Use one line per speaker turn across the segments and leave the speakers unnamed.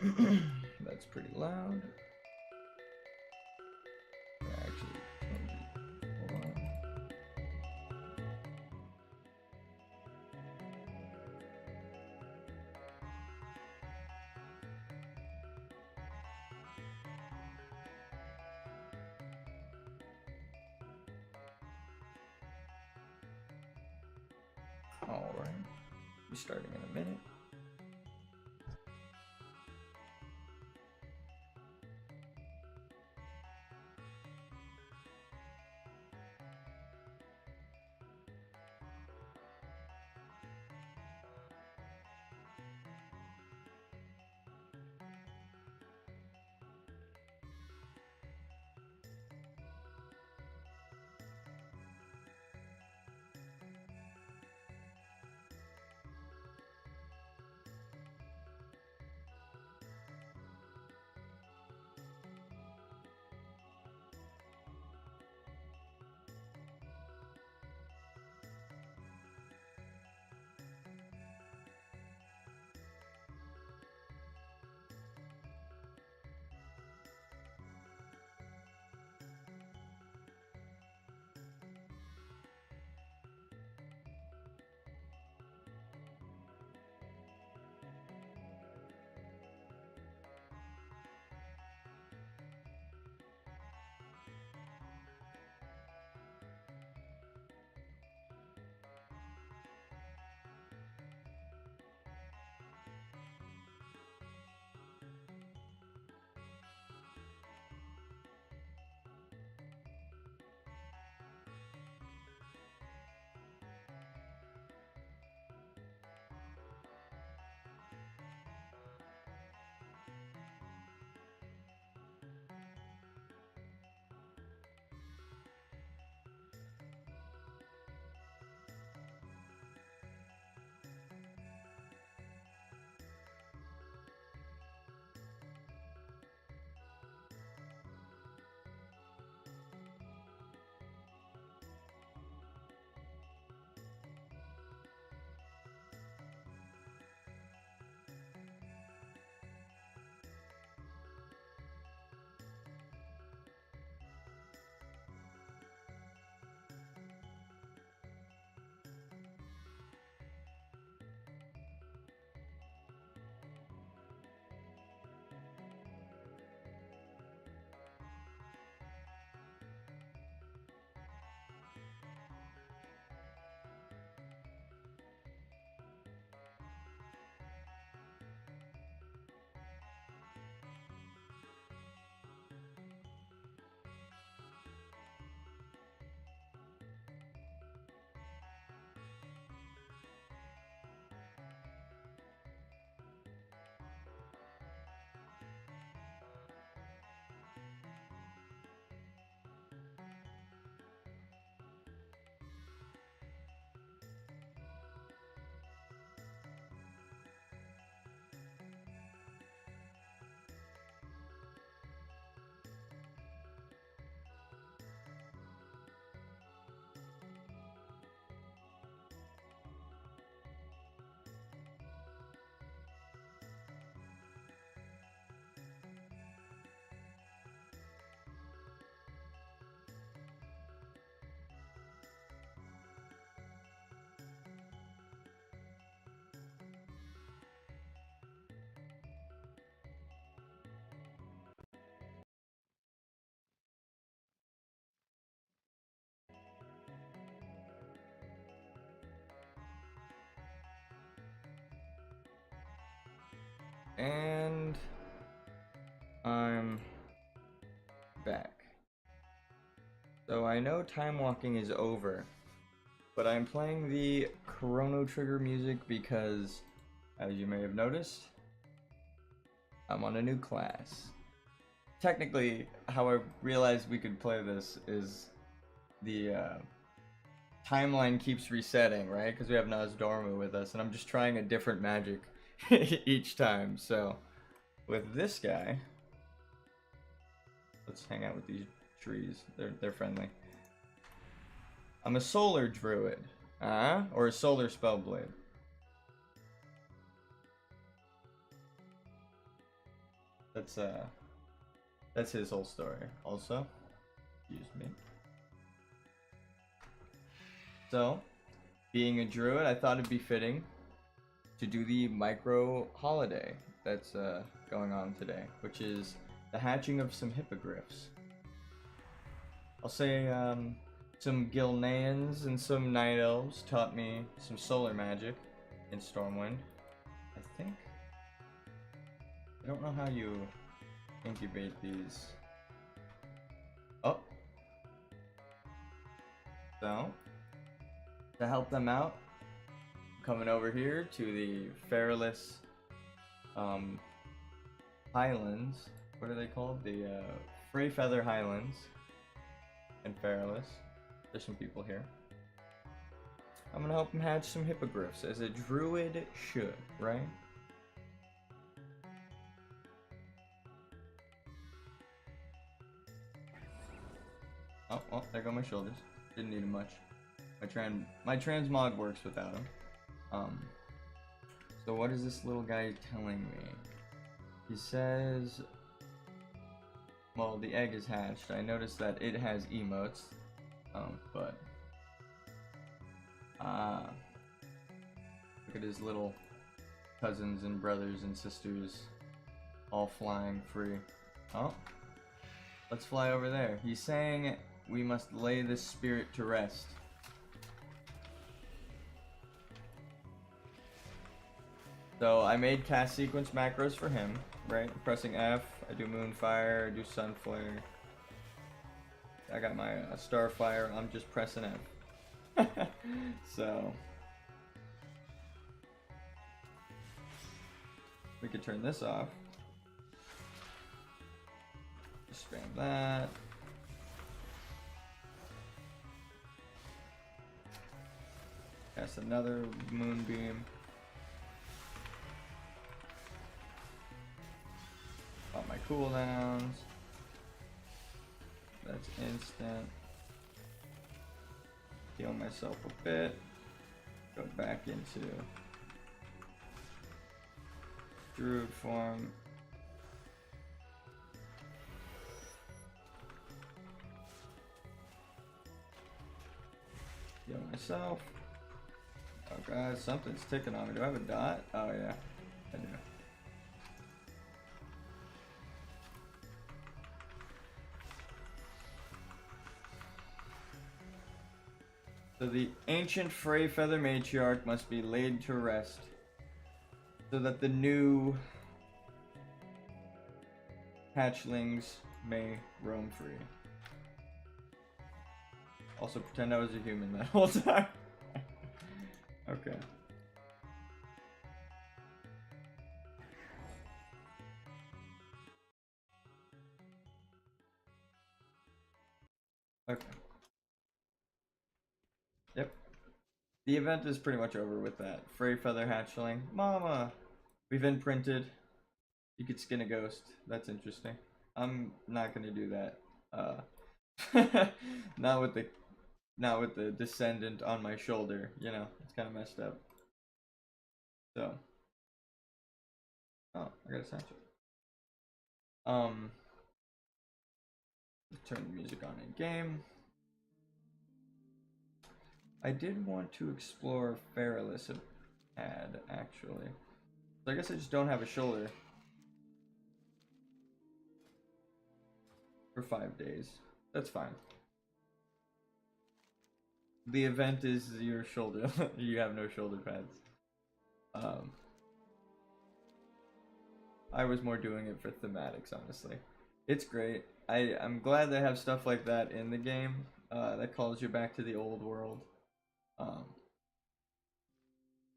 That's pretty loud. Actually, hold on. All right, be starting in a minute. And I'm back. So I know time walking is over, but I'm playing the Chrono Trigger music because, as you may have noticed, I'm on a new class. Technically, how I realized we could play this is the timeline keeps resetting, right? Because we have Nozdormu with us, and I'm just trying a different magic each time. So with this guy, let's hang out with these trees. They're friendly. I'm a solar druid, or a solar spellblade. That's his whole story. Also, excuse me. So, being a druid, I thought it'd be fitting to do the micro holiday that's going on today, which is the hatching of some hippogryphs. I'll say some Gilneans and some night elves taught me some solar magic in Stormwind, I think. I don't know how you incubate these. Oh. So, to help them out, coming over here to the Feralus Highlands. What are they called? The Freyfeather Highlands and Feralus. There's some people here. I'm gonna help him hatch some hippogryphs, as a druid should, right? Oh, there go my shoulders. Didn't need him much. My transmog works without him. So what is this little guy telling me? He says, well, the egg is hatched. I noticed that it has emotes, but look at his little cousins and brothers and sisters all flying free. Oh, let's fly over there. He's saying we must lay this spirit to rest. So I made cast sequence macros for him, right? Pressing F, I do Moonfire, I do Sunflare. I got my Starfire, I'm just pressing F. So we could turn this off. Just spam that. Cast another Moonbeam. Got my cooldowns. That's instant. Heal myself a bit. Go back into druid form. Heal myself. Oh god, something's ticking on me. Do I have a dot? Oh yeah, I do. So the ancient Freyfeather matriarch must be laid to rest, so that the new hatchlings may roam free. Also pretend I was a human that whole time. Okay. Okay. Yep. The event is pretty much over with that. Freyfeather hatchling. Mama! We've imprinted. You could skin a ghost. That's interesting. I'm not gonna do that. Not with the descendant on my shoulder, you know, it's kind of messed up. So, oh, I got a satchel. Let's turn the music on in game. I did want to explore Feralus ad, actually. So I guess I just don't have a shoulder for 5 days. That's fine. The event is your shoulder. You have no shoulder pads. I was more doing it for thematics, honestly. It's great. I'm glad they have stuff like that in the game that calls you back to the old world.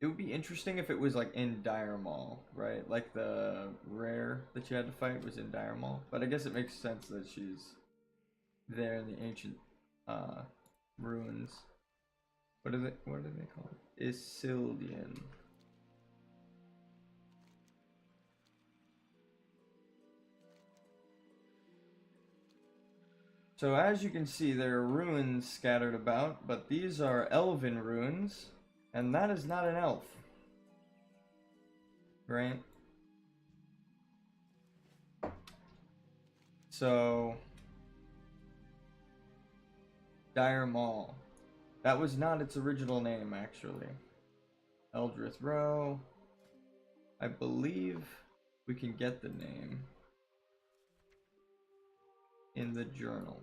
It would be interesting if it was like in Dire Maul, right? Like the rare that you had to fight was in Dire Maul. But I guess it makes sense that she's there in the ancient ruins. What are they called? Isildian. So as you can see, there are ruins scattered about, but these are elven ruins, and that is not an elf. Right? so Dire Maul. That was not its original name, actually. Eldrith Row. I believe we can get the name in the journal.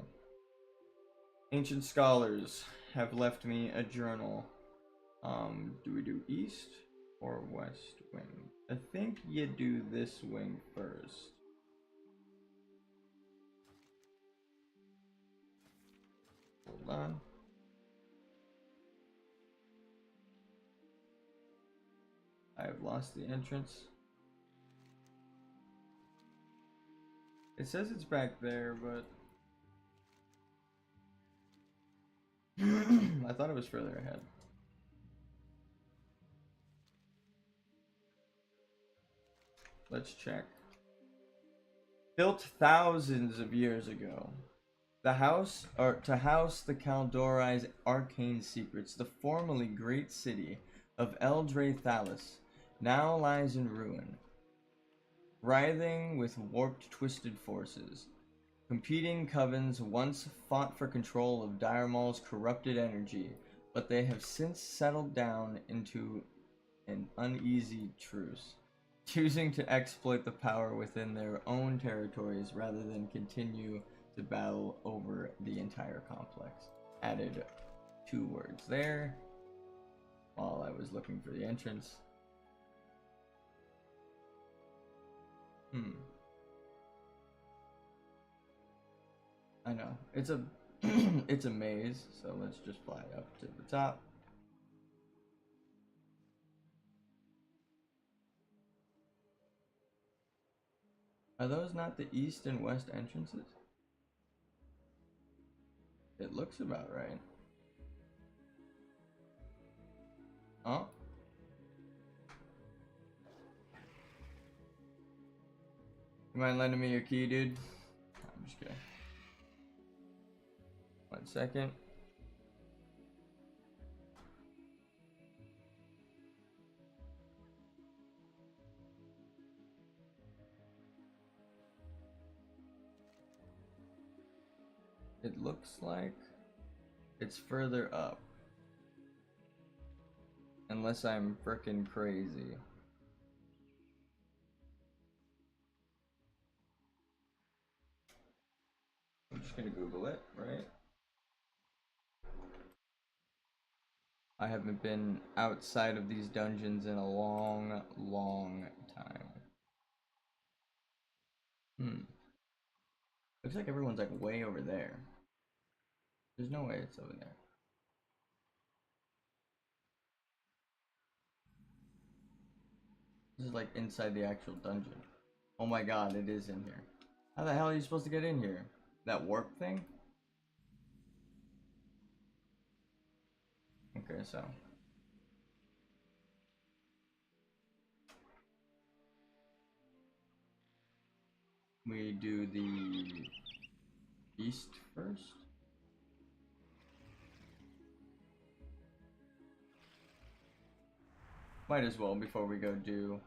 Ancient scholars have left me a journal. Do we do east or west wing? I think you do this wing first. Hold on. I have lost the entrance. It says it's back there, but I thought it was further ahead. Let's check. Built thousands of years ago. To house the Kaldorai's arcane secrets, the formerly great city of Eldre Thalis now lies in ruin, writhing with warped, twisted forces. Competing covens once fought for control of Dire Maul's corrupted energy, but they have since settled down into an uneasy truce, choosing to exploit the power within their own territories rather than continue to battle over the entire complex. Added 2 words there while I was looking for the entrance. I know. It's a it's a maze, so let's just fly up to the top. Are those not the east and west entrances? It looks about right. Oh. You mind lending me your key, dude? I'm just kidding. 1 second. It looks like it's further up. Unless I'm frickin' crazy. I'm just gonna Google it, right? I haven't been outside of these dungeons in a long, long time. Looks like everyone's like way over there. There's no way it's over there. This is like inside the actual dungeon. Oh my god, it is in here. How the hell are you supposed to get in here? That warp thing? Okay, so. We do the east first? Might as well before we go do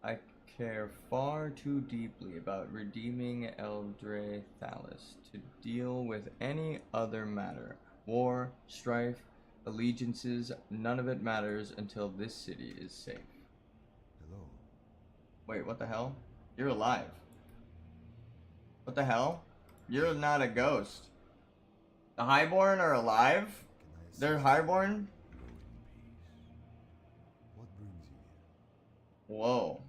I care far too deeply about redeeming Eldre Thalis to deal with any other matter. War, strife, allegiances, none of it matters until this city is safe.
Hello.
Wait, what the hell? You're alive. What the hell? You're not a ghost. The Highborn are alive? They're Highborn?
Go in peace. What brings you here?
Whoa.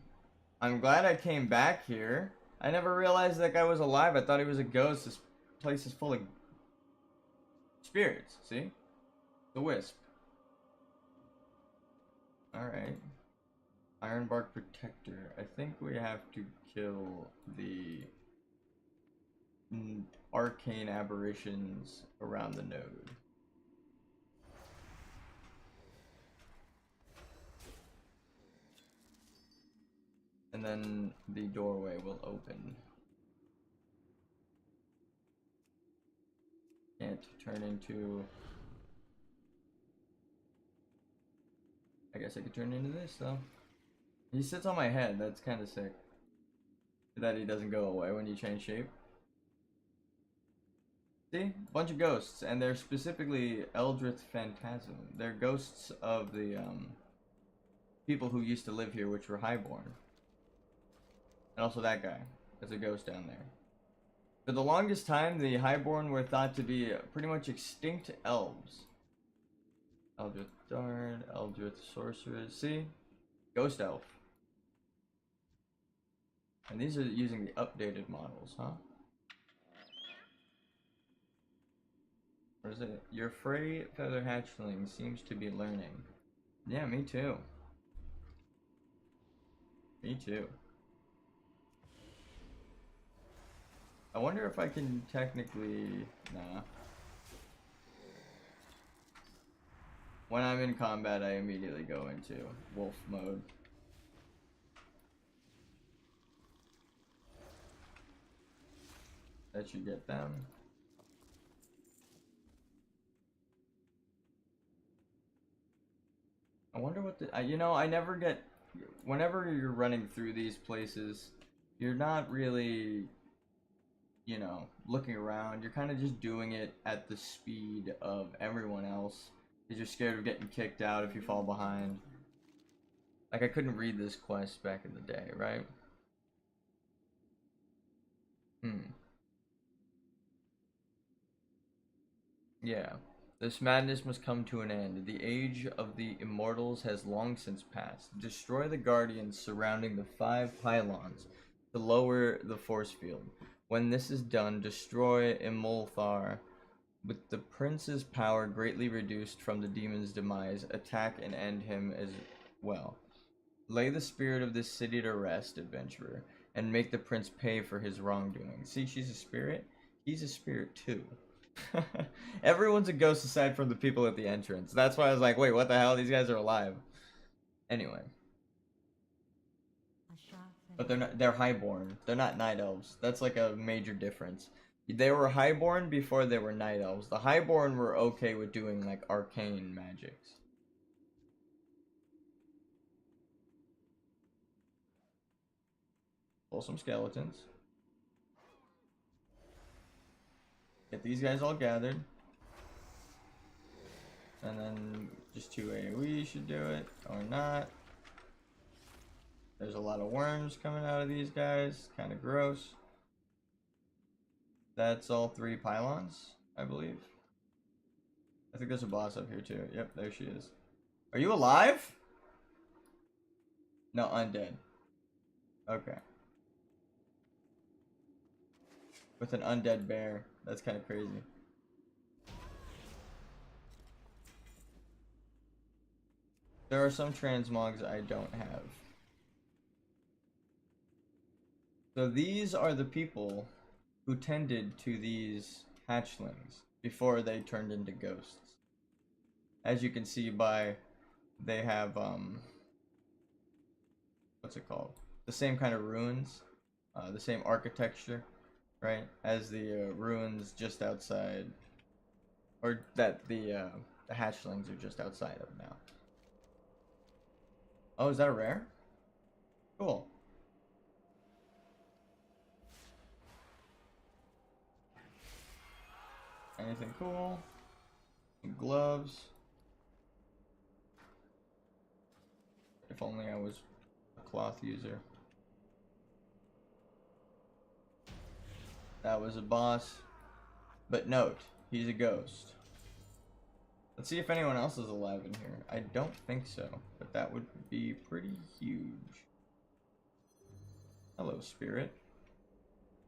I'm glad I came back here. I never realized that guy was alive. I thought he was a ghost. This place is full of spirits. See? The Wisp. Alright. Ironbark Protector. I think we have to kill the arcane aberrations around the node. And then the doorway will open. Can't turn into... I guess I could turn into this though. He sits on my head. That's kind of sick. That he doesn't go away when you change shape. See? Bunch of ghosts, and they're specifically Eldritch Phantasm. They're ghosts of the people who used to live here, which were highborn. And also that guy. There's a ghost down there. For the longest time, the highborn were thought to be pretty much extinct elves. Eldritch Dart, Eldritch Sorceress. See? Ghost Elf. And these are using the updated models, huh? What is it? Your fray feather hatchling seems to be learning. Yeah, me too. Me too. I wonder if I can technically... Nah. When I'm in combat, I immediately go into wolf mode. That should get them. I wonder what the... you know, I never get... Whenever you're running through these places, you're not really, you know, looking around. You're kind of just doing it at the speed of everyone else. Because you're scared of getting kicked out if you fall behind. Like, I couldn't read this quest back in the day, right? Yeah. This madness must come to an end. The age of the immortals has long since passed. Destroy the guardians surrounding the 5 pylons to lower the force field. When this is done, destroy Imolthar. With the prince's power greatly reduced from the demon's demise, attack and end him as well. Lay the spirit of this city to rest, adventurer, and make the prince pay for his wrongdoing. See, she's a spirit. He's a spirit too. Everyone's a ghost aside from the people at the entrance. That's why I was like, wait, what the hell? These guys are alive. Anyway. But they're highborn. They're not night elves. That's like a major difference. They were highborn before they were night elves. The highborn were okay with doing like arcane magics. Pull some skeletons. Get these guys all gathered. And then just 2 AoE should do it, or not. There's a lot of worms coming out of these guys, kind of gross. That's all 3 pylons, I believe. I think there's a boss up here too. Yep, there she is. Are you alive? No, undead. Okay. With an undead bear. That's kind of crazy. There are some transmogs I don't have. So these are the people who tended to these hatchlings before they turned into ghosts. As you can see by, they have, what's it called? The same kind of ruins, the same architecture, right? As the ruins just outside, or that the hatchlings are just outside of now. Oh, is that a rare? Cool. Anything cool? Some gloves. If only I was a cloth user. That was a boss. But note, he's a ghost. Let's see if anyone else is alive in here. I don't think so, but that would be pretty huge. Hello, spirit.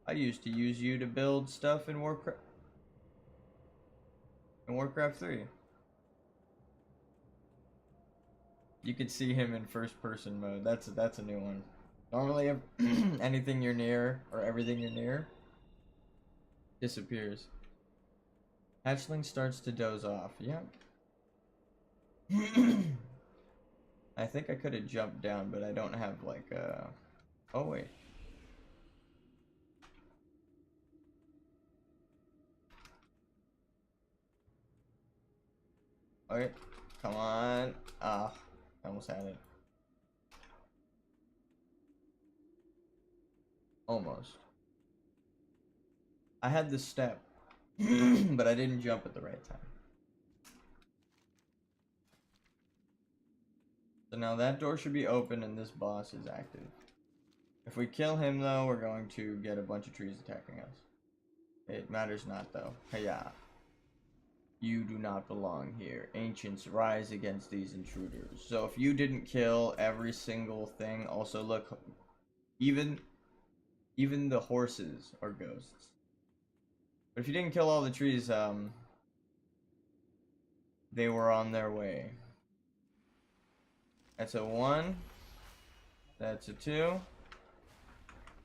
I used to use you to build stuff in Warcraft 3. You could see him in first person mode. That's a new one. Normally anything you're near or everything you're near disappears. Hatchling starts to doze off. Yep. I think I could have jumped down, but I don't have like oh wait. Alright, come on. Ah, I almost had it. Almost. I had the step, but I didn't jump at the right time. So now that door should be open and this boss is active. If we kill him though, we're going to get a bunch of trees attacking us. It matters not though. Hiya. You do not belong here. Ancients, rise against these intruders. So if you didn't kill every single thing, also look, even the horses are ghosts. But if you didn't kill all the trees, they were on their way. That's a 1. That's a 2.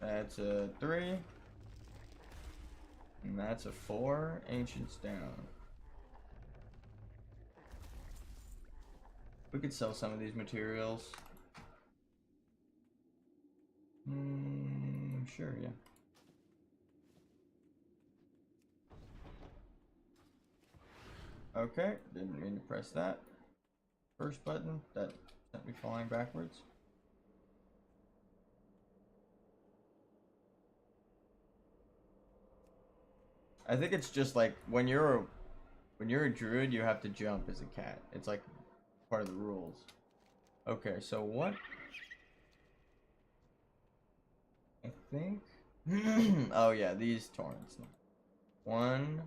That's a 3. And that's a 4. Ancients down. We could sell some of these materials. Sure, yeah. Okay, didn't mean to press that. First button, that sent me flying backwards. I think it's just like when you're a druid, you have to jump as a cat. It's like part of the rules. Okay, so what? I think. Oh yeah, these torrents. 1,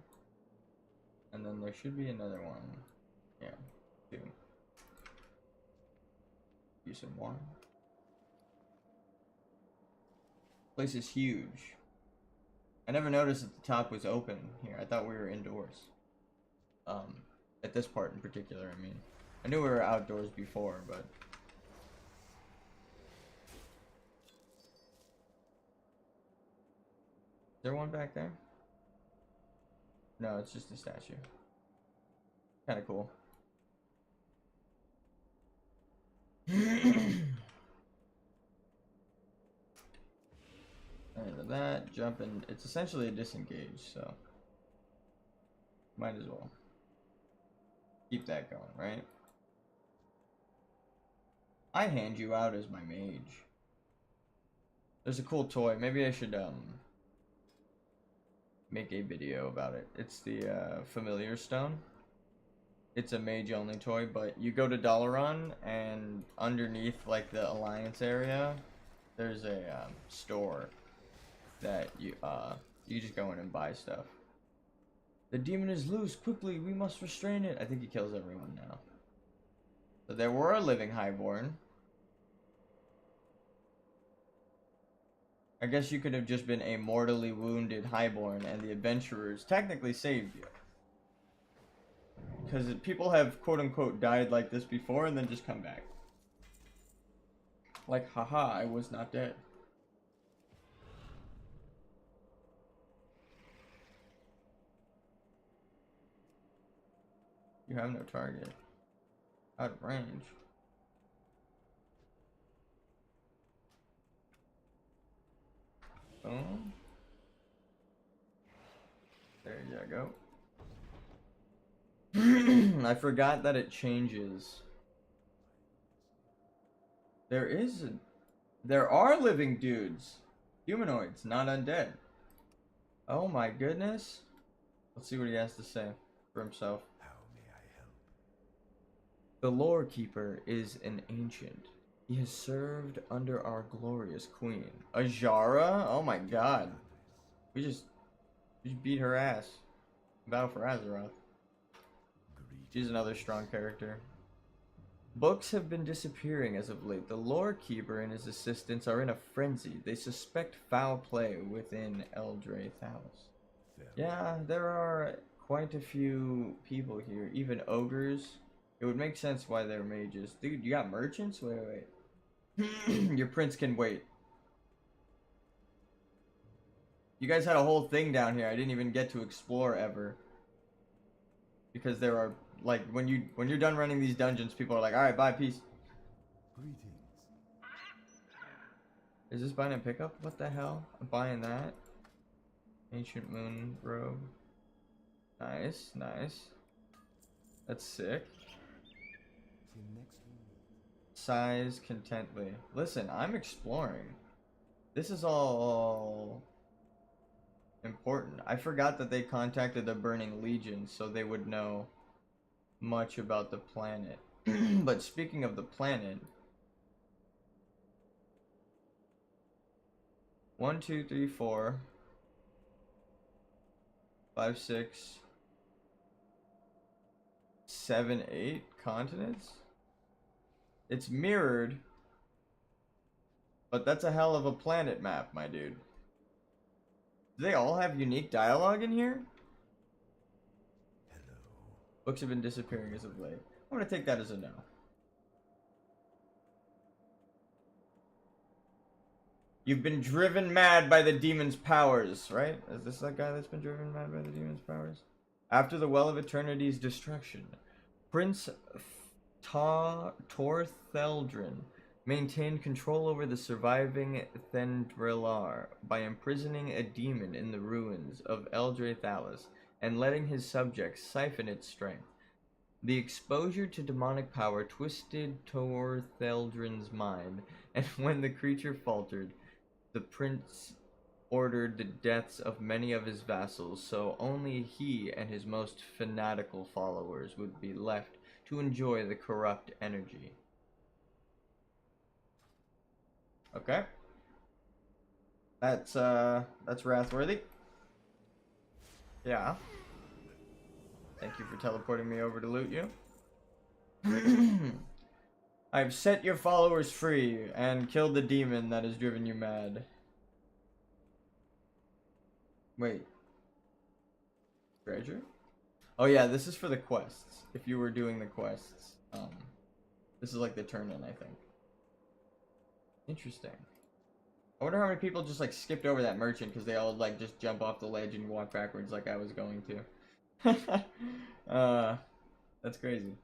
and then there should be another one. Yeah, 2. Use some 1. Place is huge. I never noticed that the top was open here. I thought we were indoors. At this part in particular, I mean. I knew we were outdoors before, but... Is there one back there? No, it's just a statue. Kinda cool. And that, jumping, it's essentially a disengage, so might as well keep that going, right? I hand you out as my mage. There's a cool toy. Maybe I should make a video about it. It's the familiar stone. It's a mage only toy, but you go to Dalaran and underneath like the alliance area, there's a store that you just go in and buy stuff. The demon is loose. Quickly, we must restrain it. I think he kills everyone now. So there were a living highborn. I guess you could have just been a mortally wounded highborn and the adventurers technically saved you. Because people have quote-unquote died like this before and then just come back. Like, haha, I was not dead. You have no target. Out of range. Boom. There you go. I forgot that it changes. There are living dudes. Humanoids, not undead. Oh my goodness. Let's see what he has to say for himself.
How may I help?
The lore keeper is an ancient. He has served under our glorious queen. Ajara? Oh my god. We just beat her ass. Battle for Azeroth. She's another strong character. Books have been disappearing as of late. The lore keeper and his assistants are in a frenzy. They suspect foul play within Eldraith House. Yeah, there are quite a few people here, even ogres. It would make sense why they're mages. Dude, you got merchants? Wait. Your prince can wait. You guys had a whole thing down here I didn't even get to explore ever. Because there are, like, when you're done running these dungeons, people are like, alright, bye, peace.
Greetings.
Is this buying a pickup? What the hell? I'm buying that. Ancient moon robe. Nice, nice. That's sick.
Till next week.
Sighs contently. Listen, I'm exploring. This is all important. I forgot that they contacted the Burning Legion, so they would know much about the planet. But speaking of the planet, 1, 2, 3, 4, 5, 6, 7, 8 continents? It's mirrored, but that's a hell of a planet map, my dude. Do they all have unique dialogue in here?
Hello.
Books have been disappearing as of late. I'm gonna take that as a no. You've been driven mad by the demon's powers, right? Is this that guy that's been driven mad by the demon's powers? After the Well of Eternity's destruction, Prince Tortheldrin maintained control over the surviving Thendrilar by imprisoning a demon in the ruins of Eldraithalis and letting his subjects siphon its strength. The exposure to demonic power twisted Tortheldrin's mind, and when the creature faltered, the prince ordered the deaths of many of his vassals, so only he and his most fanatical followers would be left to enjoy the corrupt energy. Okay. That's Wrathworthy. Yeah. Thank you for teleporting me over to loot you. I've set your followers free and killed the demon that has driven you mad. Wait. Treasure? Oh yeah, this is for the quests. If you were doing the quests. This is like the turn-in, I think. Interesting. I wonder how many people just like skipped over that merchant because they all like just jump off the ledge and walk backwards like I was going to. That's crazy.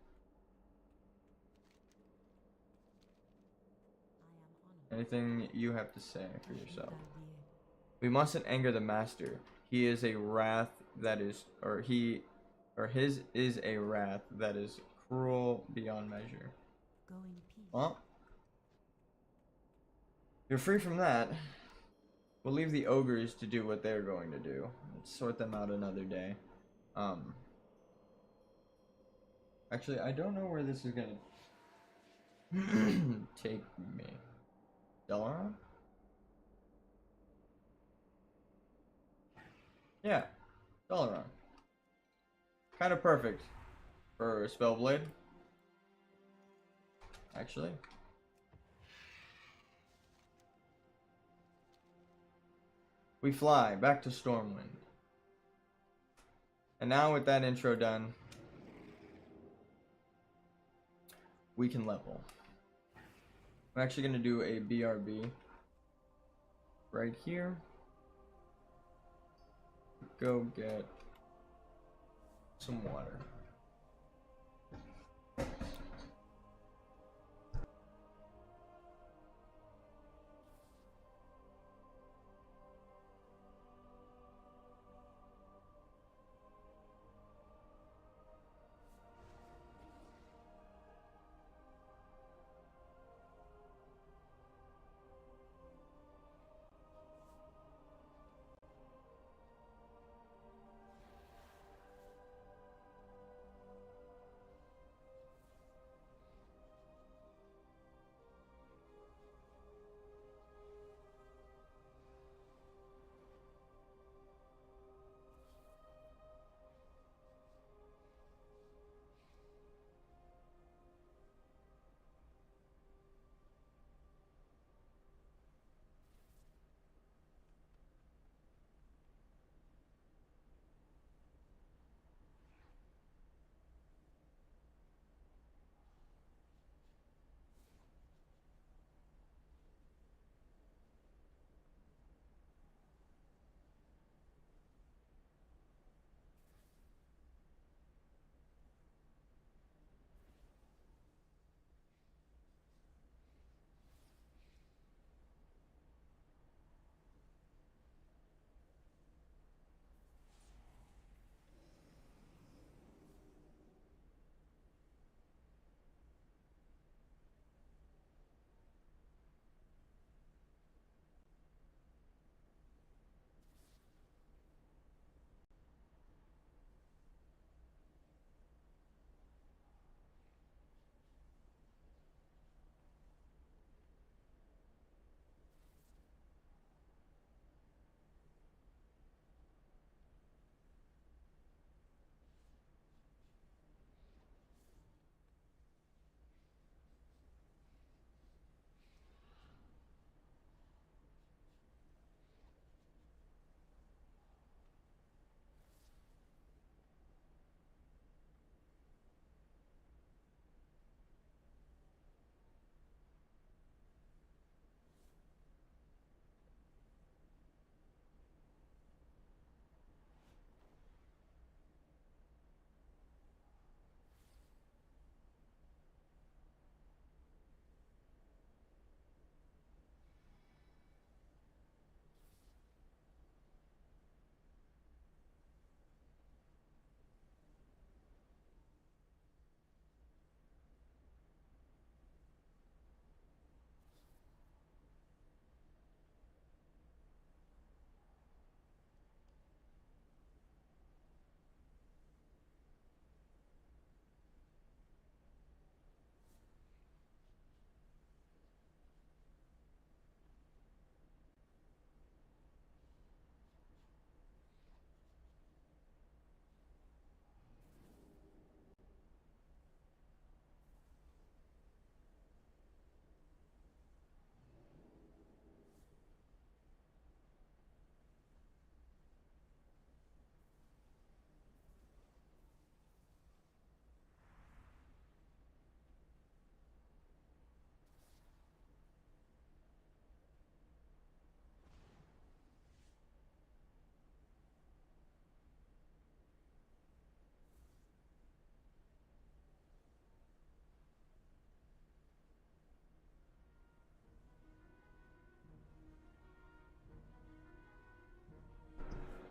Anything you have to say for yourself? We mustn't anger the master. He is a wrath that is, his is a wrath that is cruel beyond measure. Well, you're free from that. We'll leave the ogres to do what they're going to do. Let's sort them out another day. Actually, I don't know where this is gonna take me. Dalaran? Yeah, Dalaran. Kind of perfect for Spellblade. Actually. We fly back to Stormwind. And now with that intro done, we can level. I'm actually going to do a BRB right here. Go get some water.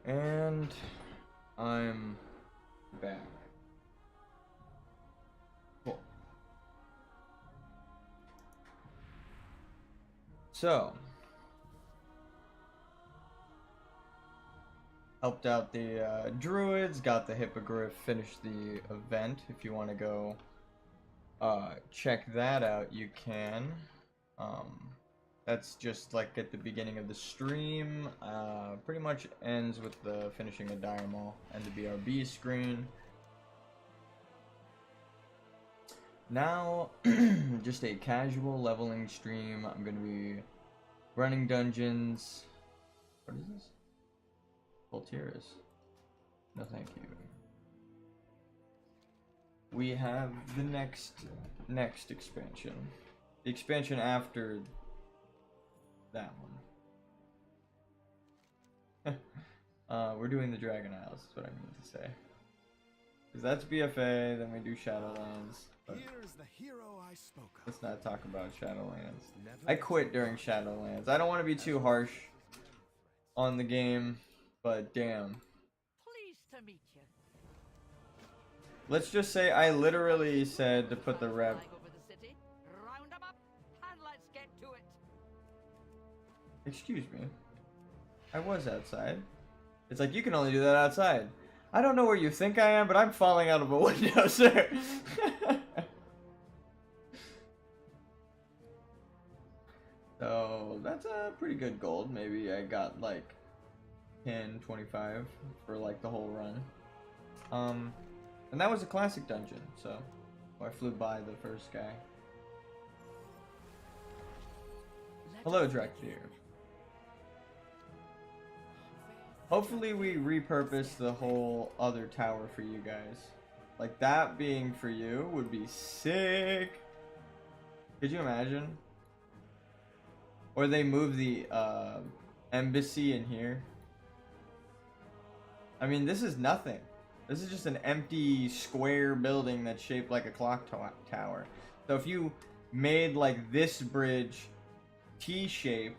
And I'm back. Cool. So, helped out the druids, got the hippogryph, finished the event. If you want to go check that out, you can. That's just like at the beginning of the stream. Pretty much ends with the finishing a dire maul and the BRB screen. Now, just a casual leveling stream. I'm gonna be running dungeons. What is this? Voltiris. No, thank you. We have the next expansion. The expansion after that one. We're doing the Dragon Isles, is what I mean to say. Because that's BFA, then we do Shadowlands. But
Here's the hero I spoke of.
let's not talk about Shadowlands. I quit during Shadowlands. I don't want to be too harsh on the game, but damn.
Pleased to meet you.
Let's just say I literally said to put the rep.
Flying over the city. Round 'em up and let's get to it.
Excuse me. I was outside. It's like you can only do that outside. I don't know where you think I am, but I'm falling out of a window, sir. So that's a pretty good gold. Maybe I got like 10, 25 for like the whole run. And that was a classic dungeon, so I flew by the first guy. Hello, Drakthir. Hopefully we repurpose the whole other tower for you guys. Like that being for you would be sick. Could you imagine? Or they move the embassy in here. I mean, this is nothing. This is just an empty square building that's shaped like a clock tower. So if you made like this bridge T-shape,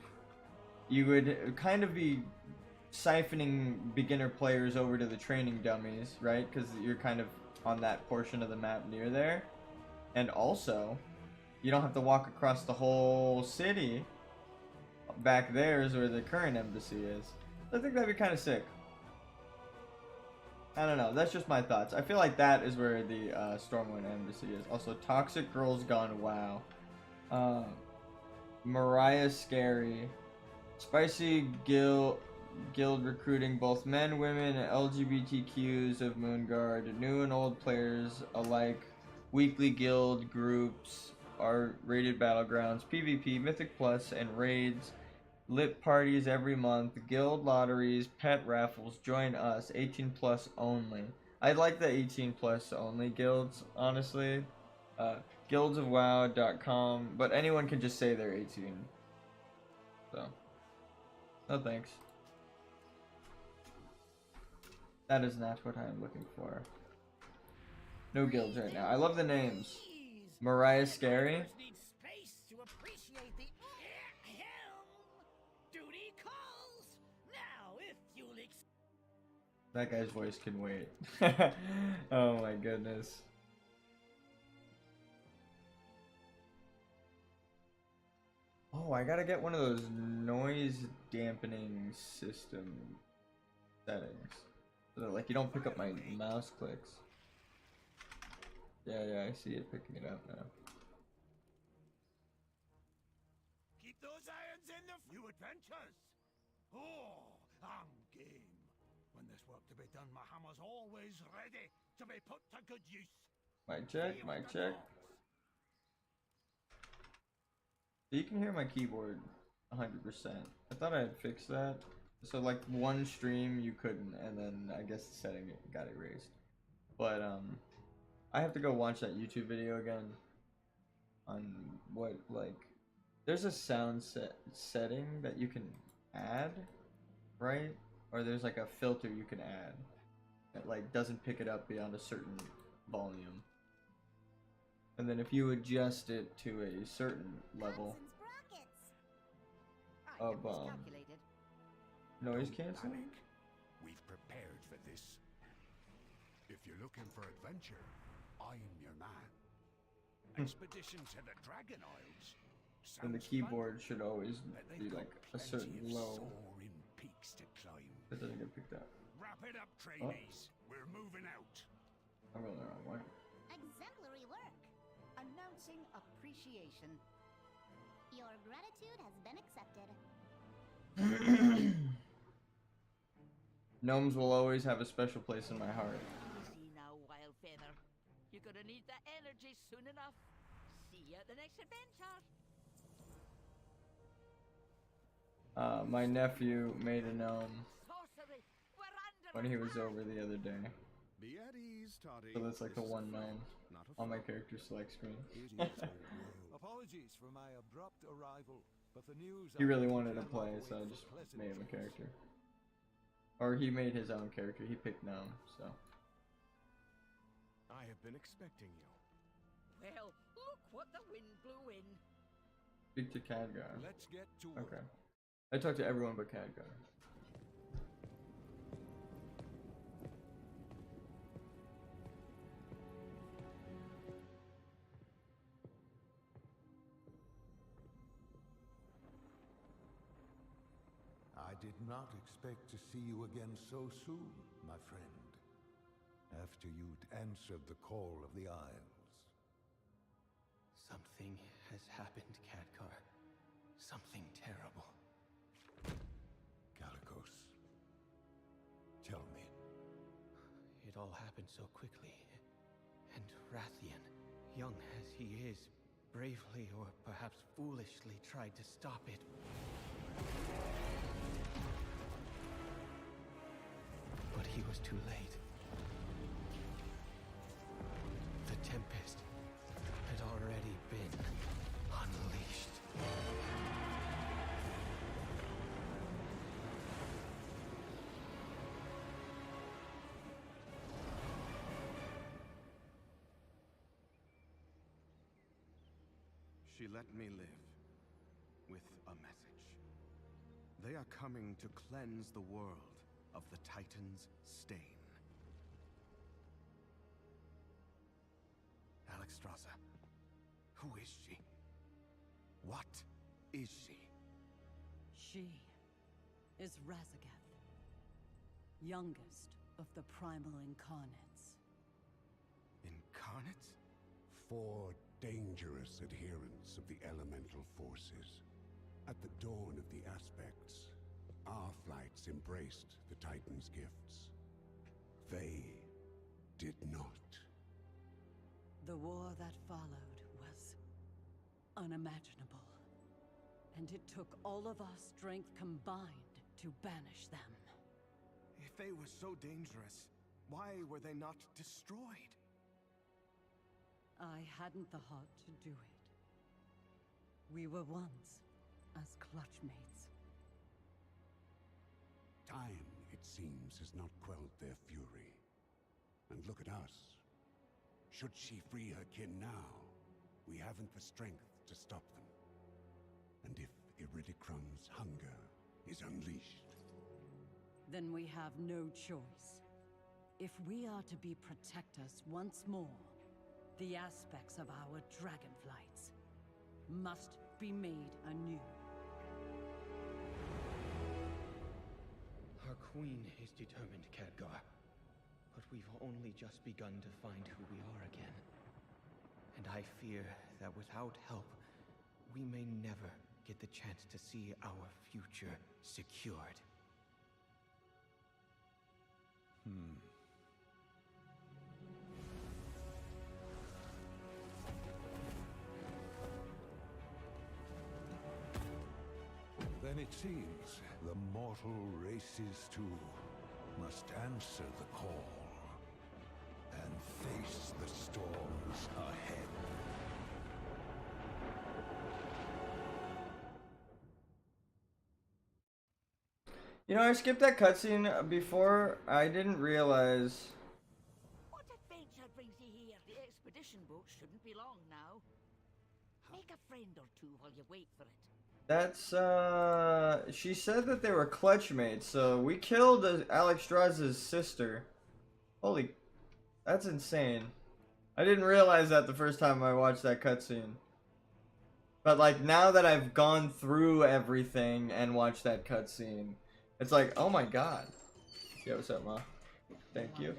you would kind of be siphoning beginner players over to the training dummies, right? Because you're kind of on that portion of the map near there. And also, you don't have to walk across the whole city. Back there is where the current embassy is. I think that'd be kind of sick. I don't know. That's just my thoughts. I feel like that is where the Stormwind embassy is. Also, Toxic Girls Gone WoW. Mariah Scary. Spicy Guild recruiting both men, women, and LGBTQs of Moonguard. New and old players alike. Weekly guild groups. R-rated battlegrounds. PvP, Mythic Plus, and raids. Lit parties every month, guild lotteries, pet raffles. Join us, 18 plus only. I like the 18 plus only guilds, honestly. Guildsofwow.com, but anyone can just say they're 18. So, no thanks. That is not what I am looking for. No guilds right now. I love the names. Mariah Scary. That guy's voice can wait. Oh my goodness. Oh, I gotta get one of those noise dampening system settings. So that, like, you don't pick up my mouse clicks. Yeah, I see it picking it up now.
Keep those irons in the new adventures. Oh, I'm game. When there's work to be done, my hammer's always ready to be put to good use.
Mic check, mic check. So you can hear my keyboard 100%. I thought I had fixed that. So like one stream you couldn't, and then I guess the setting got erased. But I have to go watch that YouTube video again on what, like, there's a sound setting that you can add, right? Or there's like a filter you can add that like doesn't pick it up beyond a certain volume. And then if you adjust it to a certain level of noise canceling,
We've prepared for this. If you're looking for adventure, I'm your man. Expedition to the Dragon Isles.
And the
Sounds
keyboard
fun,
should always
but they've
be
got
like a certain
plenty of
low.
soaring peaks to climb.
That doesn't get picked up.
Wrap it up, trainees. We're moving out.
I'm going the wrong way.
Exemplary work.
Announcing appreciation.
Your gratitude has been accepted.
Gnomes will always have a special place in my heart.
Easy now, Wildfeather. You're gonna need that energy soon enough. See you at the next adventure.
My nephew made a gnome
Sorcery. We're under
when he was
attack.
over the other day.
Be at ease, Toddy.
So that's like the
This is a
one
friend,
gnome
not a
on my
foe.
character select screen.
Apologies for my abrupt arrival, but the news
He really
I
wanted to
cannot
play,
wait
so I
for
just
pleasant
made him a
dreams.
character. Or he made his own character. He picked gnome, so.
I have been expecting you.
Well, look what the wind blew in.
Speak to Khadgar.
Let's get to work.
Okay. I talked to everyone but Khadgar.
I did not expect to see you again so soon, my friend. After you'd answered the call of the Isles.
Something has happened, Khadgar. Something terrible.
Calicos, tell me.
It all happened so quickly. And Rathian, young as he is, bravely or perhaps foolishly tried to stop it. But he was too late. The Tempest had already been unleashed.
She let me live with a message. They are coming to cleanse the world of the Titan's stain. Alexstrasza, who is she? What is she?
She is Razagath, youngest of the primal incarnates.
Incarnate?
4 dangerous adherents of the elemental forces. At the dawn of the aspects, our flights embraced the Titan's gifts. They did not.
The war that followed was unimaginable. And it took all of our strength combined to banish them.
If they were so dangerous, why were they not destroyed?
I hadn't the heart to do it. We were once as clutchmates.
Time, it seems, has not quelled their fury. And look at us. Should she free her kin now, we haven't the strength to stop them. And if Iridicrum's hunger is unleashed,
Then we have no choice. If we are to be protectors once more, the aspects of our Dragonflights must be made anew.
Our queen is determined, Khadgar. But we've only just begun to find who we are again. And I fear that without help, we may never get the chance to see our future secured.
Then it seems the mortal races too must answer the call and face the storms ahead.
You know, I skipped that cutscene before. I didn't realize.
What adventure brings you here? The expedition boat shouldn't be long now. Make a friend or two while you wait for it.
That's she said that they were clutch mates, so we killed Alexstrasza's sister. Holy, that's insane. I didn't realize that the first time I watched that cutscene. But like now that I've gone through everything and watched that cutscene, it's like, oh my god. Yeah, what's up, Ma? Thank you.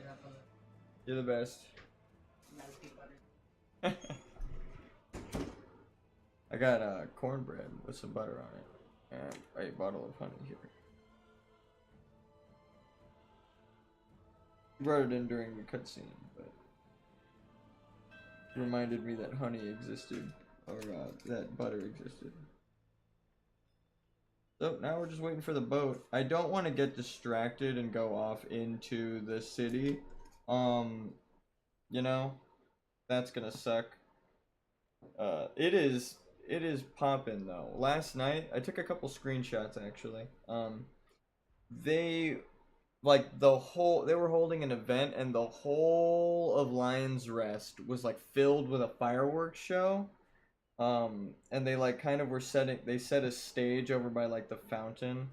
You're the best. I got cornbread with some butter on it and a bottle of honey here. Brought it in during the cutscene, but it reminded me that honey existed, or that butter existed. So now we're just waiting for the boat. I don't want to get distracted and go off into the city. You know, that's gonna suck. It is poppin' though. Last night I took a couple screenshots actually. They they were holding an event and the whole of Lion's Rest was like filled with a fireworks show. And they like kind of were they set a stage over by like the fountain,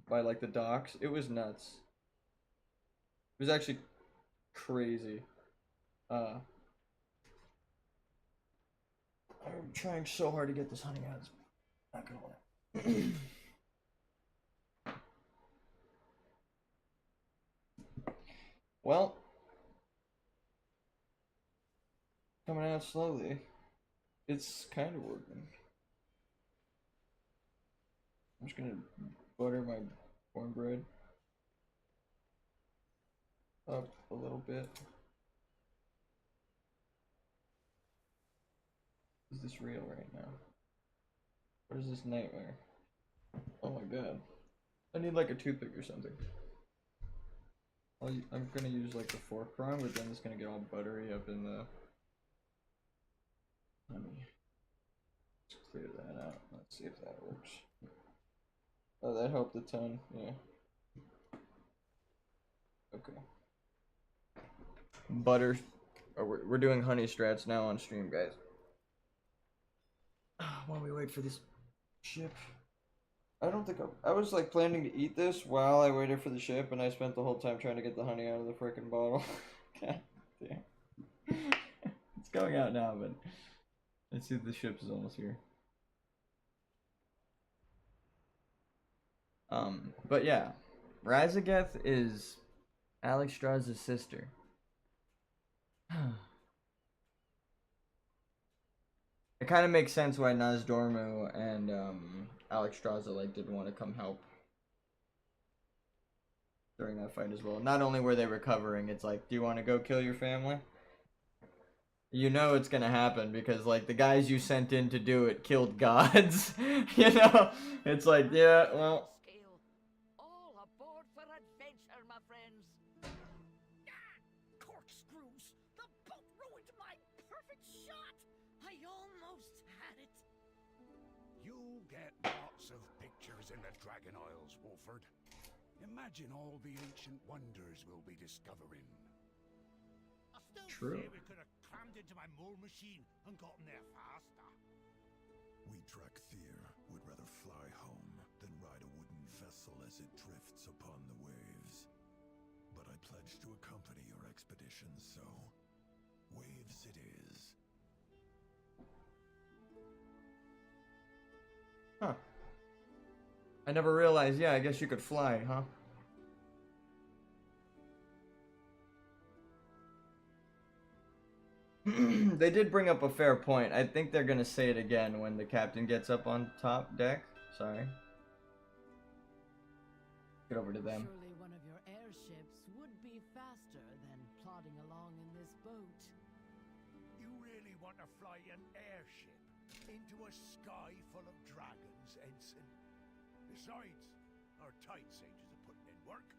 by like the docks. It was nuts. It was actually crazy. I'm trying so hard to get this honey out. It's not gonna work. Well, coming out slowly. It's kind of working. I'm just gonna butter my cornbread up a little bit. Is this real right now? What is this nightmare? Oh my god. I need like a toothpick or something. I'm gonna use like the fork prong, but then it's gonna get all buttery up in the honey. Let's clear that out. Let's see if that works. Oh, that helped a ton. Yeah. Okay. Butter. Oh, we're doing honey strats now on stream, guys. While we wait for this ship. I don't think I was like planning to eat this while I waited for the ship, and I spent the whole time trying to get the honey out of the frickin' bottle. God damn. It's going out now, but let's see if the ship is almost here. But yeah, Razageth is Alexstrasza's sister. It kind of makes sense why Nazdormu and Alexstrasza like didn't want to come help during that fight as well. Not only were they recovering, it's like, do you want to go kill your family? You know it's gonna happen because like the guys you sent in to do it killed gods. You know, it's like, yeah, well.
All aboard for adventure, my friends.
Corkscrews! The boat ruined my perfect shot! I almost had it.
You get lots of pictures in the Dragon Isles, Wolford. Imagine all the ancient wonders we'll be discovering.
I still
True.
say we could have crammed into my mole machine and gotten there faster.
We Drakthir would rather fly home than ride a wooden vessel as it drifts upon the waves. But I pledged to accompany your expedition, so waves it is.
Huh. I never realized, yeah, I guess you could fly, huh? They did bring up a fair point. I think they're gonna say it again when the captain gets up on top deck. Sorry. Get over to them.
Surely one of your airships would be faster than plodding along in this boat.
You really want to fly an airship into a sky full of dragons, Ensign? Besides, our tide sages are putting in work.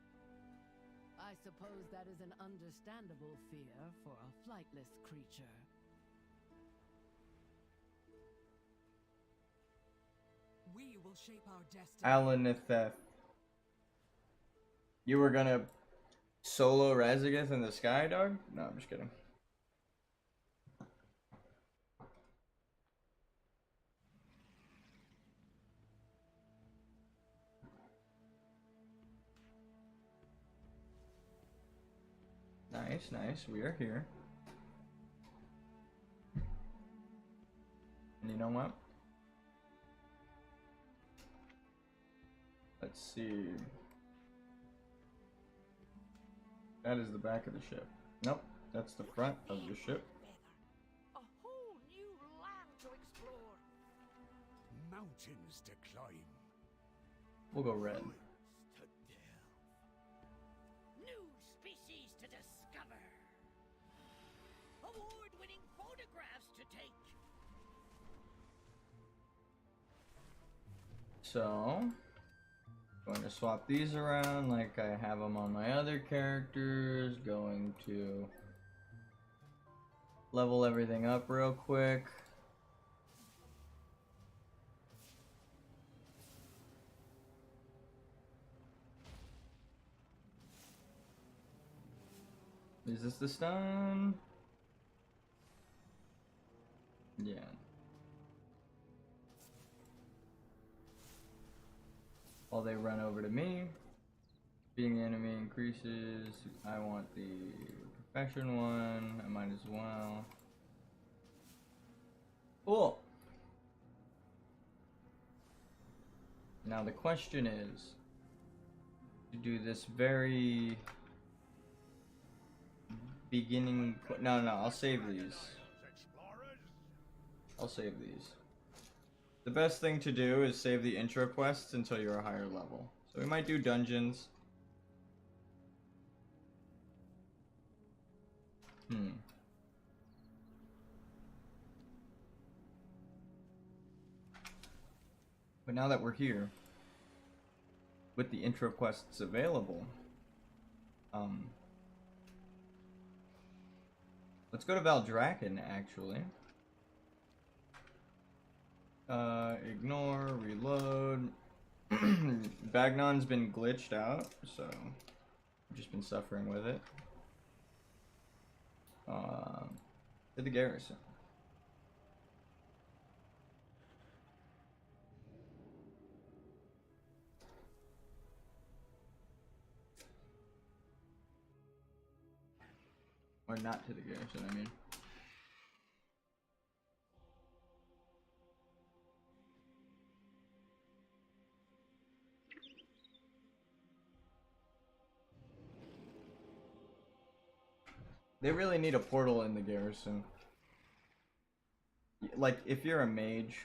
I suppose that is an understandable fear for a flightless creature.
We will shape our destiny.
Alanitheth. You were gonna solo Razageth in the sky, dog? No, I'm just kidding. Nice, nice. We are here. And you know what? Let's see. That is the back of the ship. Nope, that's the front of the ship.
A whole new land to explore.
Mountains to climb.
We'll go red.
To delve.
New species to discover. Award-winning photographs to take.
So, going to swap these around like I have them on my other characters. Going to level everything up real quick. Is this the stun? Yeah. While they run over to me. Being the enemy increases. I want the profession one. I might as well. Cool. Now the question is to do this very beginning. No, I'll save these. I'll save these. The best thing to do is save the intro quests until you're a higher level. So we might do dungeons. But now that we're here, with the intro quests available, let's go to Valdrakken, actually. Ignore, reload. Bagnon's been glitched out, so I've just been suffering with it. To the garrison. Or not to the garrison, I mean. They really need a portal in the garrison. Like, if you're a mage,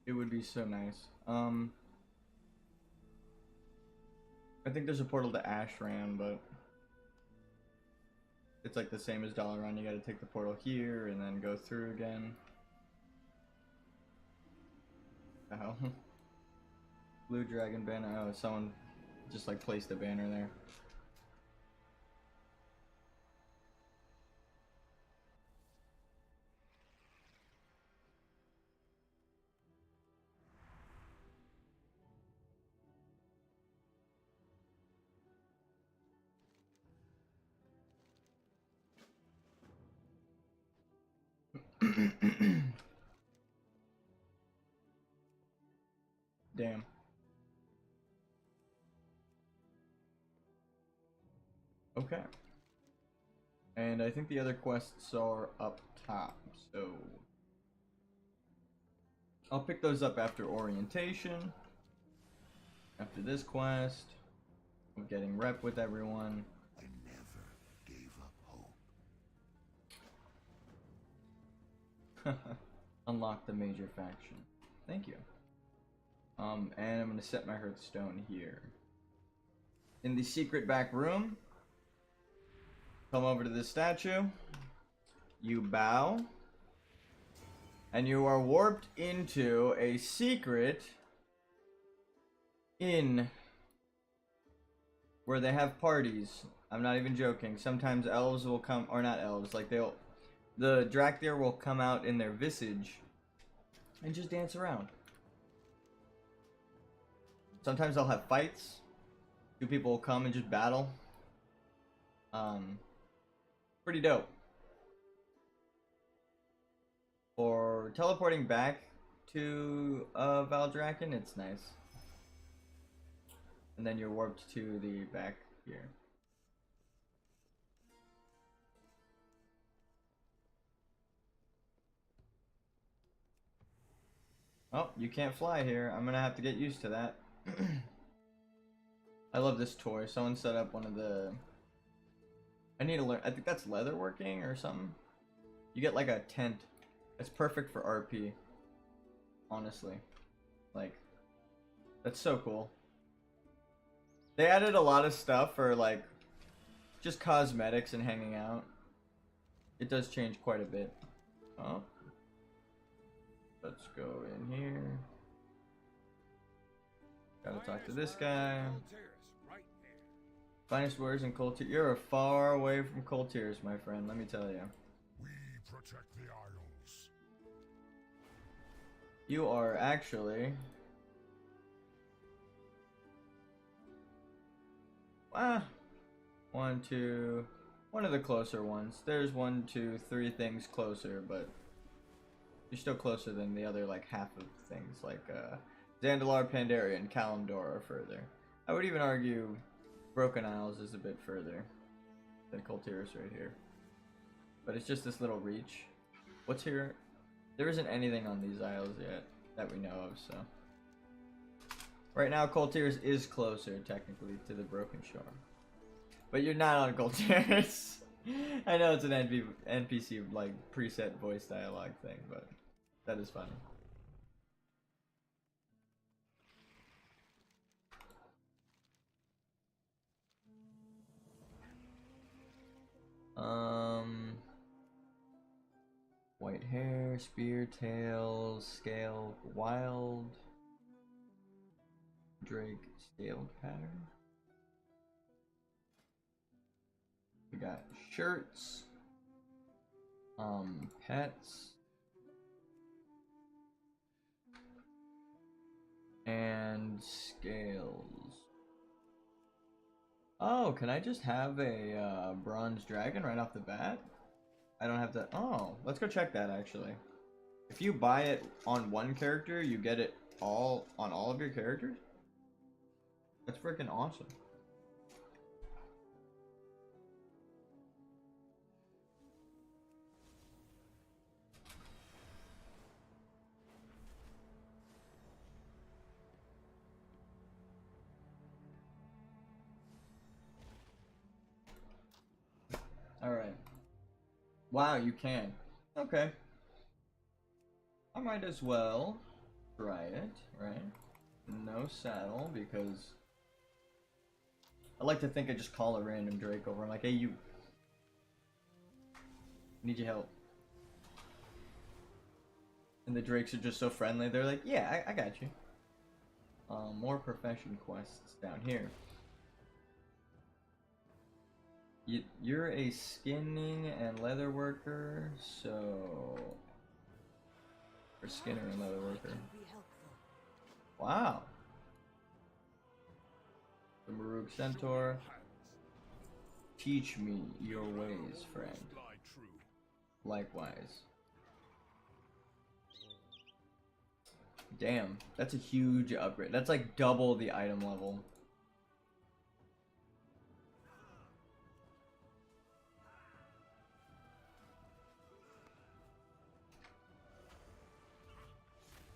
it would be so nice. I think there's a portal to Ashran, but it's like the same as Dalaran. You gotta take the portal here and then go through again. The hell? Blue dragon banner. Oh, someone just like placed a banner there. Damn. Okay. And I think the other quests are up top, so I'll pick those up after orientation. After this quest, I'm getting rep with everyone.
I never gave up hope.
Unlock the major faction. Thank you. And I'm gonna set my Hearthstone here. In the secret back room, come over to this statue. You bow. And you are warped into a secret inn where they have parties. I'm not even joking. Sometimes elves will come, or not elves, like the Drakthir will come out in their visage and just dance around. Sometimes they'll have fights. Two people will come and just battle. Pretty dope. For teleporting back to Valdrakken, it's nice. And then you're warped to the back here. Oh, you can't fly here. I'm gonna have to get used to that. I love this toy. Someone set up one of the... I need to learn. I think that's leatherworking or something. You get like a tent. It's perfect for RP. Honestly. Like, that's so cool. They added a lot of stuff for like just cosmetics and hanging out. It does change quite a bit. Oh. Let's go in here. Gotta talk to this guy. Finest warriors in Cold Tears. You're far away from Cold Tears, my friend, let me tell you.
We protect the Isles.
You are actually... one of the closer ones. There's 1, 2, 3 things closer, but you're still closer than the other like half of things, like Zandalar, Pandaria, and Kalimdor are further. I would even argue Broken Isles is a bit further than Cold Tears right here. But it's just this little reach. What's here? There isn't anything on these isles yet that we know of, so. Right now, Cold Tears is closer, technically, to the Broken Shore. But you're not on Cold Tears. I know it's an NPC, like, preset voice dialogue thing, but that is funny. White hair, spear, tails, scale, wild, drake, scaled pattern. We got shirts, pets, and scales. Oh, can I just have a bronze dragon right off the bat? I don't have to. Oh, let's go check that actually. If you buy it on one character, you get it all on all of your characters? That's freaking awesome. Alright. Wow, you can. Okay. I might as well try it, right? No saddle, because I like to think I just call a random Drake over. I'm like, hey, you. Need your help. And the Drakes are just so friendly. They're like, yeah, I got you. More profession quests down here. You're a skinning and leather worker, so... Or skinner and leather worker. Wow. The Maruk Centaur. Teach me your ways, friend. Likewise. Damn, that's a huge upgrade. That's like double the item level.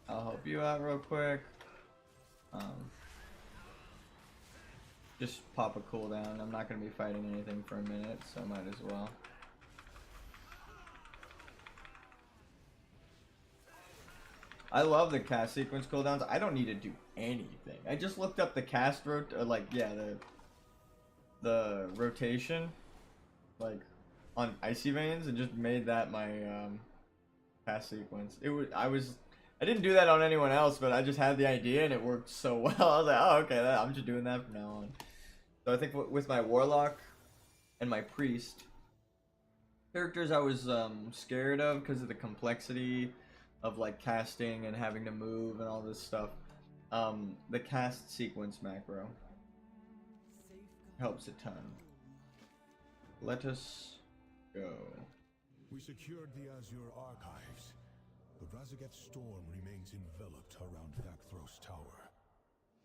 I'll help you out real quick. Just pop a cooldown. I'm not going to be fighting anything for a minute, so I might as well. I love the cast sequence cooldowns. I don't need to do anything. I just looked up the cast the rotation, like on Icy Veins, and just made that my cast sequence. I didn't do that on anyone else, but I just had the idea and it worked so well. I was like, oh, okay, I'm just doing that from now on. So I think with my Warlock and my Priest, characters I was scared of because of the complexity of like casting and having to move and all this stuff. The cast sequence macro helps a ton. Let us go.
We secured the Azure archives. The Razageth storm remains enveloped around Thakthros Tower.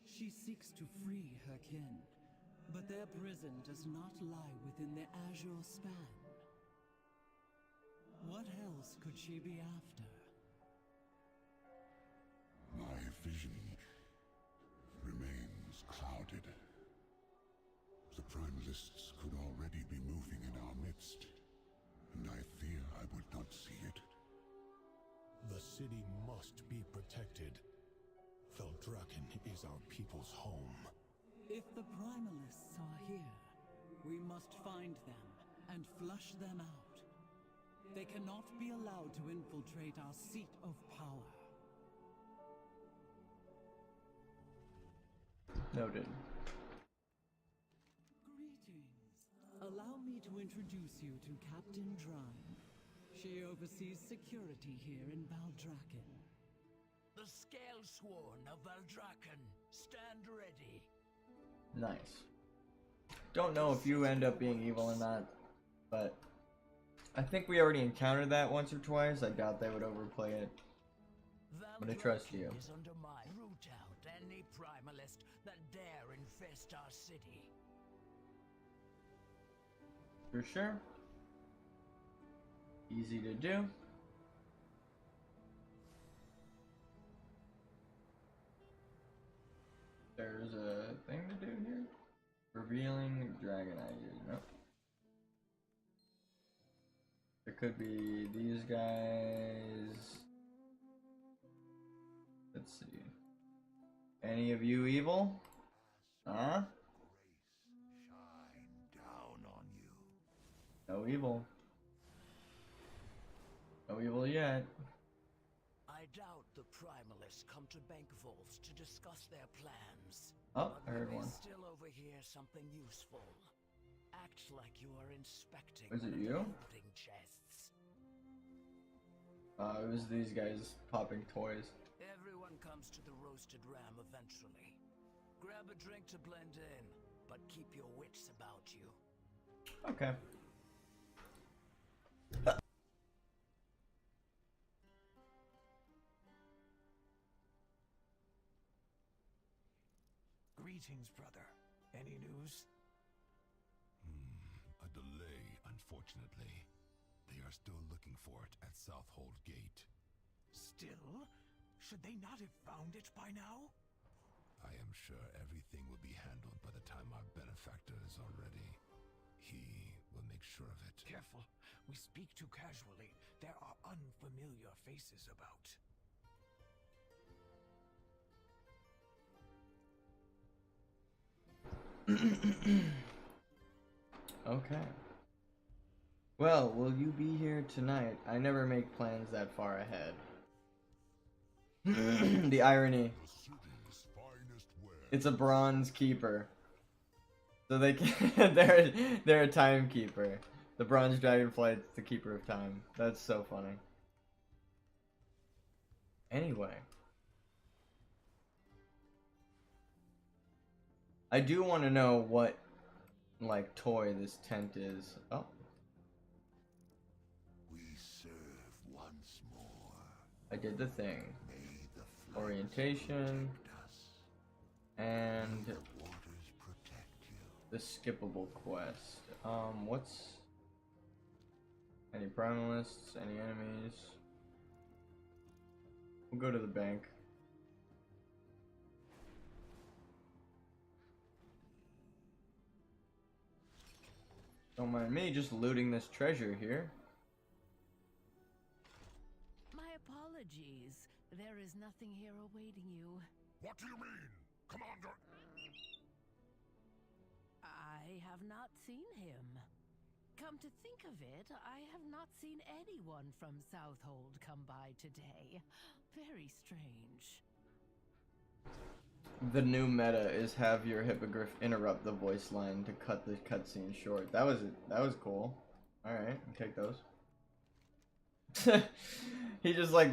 She seeks to free her kin, but their prison does not lie within the Azure span. What else could she be after?
vision remains clouded. The Primalists could already be moving in our midst, and I fear I would not see it.
The city must be protected. Veldraken is our people's home.
If the Primalists are here, we must find them and flush them out. They cannot be allowed to infiltrate our seat of power.
Noted.
Greetings. Allow me to introduce you to Captain Drine. She oversees security here in Valdraken.
The Scalesworn of Valdraken, stand ready.
Nice. Don't know if you end up being evil or not, but I think we already encountered that once or twice. I doubt they would overplay it. But I trust you.
Is under my root out any primalist that dare infest our city.
For sure. Easy to do. There's a thing to do here. Revealing dragon eyes. Nope. There could be these guys. Let's see. Any of you evil? Huh?
Shine down on you.
No evil. No evil yet.
I doubt the Primalists come to Bank Vaults to discuss their plans.
Oh,
but
I heard
you may
one.
still overhear something useful. Act like you are inspecting
Was it
one of the
you?
holding chests.
It was these guys popping toys.
Everyone comes to the roasted ram eventually. Grab a drink to blend in, but keep your wits about you.
Okay.
Greetings, brother. Any news?
A delay, unfortunately. They are still looking for it at Southhold Gate.
Still? Should they not have found it by now?
I am sure everything will be handled by the time our benefactor is already. He will make sure of it.
Careful. We speak too casually. There are unfamiliar faces about.
Okay. Well, will you be here tonight? I never make plans that far ahead. The irony. It's a bronze keeper. So they can they're a timekeeper. The bronze dragonflight's the keeper of time. That's so funny. Anyway. I do want to know what like toy this tent is. Oh.
We serve once more.
I did the thing.
May the flight
Orientation
protect us.
and
May the waters protect you.
the skippable quest. What's any primalists, any enemies? We'll go to the bank. Don't mind me just looting this treasure here.
My apologies. There is nothing here awaiting you.
What do you mean, Commander?
I have not seen him. Come to think of it, I have not seen anyone from Southhold come by today. Very strange.
The new meta is have your hippogriff interrupt the voice line to cut the cutscene short. That was cool. All right, I'll take those. He just like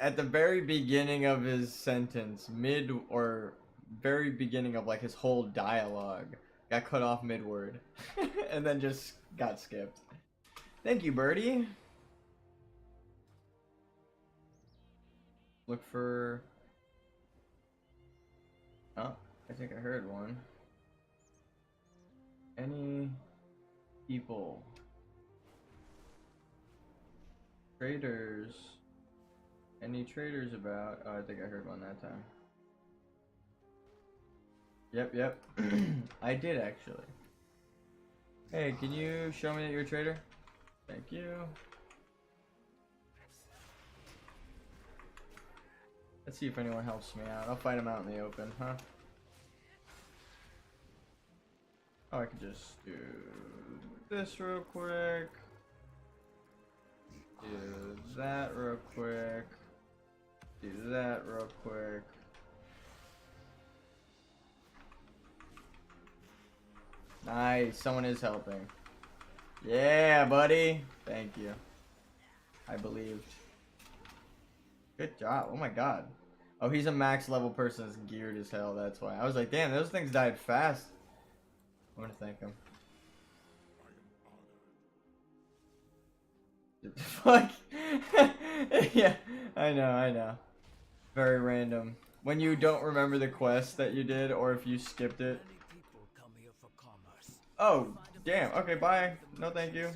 at the very beginning of his sentence, very beginning of like his whole dialogue, got cut off mid-word, and then just got skipped. Thank you, Birdie. Look for. Oh, I think I heard one. Any people? Traders? Any traders about? Oh, I think I heard one that time. Yep. I did actually. Hey, can you show me that you're a trader? Thank you. Let's see if anyone helps me out. I'll fight him out in the open, huh? Oh, I can just do this real quick. Do that real quick. Do that real quick. Nice, someone is helping. Yeah, buddy. Thank you. I believed. Good job. Oh my god. Oh, he's a max level person that's geared as hell. That's why. I was like, damn, those things died fast. I'm gonna thank him. Fuck. Yeah, I know. Very random. When you don't remember the quest that you did, or if you skipped it. Oh, damn. Okay, bye. No, thank you.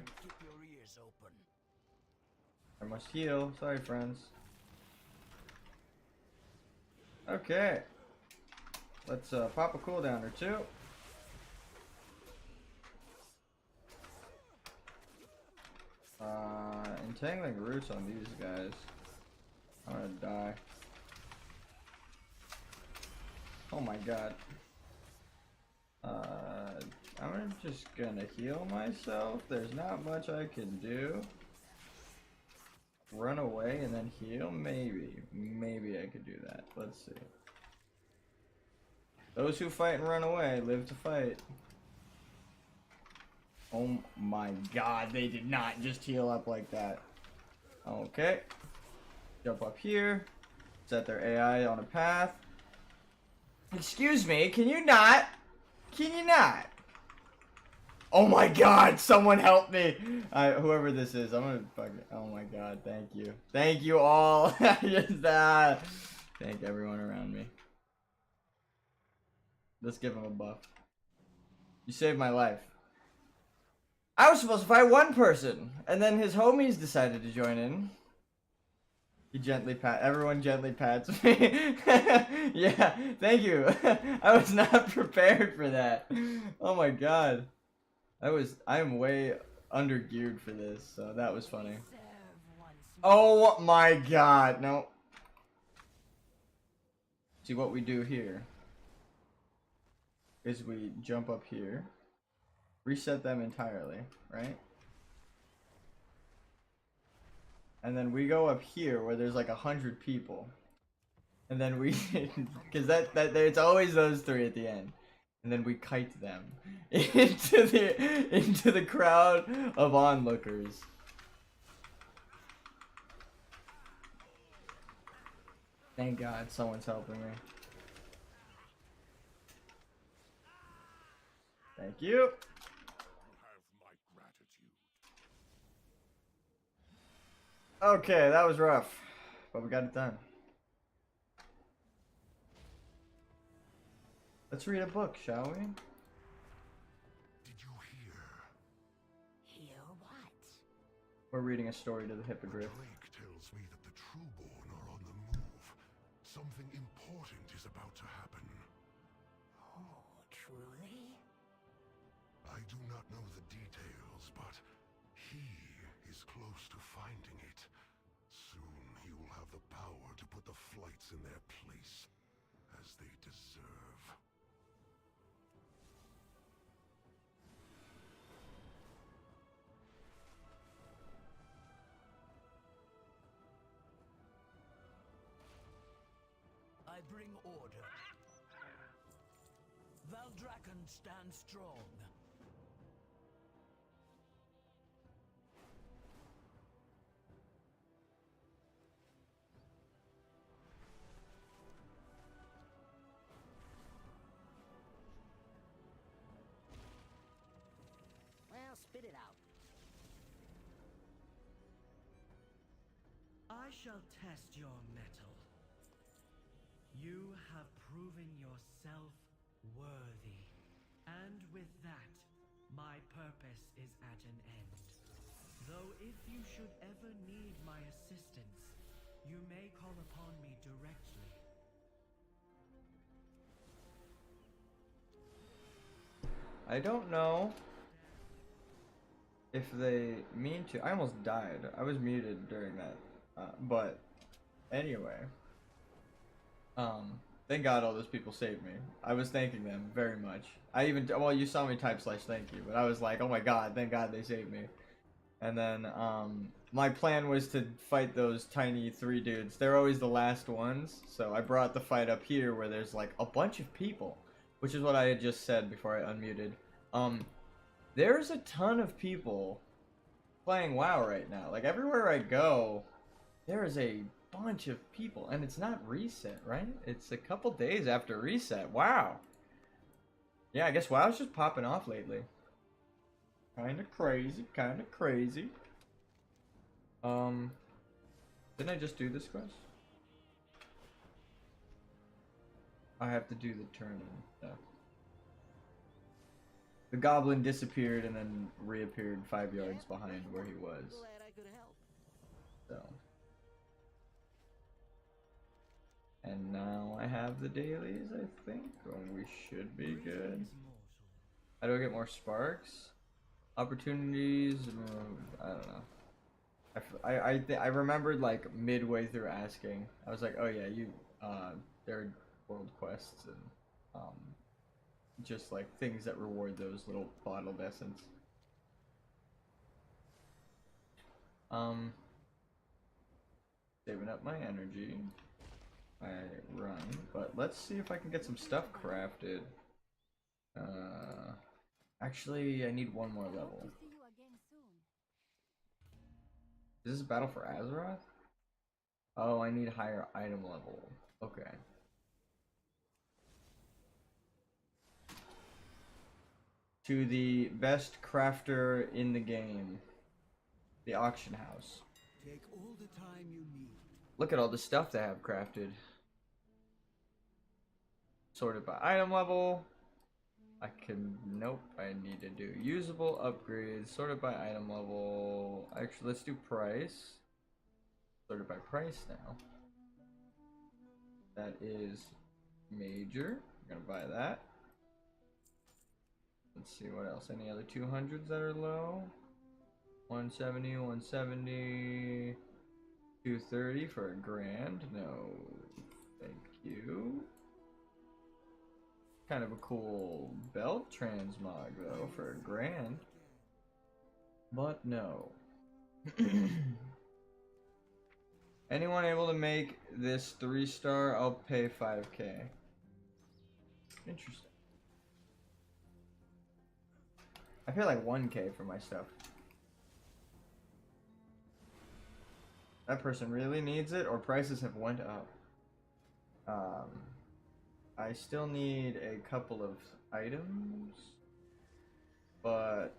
I must heal. Sorry, friends. Okay. Let's pop a cooldown or two. Entangling roots on these guys. I'm gonna die. Oh my god. I'm just gonna heal myself. There's not much I can do. Run away and then heal? Maybe I could do that. Let's see. Those who fight and run away live to fight. Oh my god, they did not just heal up like that. Okay. Jump up here. Set their AI on a path. Excuse me, can you not? Can you not? Oh my god, someone help me! Whoever this is, I'm gonna fucking... Oh my god, thank you. Thank you all! Just thank everyone around me. Let's give him a buff. You saved my life. I was supposed to fight one person, and then his homies decided to join in. He gently everyone gently pats me. Yeah, thank you. I was not prepared for that. Oh my god. I am way under geared for this, so that was funny. Oh my god, no. See what we do here is we jump up here, reset them entirely, right? And then we go up here where there's like 100 people. And then we, because that it's always those three at the end. And then we kite them into the crowd of onlookers. Thank God someone's helping me. Thank you. Okay, that was rough, but we got it done. Let's read a book, shall we?
Did you hear?
Hear what?
We're reading a story to the Hippogryph.
Drake tells me that the Trueborn are on the move. Something important is about to happen.
Oh, truly?
I do not know the details, but he is close to finding it. Soon he will have the power to put the flights in their place, as they deserve.
I bring order. Valdrakken stands strong.
Well, spit it out.
I shall test your mettle. You have proven yourself worthy. And with that, my purpose is at an end. Though if you should ever need my assistance, you may call upon me directly.
I don't know if they mean to. I almost died. I was muted during that. But anyway. Thank God all those people saved me. I was thanking them very much. I even, well, you saw me type /thank you, but I was like, oh my God, thank God they saved me. And then, my plan was to fight those tiny 3 dudes. They're always the last ones, so I brought the fight up here where there's like a bunch of people, which is what I had just said before I unmuted. There's a ton of people playing WoW right now. Like everywhere I go, there is a bunch of people, and it's not reset, right? It's a couple days after reset. Wow. Yeah, I guess WoW's just popping off lately. Kinda crazy, kinda crazy. Didn't I just do this quest? I have to do the turn. Yeah. The goblin disappeared and then reappeared 5 yards behind where he was. So. And now I have the dailies, I think. Oh, we should be good. How do I get more sparks? Opportunities? I don't know. I remembered like midway through asking. I was like, oh yeah, there are world quests and just like things that reward those little bottled essence. Saving up my energy. I run, but let's see if I can get some stuff crafted. Actually, I need one more level. Is this a battle for Azeroth? Oh, I need higher item level. Okay. To the best crafter in the game. The auction house.
Take all the time you need.
Look at all the stuff they have crafted. Sorted by item level. Nope, I need to do usable upgrades, sorted by item level. Actually, let's do price. Sorted by price now. That is major. I'm gonna buy that. Let's see what else. Any other 200s that are low? 170, 170, 230 for a grand. No, thank you. Kind of a cool belt transmog though for a grand. But no. Anyone able to make this 3-star? I'll pay 5k. Interesting. I pay like 1k for my stuff. That person really needs it, or prices have went up. I still need a couple of items, but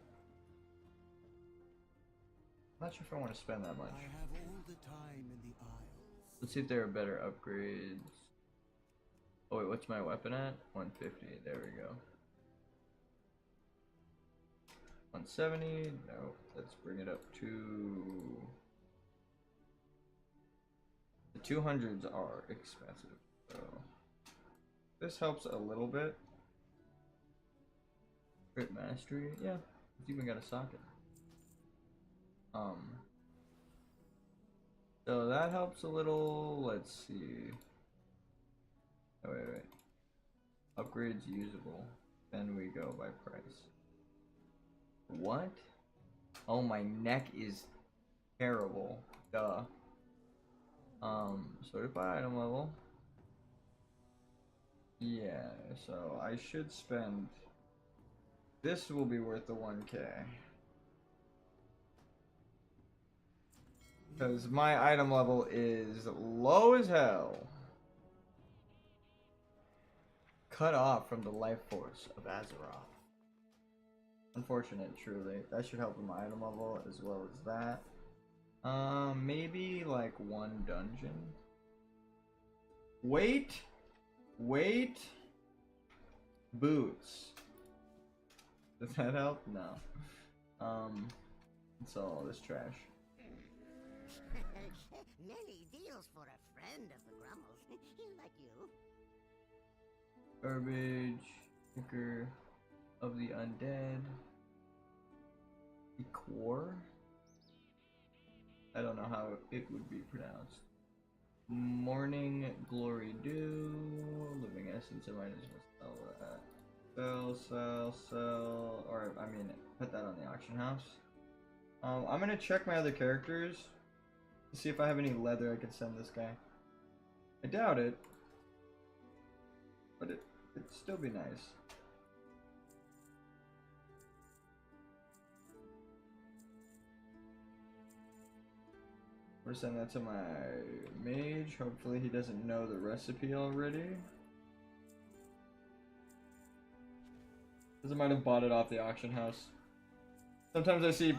I'm not sure if I want to spend that much.
I have all the time in the Isles.
Let's see if there are better upgrades. Oh wait, what's my weapon at? 150. There we go. 170. No, let's bring it up to. The 200s are expensive, so this helps a little bit. Crit mastery, yeah, it's even got a socket. So that helps a little. Let's see. Oh, wait. Upgrades usable. Then we go by price. What? Oh, my neck is terrible. Duh. Sorted by item level. Yeah, so I should spend. This will be worth the 1k. Because my item level is low as hell. Cut off from the life force of Azeroth. Unfortunate, truly. That should help with my item level as well as that. Maybe like one dungeon. Wait. Boots. Does that help? No. It's all this trash.
Nelly deals for a friend of the Grummles. He'll like you.
Garbage. Sticker. of the undead. Core? I don't know how it would be pronounced. Morning Glory Dew. Living Essence, I might as well sell that. Sell. Or, I mean, put that on the auction house. I'm gonna check my other characters to see if I have any leather I can send this guy. I doubt it. But it'd still be nice. We're sending that to my mage. Hopefully he doesn't know the recipe already. Because I might have bought it off the auction house. Sometimes I see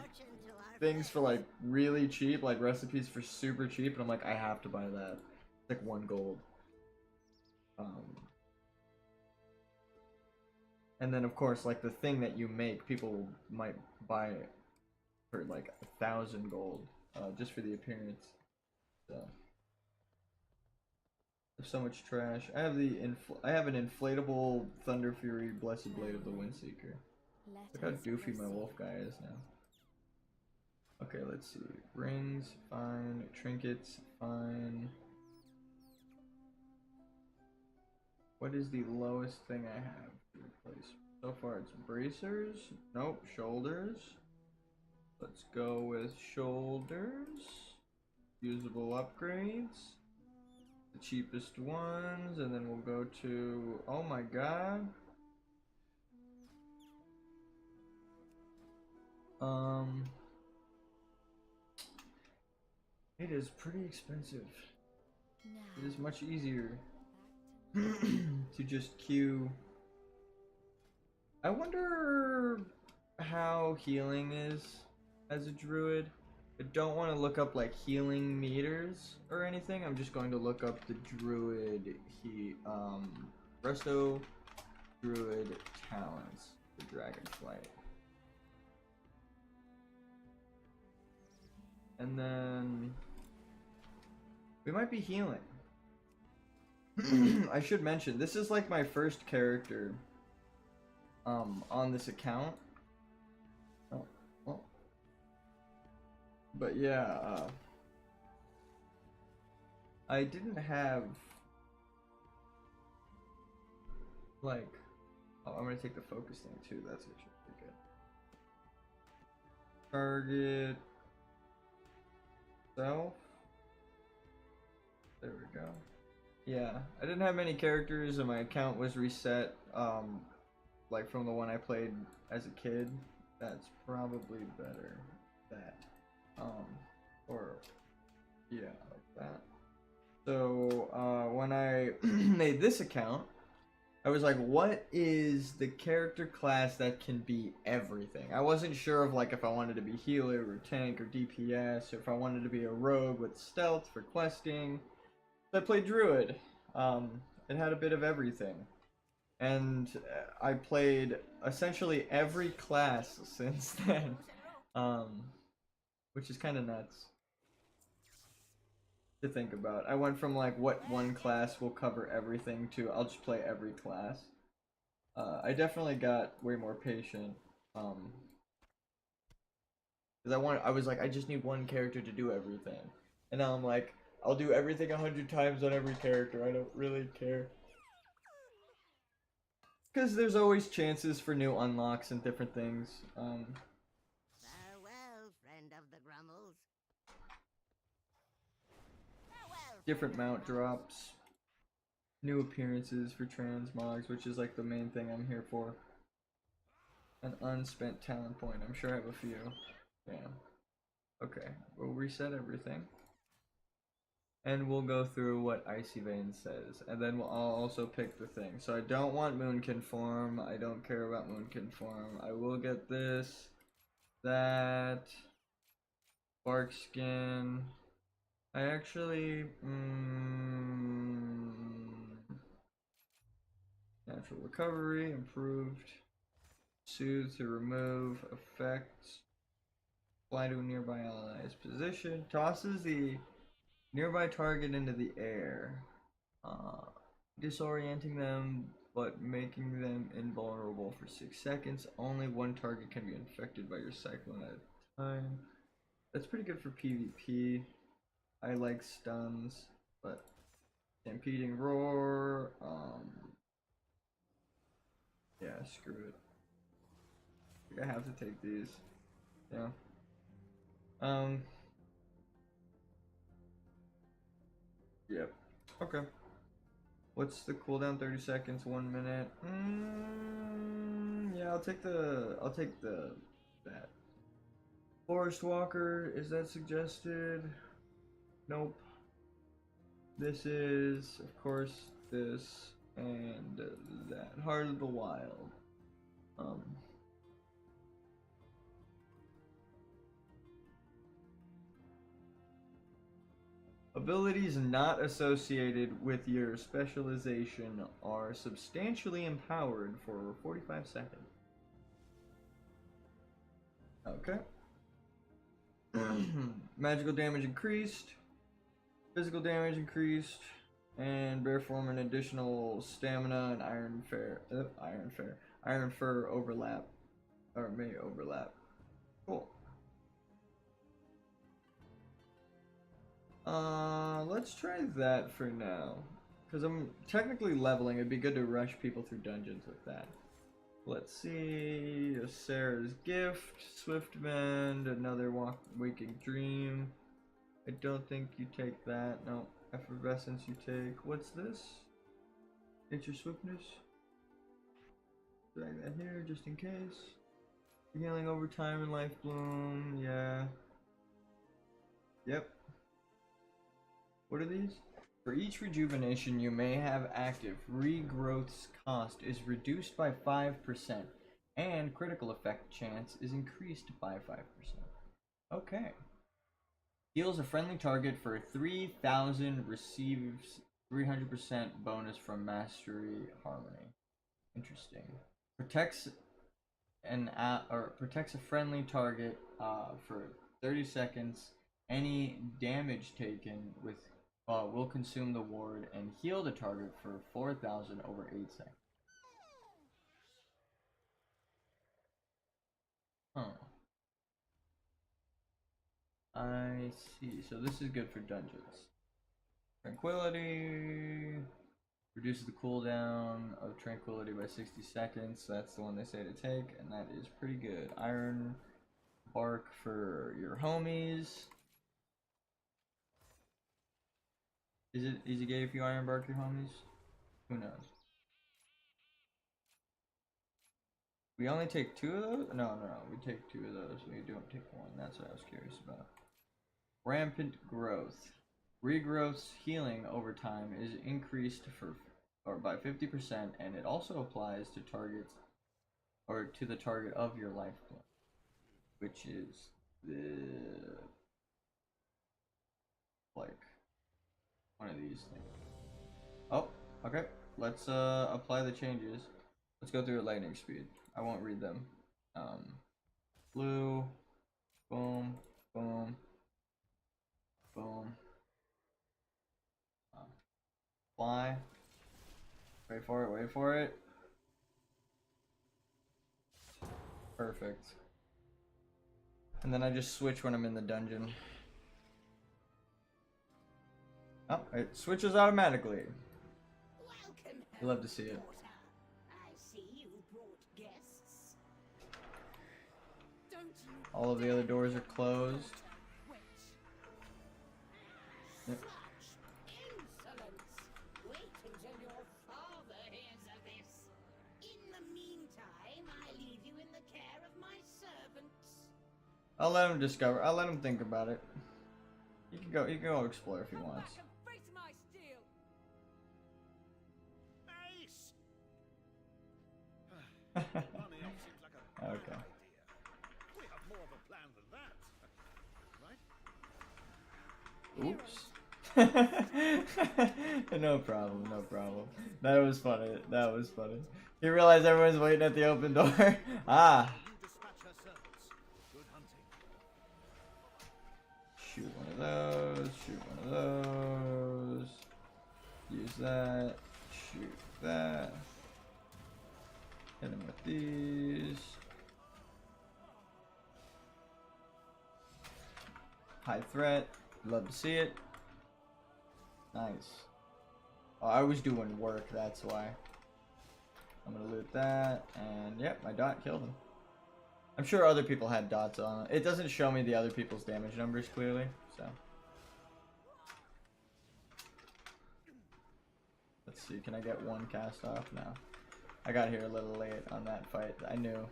things for like really cheap, like recipes for super cheap, and I'm like, I have to buy that. It's like 1 gold. And then of course, like the thing that you make, people might buy it for like 1,000 gold. Just for the appearance. So there's so much trash. I have I have an inflatable Thunder Fury Blessed Blade of the Windseeker. Look how doofy my wolf guy is now. Okay, let's see. Rings, fine. Trinkets, fine. What is the lowest thing I have to replace? So far it's bracers. Nope, shoulders. Let's go with shoulders. Usable upgrades. The cheapest ones. And then we'll go to... Oh my god. It is pretty expensive. It is much easier to just queue. I wonder how healing is as a druid. I don't want to look up like healing meters or anything. I'm just going to look up the druid resto druid talents, the Dragonflight. And then we might be healing. I should mention, this is like my first character on this account. But yeah, I didn't have like, oh, I'm gonna take the focus thing too. That's actually pretty good. Target self. There we go. Yeah, I didn't have many characters and my account was reset like from the one I played as a kid. That's probably better. That or yeah, like that. So when I made this account, I was like, what is the character class that can be everything? I wasn't sure of like if I wanted to be healer or tank or DPS, or if I wanted to be a rogue with stealth for questing. So I played druid. It had a bit of everything. And I played essentially every class since then. Which is kind of nuts to think about. I went from like what one class will cover everything to I'll just play every class. I definitely got way more patient. Because I was like, I just need one character to do everything. And now I'm like, I'll do everything 100 times on every character. I don't really care. Because there's always chances for new unlocks and different things.
Farewell, friend of the Grummles.
Different mount drops. New appearances for transmogs, which is like the main thing I'm here for. An unspent talent point. I'm sure I have a few. Yeah. Okay, we'll reset everything. And we'll go through what Icy Vein says. And then I'll also pick the thing. So I don't want Moon Conform. I don't care about Moon Conform. I will get this. That. Bark Skin. I actually... Natural Recovery. Improved. Soothe to remove effects. Fly to a nearby ally's position. Tosses the nearby target into the air, disorienting them but making them invulnerable for 6 seconds. Only one target can be infected by your cyclone at a time. That's pretty good for PvP. I like stuns, but Stampeding Roar, yeah, screw it. I think I have to take these. Yeah. Yep. Okay. What's the cooldown? 30 seconds, 1 minute. Yeah, I'll take that. Forest Walker, is that suggested? Nope. This is, of course, this and that. Heart of the Wild. Abilities not associated with your specialization are substantially empowered for 45 seconds. Okay. Magical damage increased, physical damage increased, and bear form an additional stamina and iron fur overlap, or may overlap. Cool. Let's try that for now. Because I'm technically leveling, it'd be good to rush people through dungeons with that. Let's see, Sarah's Gift, Swift Bend, another Waking Dream. I don't think you take that. No, Effervescence you take. What's this? Nature Swiftness. Drag that here just in case. Healing over time and Life Bloom, yeah. Yep. What are these? For each rejuvenation you may have active, regrowth's cost is reduced by 5%, and critical effect chance is increased by 5%. Okay. Heals a friendly target for 3,000, receives 300% bonus from Mastery Harmony. Interesting. Protects a friendly target for 30 seconds. Any damage taken with will consume the ward and heal the target for 4,000 over 8 seconds. Huh. I see. So this is good for dungeons. Tranquility reduces the cooldown of Tranquility by 60 seconds. So that's the one they say to take, and that is pretty good. Iron Bark for your homies. Is it gay if you Iron Bark your homies? Who knows? We only take 2 of those? No. We take 2 of those. We don't take 1. That's what I was curious about. Rampant Growth. Regrowth's healing over time is increased by 50%, and it also applies to targets or to the target of your life point, which is like one of these things. Oh, okay. Let's apply the changes. Let's go through at lightning speed. I won't read them. Blue, boom, boom, boom. Fly. Wait for it, wait for it. Perfect. And then I just switch when I'm in the dungeon. Oh, it switches automatically. You love to see it.
I see you brought guests.
All of the other doors are closed. Yep.
Insolence! Wait until your father hears of this. In the meantime, I leave you in the care of my servants.
I'll let him discover. I'll let him think about it. He can go. He can go explore if he wants. Okay.
We have more of a plan than that, right?
Oops. No problem, no problem. That was funny. That was funny. You realize everyone's waiting at the open door? Ah. Shoot one of those. Shoot one of those. Use that. Shoot that. these. High threat. Love to see it. Nice. Oh, I was doing work, that's why. I'm gonna loot that, and yep, my dot killed him. I'm sure other people had dots on it. It doesn't show me the other people's damage numbers clearly, so. Let's see, can I get one cast off? No. I got here a little late on that fight, I knew.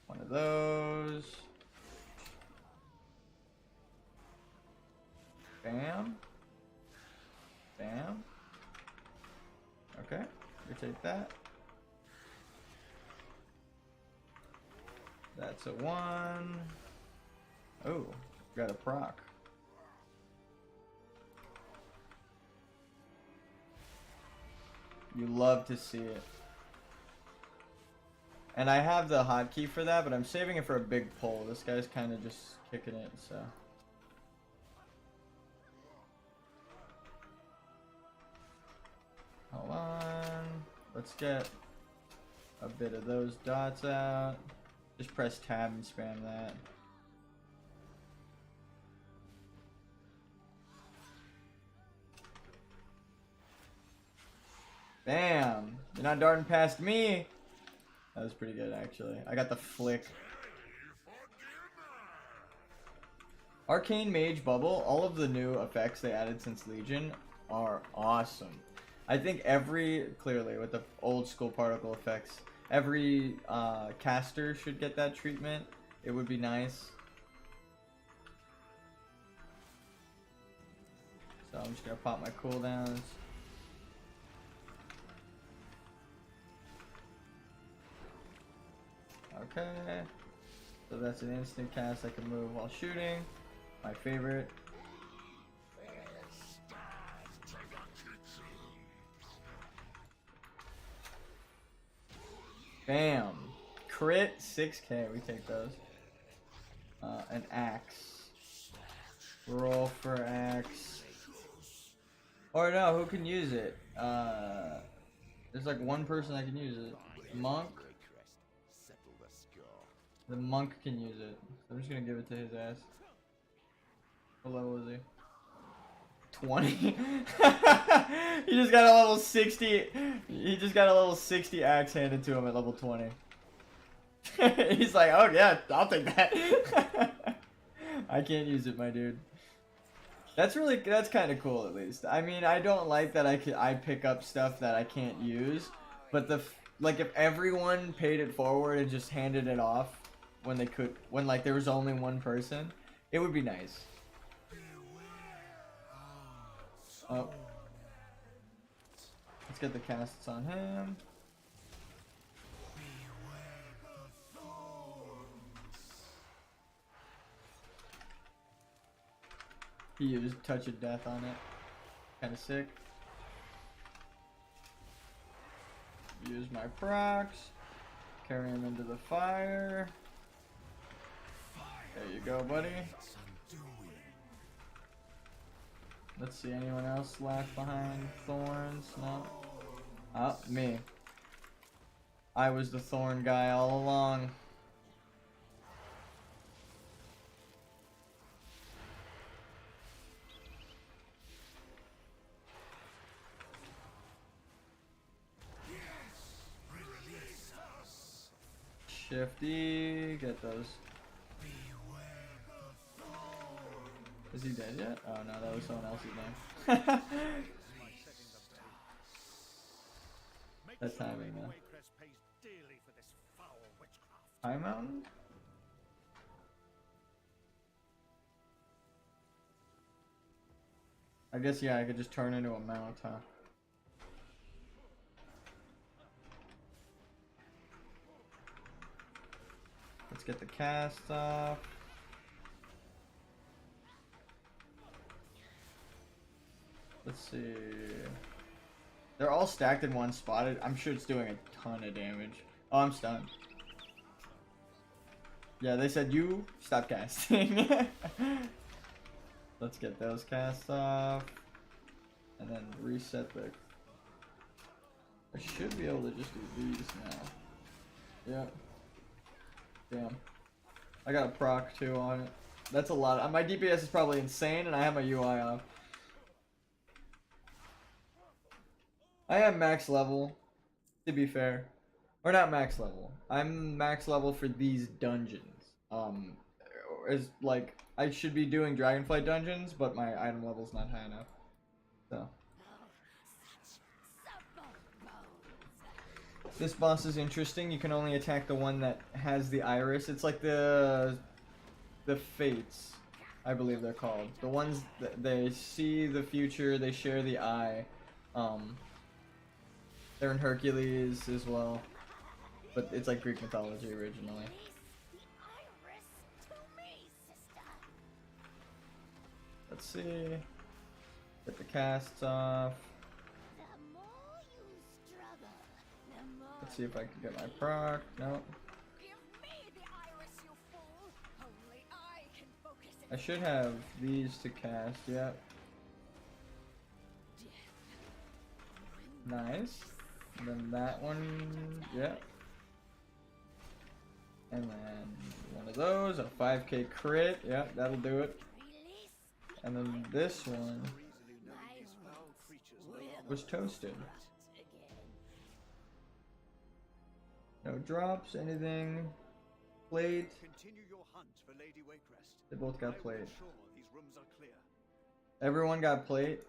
One of those. Bam. Bam. Okay, we take that. That's a 1. Oh, got a proc. You love to see it. And I have the hotkey for that, but I'm saving it for a big pull. This guy's kind of just kicking it, so. Hold on. Let's get a bit of those dots out. Just press tab and spam that. Bam! You're not darting past me! That was pretty good, actually. I got the flick. Arcane Mage Bubble, all of the new effects they added since Legion are awesome. I think clearly with the old school particle effects, every caster should get that treatment. It would be nice. So I'm just gonna pop my cooldowns. Okay. So that's an instant cast I can move while shooting. My favorite. Bam! Crit 6k, we take those. An axe. Roll for axe. Or no, who can use it? There's like one person that can use it. Monk? The monk can use it. I'm just gonna give it to his ass. What level is he? 20? He just got a level 60. He just got a level 60 axe handed to him at level 20. He's like, oh yeah, I'll take that. I can't use it, my dude. That's kind of cool at least. I mean, I don't like that I pick up stuff that I can't use, but like if everyone paid it forward and just handed it off when like there was only one person, it would be nice. Oh. Let's get the casts on him. He used Touch of Death on it. Kinda sick. Use my procs. Carry him into the fire. There you go, buddy. Let's see, anyone else left behind? Thorns? No. Oh, me. I was the thorn guy all along. Shifty, get those. Is he dead yet? Oh no, that was someone else's name. That timing though. High Mountain? I guess yeah, I could just turn into a mount, huh? Let's get the cast off. Let's see. They're all stacked in one spot. I'm sure it's doing a ton of damage. Oh, I'm stunned. Yeah, they said you stop casting. Let's get those casts off. And then reset the I should be able to just do these now. Yep. Damn. I got a proc too on it. That's a lot. My DPS is probably insane and I have my UI off. I am max level, to be fair. Or not max level. I'm max level for these dungeons. Is like I should be doing Dragonflight dungeons, but my item level's not high enough. So this boss is interesting. You can only attack the one that has the iris. It's like the fates, I believe they're called. The ones that they see the future, they share the eye. They're in Hercules as well, but it's like Greek mythology originally. Let's see. Get the casts off. Let's see if I can get my proc. No. I should have these to cast. Yep. Nice. And then that one. Yep. And then one of those. A 5k crit. Yep, that'll do it. And then this one was toasted. No drops, anything. Plate. They both got plate. Everyone got plate,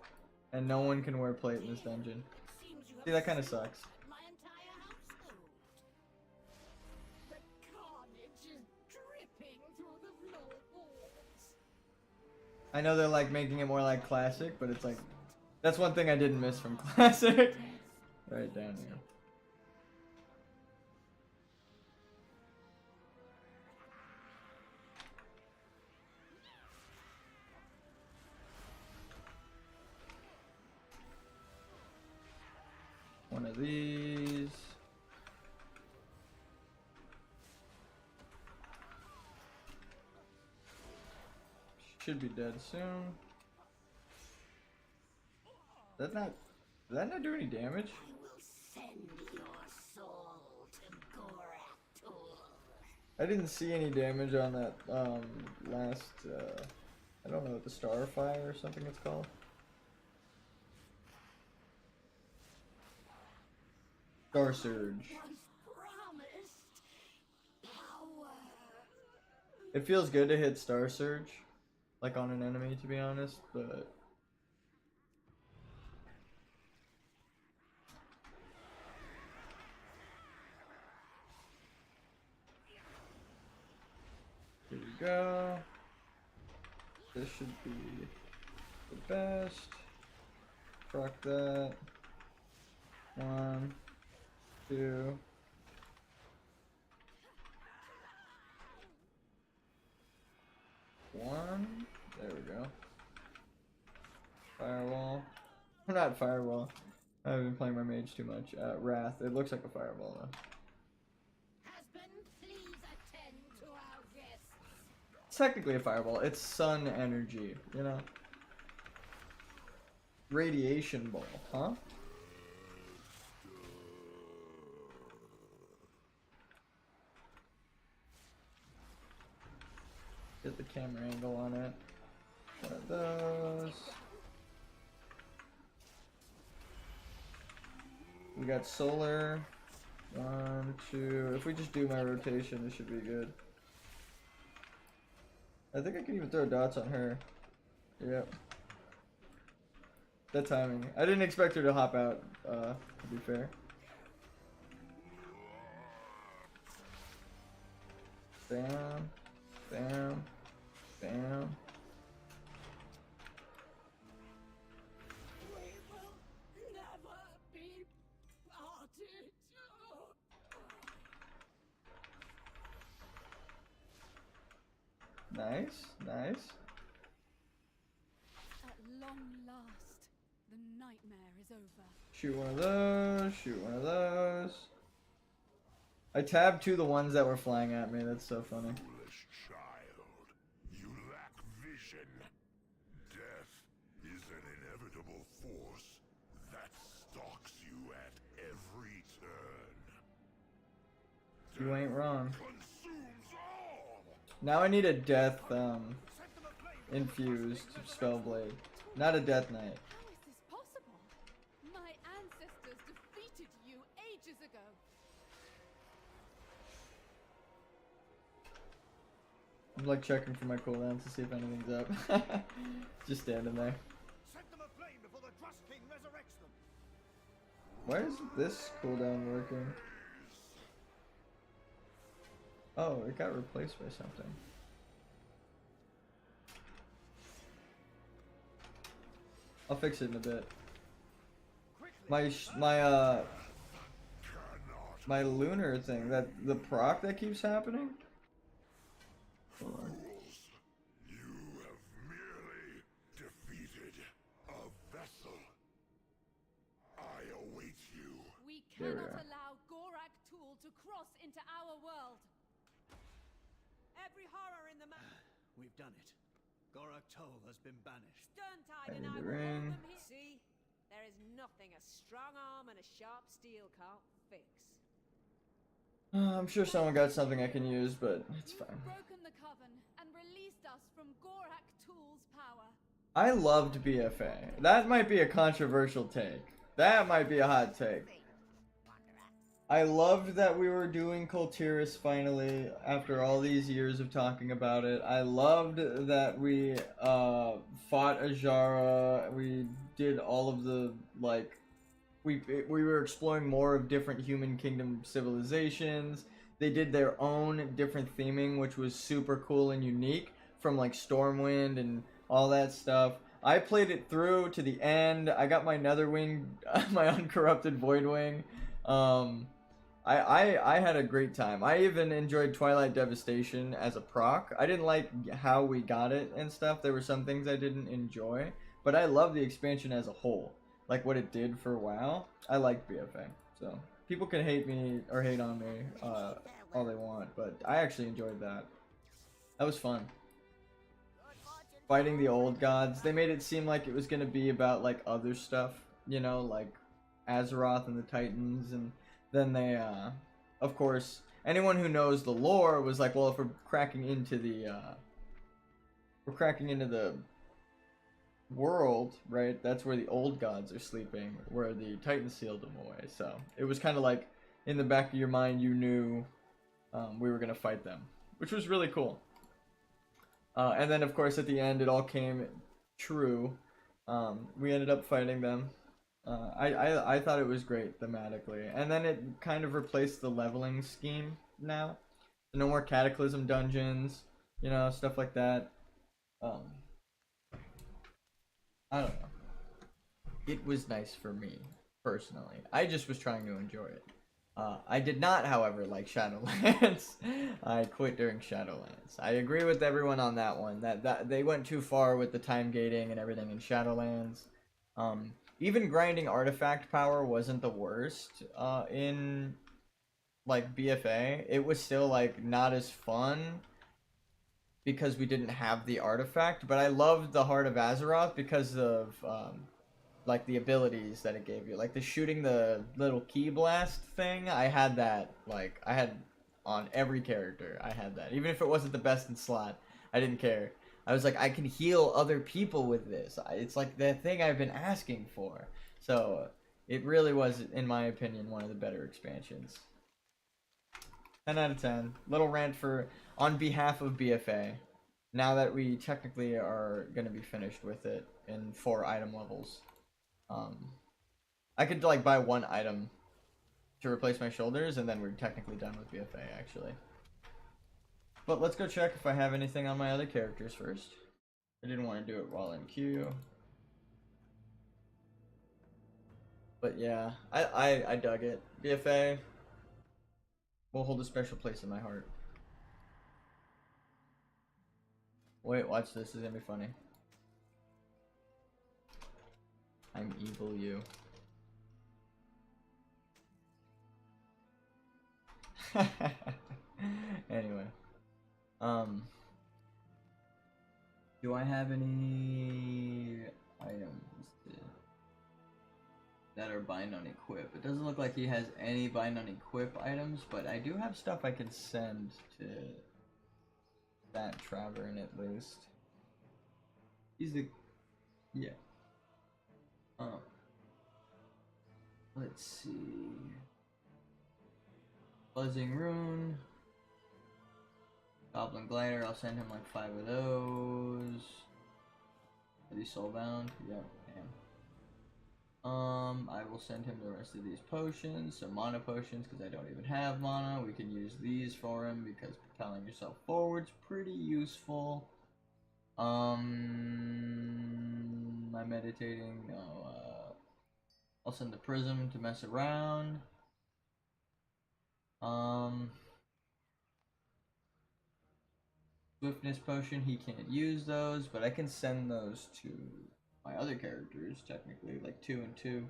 and no one can wear plate in this dungeon. See, that kind of sucks. I know they're like making it more like classic, but it's like that's one thing I didn't miss from classic. Right down here. One of these. Should be dead soon. Did that not do any damage? I didn't see any damage on that last I don't know, the Starfire or something it's called. Star Surge. It feels good to hit Star Surge, like on an enemy, to be honest, but here we go. This should be the best. Proc that. 1, 2. One. There we go. Firewall. Not firewall. I've been playing my mage too much. Wrath. It looks like a fireball though. It's technically a fireball. It's sun energy, you know? Radiation ball, huh? Get the camera angle on it. One of those. We got solar. 1, 2. If we just do my rotation, it should be good. I think I can even throw dots on her. Yep. That timing. I didn't expect her to hop out, to be fair. Bam. Bam. Bam. Nice, nice.
At long last, the nightmare is over.
Shoot one of those, shoot one of those. I tabbed to the ones that were flying at me, that's so funny.
Foolish child, you lack vision. Death is an inevitable force that stalks you at every
You ain't wrong. Now I need a death infused spellblade, not a death knight.
How is this possible? My ancestors defeated you ages ago.
I'm like checking for my cooldowns to see if anything's up. Just standing there.
Set them aflame before the Trust King resurrects them.
Why is this cooldown working? Oh, it got replaced by something. I'll fix it in a bit. My lunar thing, that the proc that keeps happening. Hold on.
You have merely defeated a vessel. I await you.
We
There we
cannot
are.
allow Gorak Tool to cross into our world.
Every horror in the map.
We've done it. Gorak Toll has been banished.
Sterntide
I
and
need
I
the
will hold
ring.
them here.
See? There is nothing a strong arm and a sharp steel can't fix.
I'm sure someone got something I can use, but it's
You've
fine.
broken the coven and released us from Gorak Tool's power.
I loved BFA. That might be a controversial take. That might be a hot take. I loved that we were doing Kultiris finally after all these years of talking about it. I loved that we fought Ajara. We did all of the like we were exploring more of different human kingdom civilizations. They did their own different theming, which was super cool and unique, from like Stormwind and all that stuff. I played it through to the end. I got my Netherwing, my uncorrupted Voidwing. I had a great time. I even enjoyed Twilight Devastation as a proc. I didn't like how we got it and stuff. There were some things I didn't enjoy, but I love the expansion as a whole. Like what it did for WoW. I liked BFA. So people can hate me or hate on me all they want, but I actually enjoyed that. That was fun. Fighting the old gods. They made it seem like it was going to be about like other stuff, you know, like Azeroth and the Titans, and then they of course anyone who knows the lore was like, well, if we're cracking into the world, right, that's where the old gods are sleeping, where the Titans sealed them away. So it was kind of like in the back of your mind you knew we were going to fight them, which was really cool. And then of course at the end it all came true. We ended up fighting them. I thought it was great thematically, and then it kind of replaced the leveling scheme now. No more Cataclysm dungeons, you know, stuff like that. I don't know. It was nice for me, personally. I just was trying to enjoy it. I did not, however, like Shadowlands. I quit during Shadowlands. I agree with everyone on that one. That they went too far with the time gating and everything in Shadowlands. Even grinding artifact power wasn't the worst in like BFA. It was still like not as fun because we didn't have the artifact, but I loved the Heart of Azeroth because of like the abilities that it gave you, like the shooting the little key blast thing. I had that, like I had on every character. I had that, even if it wasn't the best in slot. I didn't care. I was like, I can heal other people with this. It's like the thing I've been asking for. So it really was, in my opinion, one of the better expansions. 10 out of 10. Little rant on behalf of BFA. Now that we technically are going to be finished with it in 4 item levels. I could like buy 1 item to replace my shoulders, and then we're technically done with BFA actually. But let's go check if I have anything on my other characters first. I didn't want to do it while in queue. But yeah, I dug it. BFA will hold a special place in my heart. Wait, watch this. This is gonna be funny. I'm evil you. Anyway. Do I have any items? that are bind on equip. It doesn't look like he has any bind on equip items, but I do have stuff I can send to that Travern at least. He's the yeah. Let's see. Buzzing Rune. Goblin Glider, I'll send him like 5 of those. Are these soulbound? Yep, damn. I will send him the rest of these potions, some mana potions, because I don't even have mana. We can use these for him because propelling yourself forward's pretty useful. I'm meditating. No, I'll send the prism to mess around. Swiftness potion, he can't use those, but I can send those to my other characters, technically, like 2 and 2.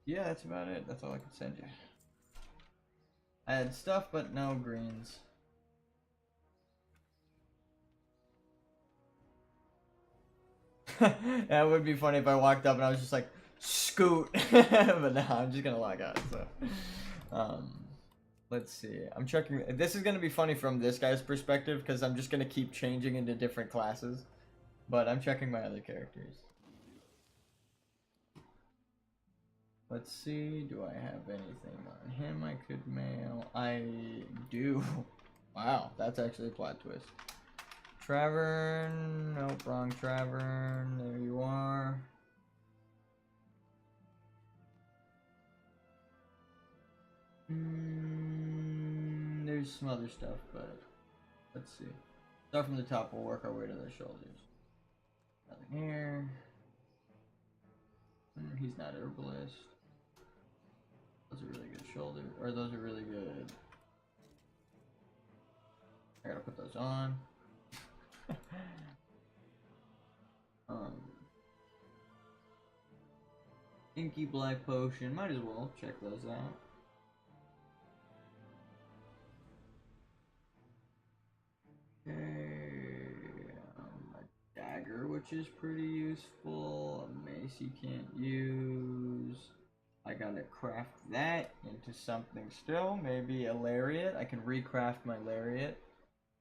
Yeah, that's about it. That's all I can send you. I had stuff, but no greens. That would be funny if I walked up and I was just like, scoot. But no, I'm just gonna log out. So, let's see. I'm checking. This is gonna be funny from this guy's perspective because I'm just gonna keep changing into different classes. But I'm checking my other characters. Let's see. Do I have anything on him I could mail? I do. Wow, that's actually a plot twist. Travern. Nope, wrong Travern. There you are. There's some other stuff, but let's see. Start from the top, we'll work our way to the shoulders. Nothing here. He's not herbalist. Those are really good shoulder, or those are really good. I gotta put those on. Inky Black Potion, might as well check those out. Okay, a dagger, which is pretty useful. A mace you can't use. I gotta craft that into something still. Maybe a lariat. I can recraft my lariat.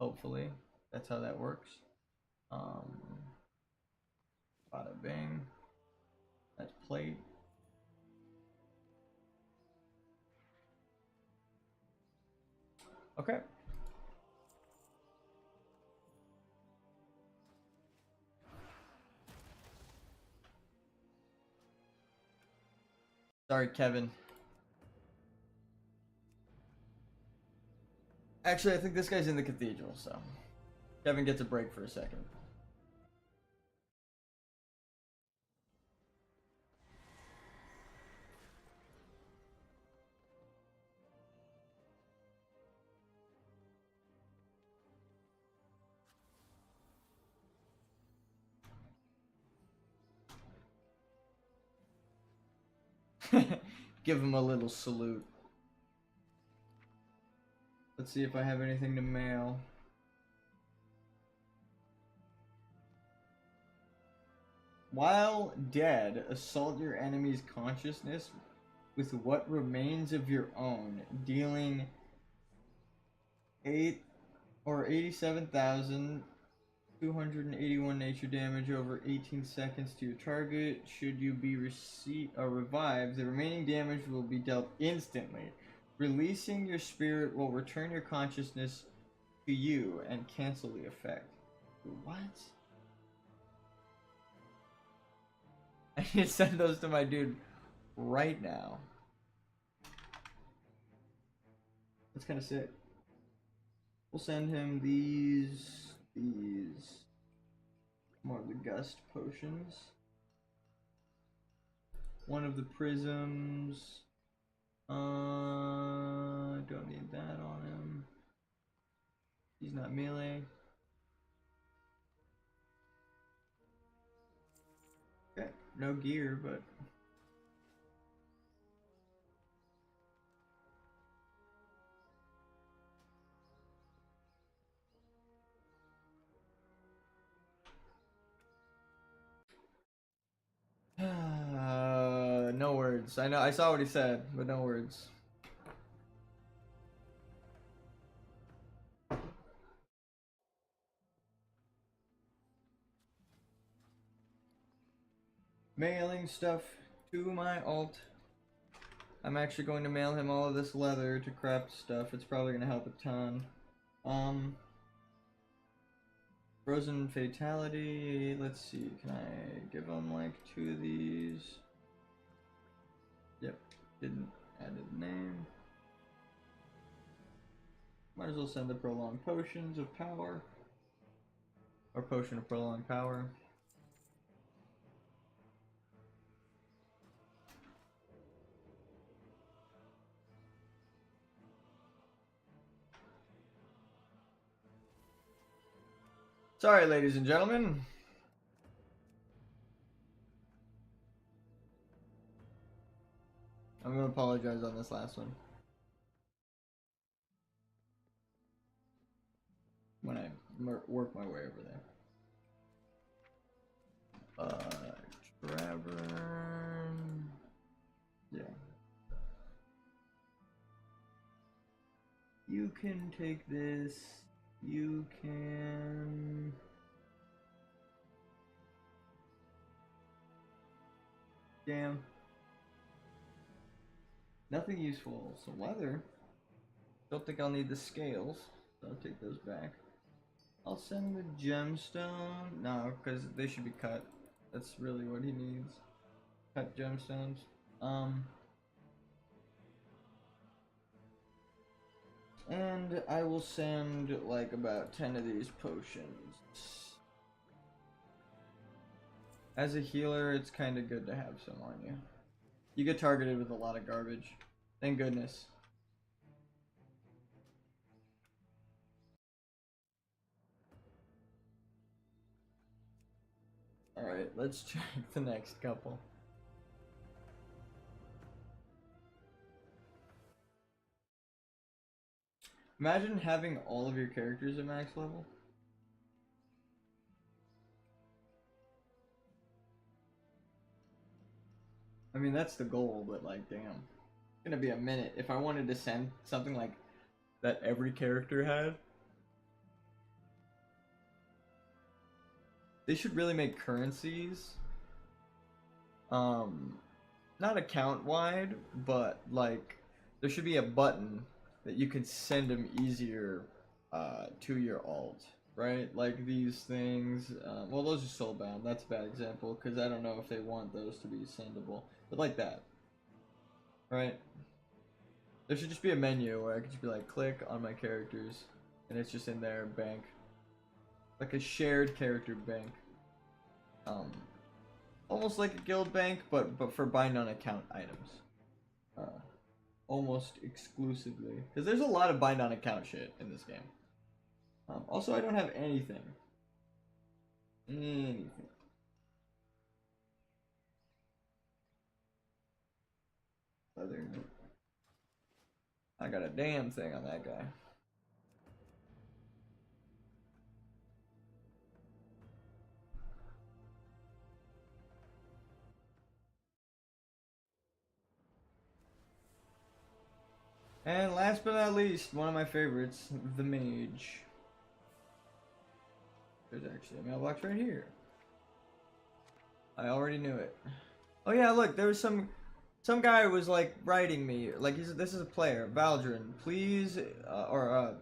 Hopefully, that's how that works. Bada bing. That's plate. Okay. Sorry, Kevin. Actually, I think this guy's in the cathedral, so Kevin gets a break for a second. Give him a little salute. Let's see if I have anything to mail. While dead, assault your enemy's consciousness with what remains of your own, dealing 87,281 nature damage over 18 seconds to your target. Should you be revived, the remaining damage will be dealt instantly. Releasing your spirit will return your consciousness to you and cancel the effect. What? I need to send those to my dude right now. That's kind of sick. We'll send him these more of the gust potions. One of the prisms. Don't need that on him. He's not melee. Okay, no gear, but words. I know. I saw what he said, but no words. Mailing stuff to my alt. I'm actually going to mail him all of this leather to craft stuff. It's probably going to help a ton. Frozen Fatality. Let's see. Can I give him like 2 of these? Yep. Didn't add his name. Might as well send the Prolonged Potions of Power. Or Potion of Prolonged Power. Sorry, ladies and gentlemen. I'm gonna apologize on this last one. When I work my way over there. Trevor. Yeah. You can take this. You can... Damn. Nothing useful. Some leather. Don't think I'll need the scales, so I'll take those back. I'll send the gemstone. No, because they should be cut. That's really what he needs. Cut gemstones. And I will send like about 10 of these potions. As a healer, it's kind of good to have some on you. You get targeted with a lot of garbage. Thank goodness. Alright, let's check the next couple. Imagine having all of your characters at max level. I mean, that's the goal, but like, damn. It's gonna be a minute. If I wanted to send something like that every character had. They should really make currencies. Not account wide, but like, there should be a button that you can send them easier to your alt, right? Like these things. Well, those are soulbound. That's a bad example because I don't know if they want those to be sendable. But like that, right? There should just be a menu where I could just be like, click on my characters, and it's just in there, bank. Like a shared character bank. Almost like a guild bank, but for bind on account items. Almost exclusively. Because there's a lot of bind on account shit in this game. Also, I don't have anything. Other note. I got a damn thing on that guy. And last but not least, one of my favorites, the mage. There's actually a mailbox right here. I already knew it. Oh yeah, look, there was some guy was like writing me, like this is a player, Valdrin. Please,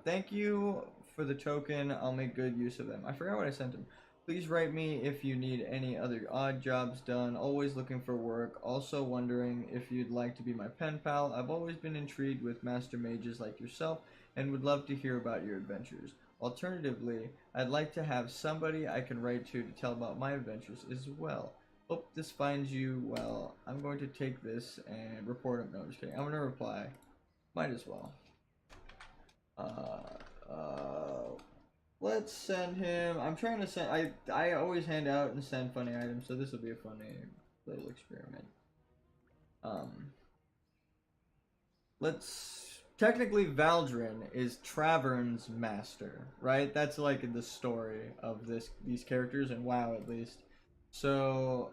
thank you for the token. I'll make good use of them. I forgot what I sent him. Please write me if you need any other odd jobs done. Always looking for work. Also wondering if you'd like to be my pen pal. I've always been intrigued with master mages like yourself and would love to hear about your adventures. Alternatively, I'd like to have somebody I can write to tell about my adventures as well. Hope this finds you well. I'm going to take this and report him. No, I'm just kidding. I'm going to reply. Might as well. Let's send him. I'm trying to send. I always hand out and send funny items, so this will be a funny little experiment. Technically, Valdrin is Travern's master, right? That's like in the story of these characters, and WoW at least. So,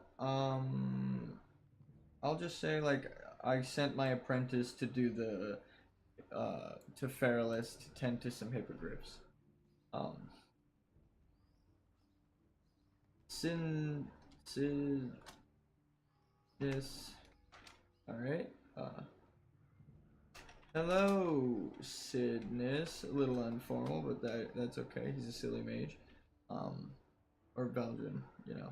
I'll just say, like, I sent my apprentice to do the, to Fairless to tend to some hippogriffs. Yes. Alright, hello, Sidness. A little informal, but that's okay. He's a silly mage. Or Belgian, you know.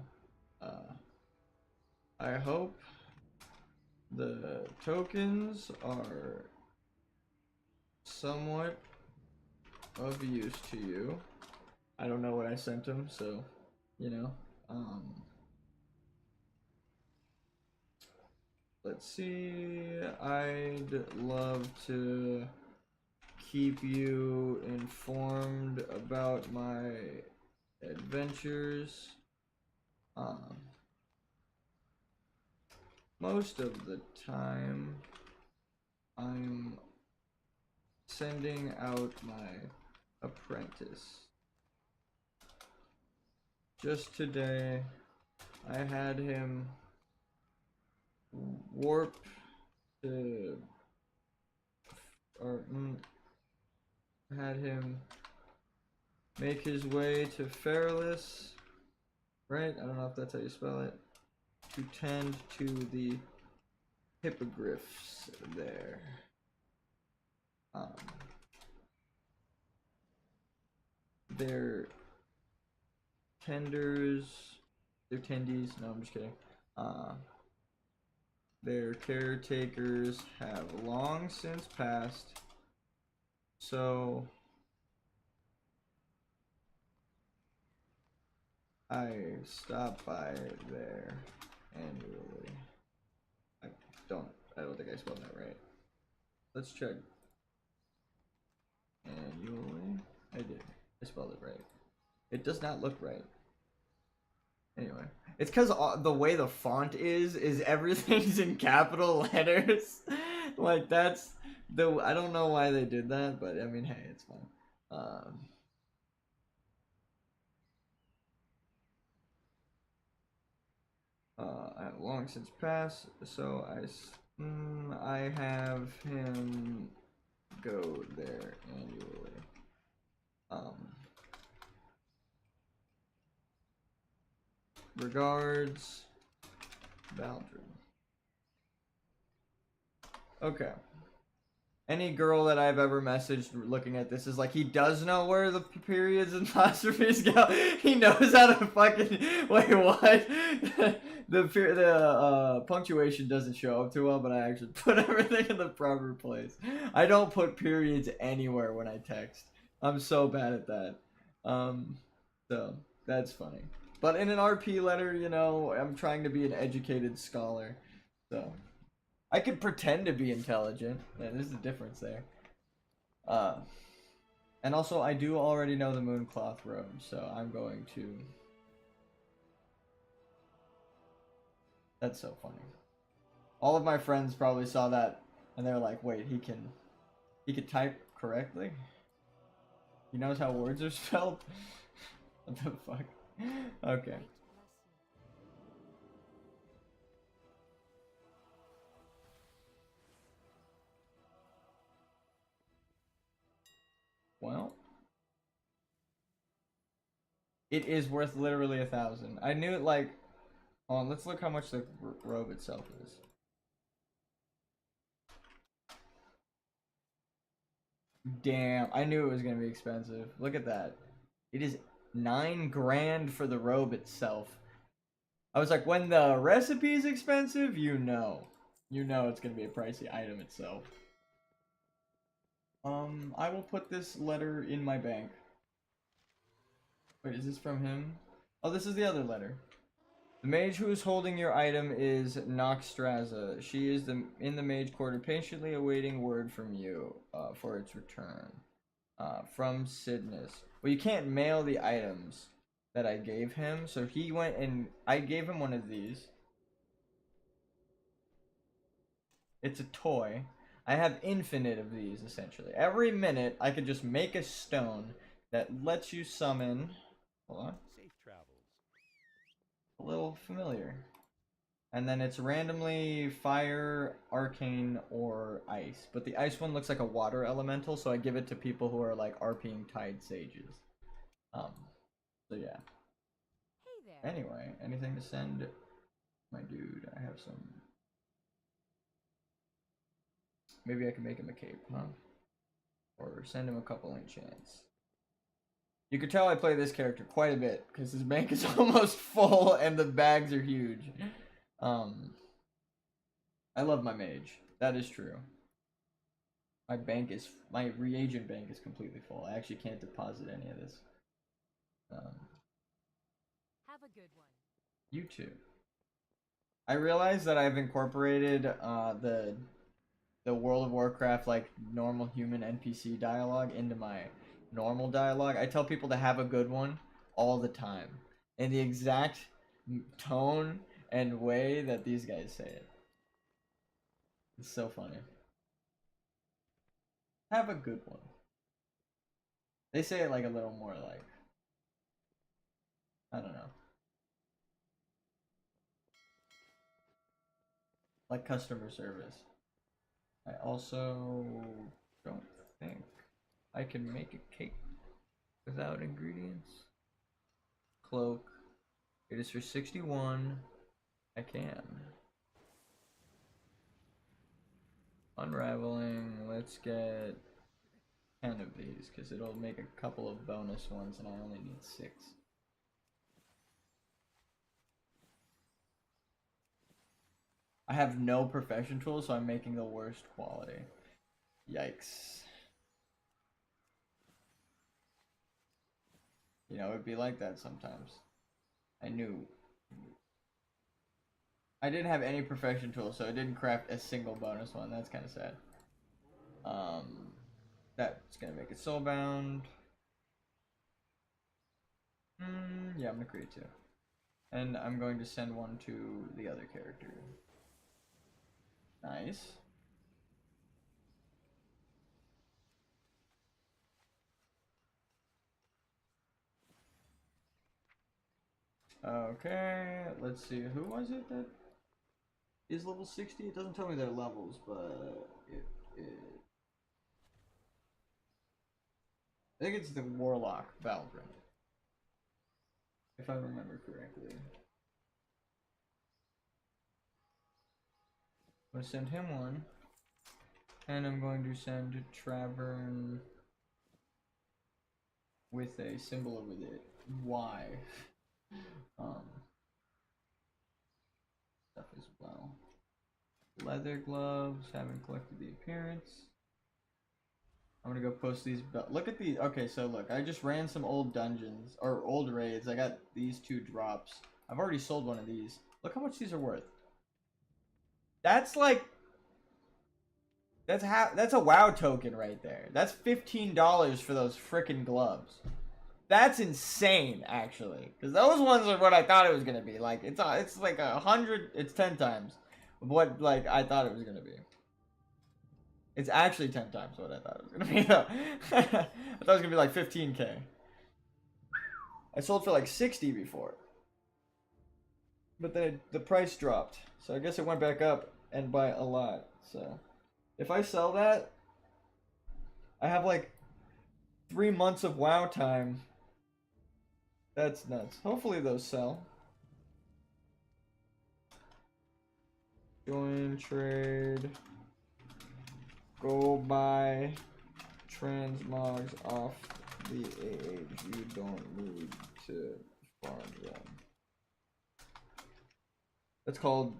I hope the tokens are somewhat of use to you. I don't know what I sent him, so, you know. Let's see. I'd love to keep you informed about my adventures. Most of the time, I'm sending out my apprentice. Just today, I had him warp to, or had him make his way to Fairless, right? I don't know if that's how you spell it. To tend to the Hippogryphs there. They're tenders. They're tendies. No, I'm just kidding. Their caretakers have long since passed. So I stop by there annually. I don't think I spelled that right. Let's check. Annually? I did. I spelled it right. It does not look right. Anyway, it's because the way the font is everything's in capital letters. Like, that's the, I don't know why they did that, but I mean, hey, it's fine. I have long since passed, so I have him go there annually. Regards, Valdrin. Okay. Any girl that I've ever messaged looking at this is like, he does know where the periods and apostrophes go. He knows how to fucking, wait, what? the punctuation doesn't show up too well, but I actually put everything in the proper place. I don't put periods anywhere when I text. I'm so bad at that. So that's funny. But in an RP letter, you know, I'm trying to be an educated scholar. So I could pretend to be intelligent. Yeah, there's a difference there. And also, I do already know the Mooncloth robe, so I'm going to... That's so funny. All of my friends probably saw that, and they're like, wait, he could type correctly? He knows how words are spelled? What the fuck? Okay. Well, it is worth literally 1,000. I knew it, like, hold on, let's look how much the robe itself is. Damn, I knew it was gonna be expensive. Look at that. It is 9 grand for the robe itself. I was like, when the recipe is expensive, you know it's gonna be a pricey item itself. I will put this letter in my bank. Wait, is this from him? Oh, this is the other letter. The mage who is holding your item is Noxstraza. She is in the mage quarter, patiently awaiting word from you for its return. From Sidness. Well, you can't mail the items that I gave him, so he went and I gave him one of these. It's a toy. I have infinite of these, essentially. Every minute, I could just make a stone that lets you summon... Hold on.
Safe travels.
A little familiar. And then it's randomly fire, arcane, or ice. But the ice one looks like a water elemental, so I give it to people who are like RPing Tide Sages. So yeah.
Hey there.
Anyway, anything to send my dude? I have some. Maybe I can make him a cape, huh? Or send him a couple enchants. You could tell I play this character quite a bit because his bank is almost full and the bags are huge. I love my mage. That is true. My reagent bank is completely full. I actually can't deposit any of this.
Have a good one.
You too. I realize that I've incorporated the World of Warcraft like normal human NPC dialogue into my normal dialogue. I tell people to have a good one all the time in the exact tone and way that these guys say it. It's so funny. Have a good one. They say it like a little more like, I don't know, like customer service. I also don't think I can make a cake without ingredients. Cloak. It is for 61. I can. Unraveling. Let's get 10 of these because it'll make a couple of bonus ones and I only need 6. I have no profession tools, so I'm making the worst quality. Yikes. You know, it'd be like that sometimes. I knew. I didn't have any profession tools, so I didn't craft a single bonus one. That's kind of sad. That's gonna make it soulbound. Yeah, I'm gonna create 2. And I'm going to send one to the other character. Nice. Okay, let's see. Who was it that is level 60? It doesn't tell me their levels, but I think it's the Warlock Valgrind, if I remember correctly. I'm going to send him one, and I'm going to send Travern with a symbol over the Y. Stuff as well. Leather gloves, haven't collected the appearance. I'm gonna go post these. Look at these. Okay, so look, I just ran some old dungeons or old raids. I got these 2 drops. I've already sold one of these. Look how much these are worth. That's like, that's a WoW token right there. That's $15 for those frickin' gloves. That's insane, actually, because those ones are what I thought it was gonna be. Like it's like 100. It's 10 times what like I thought it was gonna be. It's actually 10 times what I thought it was gonna be though. I thought it was gonna be like 15K. I sold for like 60 before, but then the price dropped, so I guess it went back up and by a lot. So if I sell that, I have like 3 months of WoW time. That's nuts. Hopefully those sell. Join trade. Go buy transmogs off the age. You don't need to farm them. That's called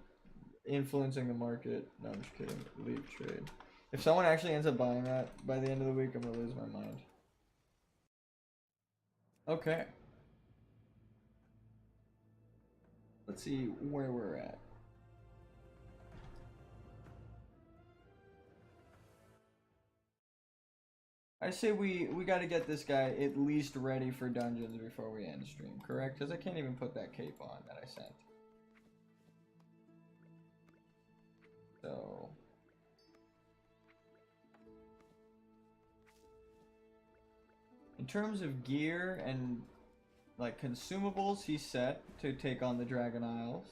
influencing the market. No, I'm just kidding. Leave trade. If someone actually ends up buying that by the end of the week, I'm gonna lose my mind. Okay. Let's see where we're at. I say we got to get this guy at least ready for dungeons before we end stream, correct? Because I can't even put that cape on that I sent. So in terms of gear and like consumables, he's set to take on the Dragon Isles.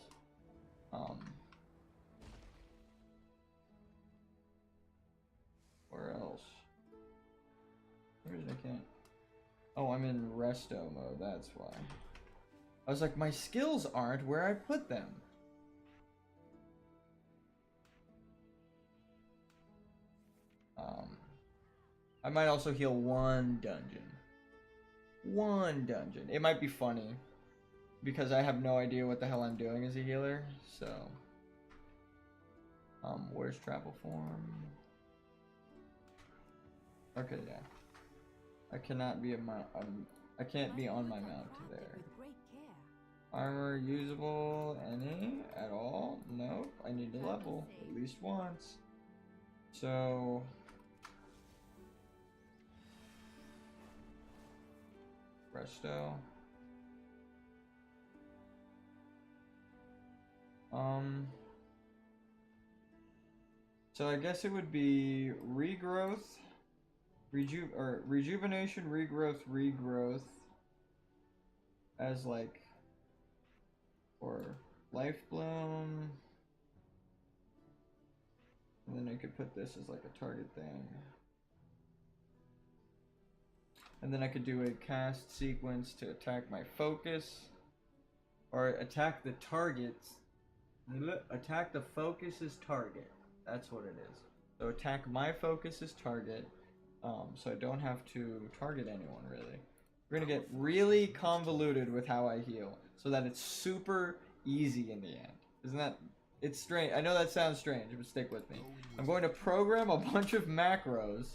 Where else? For some reason I can't. Oh, I'm in resto mode, that's why. I was like, my skills aren't where I put them. I might also heal one dungeon. One dungeon. It might be funny, because I have no idea what the hell I'm doing as a healer, so. Where's travel form? Okay, yeah. I cannot be a mount. I can't be on my mount there. Armor usable? Any at all? Nope. I need to level at least once. So. Resto. So I guess it would be regrowth, rejuvenation, regrowth as like, or life bloom, and then I could put this as like a target thing, and then I could do a cast sequence to attack my focus, or attack the targets. Attack the focus's target. That's what it is. So attack my focus's target. So I don't have to target anyone really. We're gonna get really convoluted with how I heal, so that it's super easy in the end. Isn't that? It's strange. I know that sounds strange, but stick with me. I'm going to program a bunch of macros,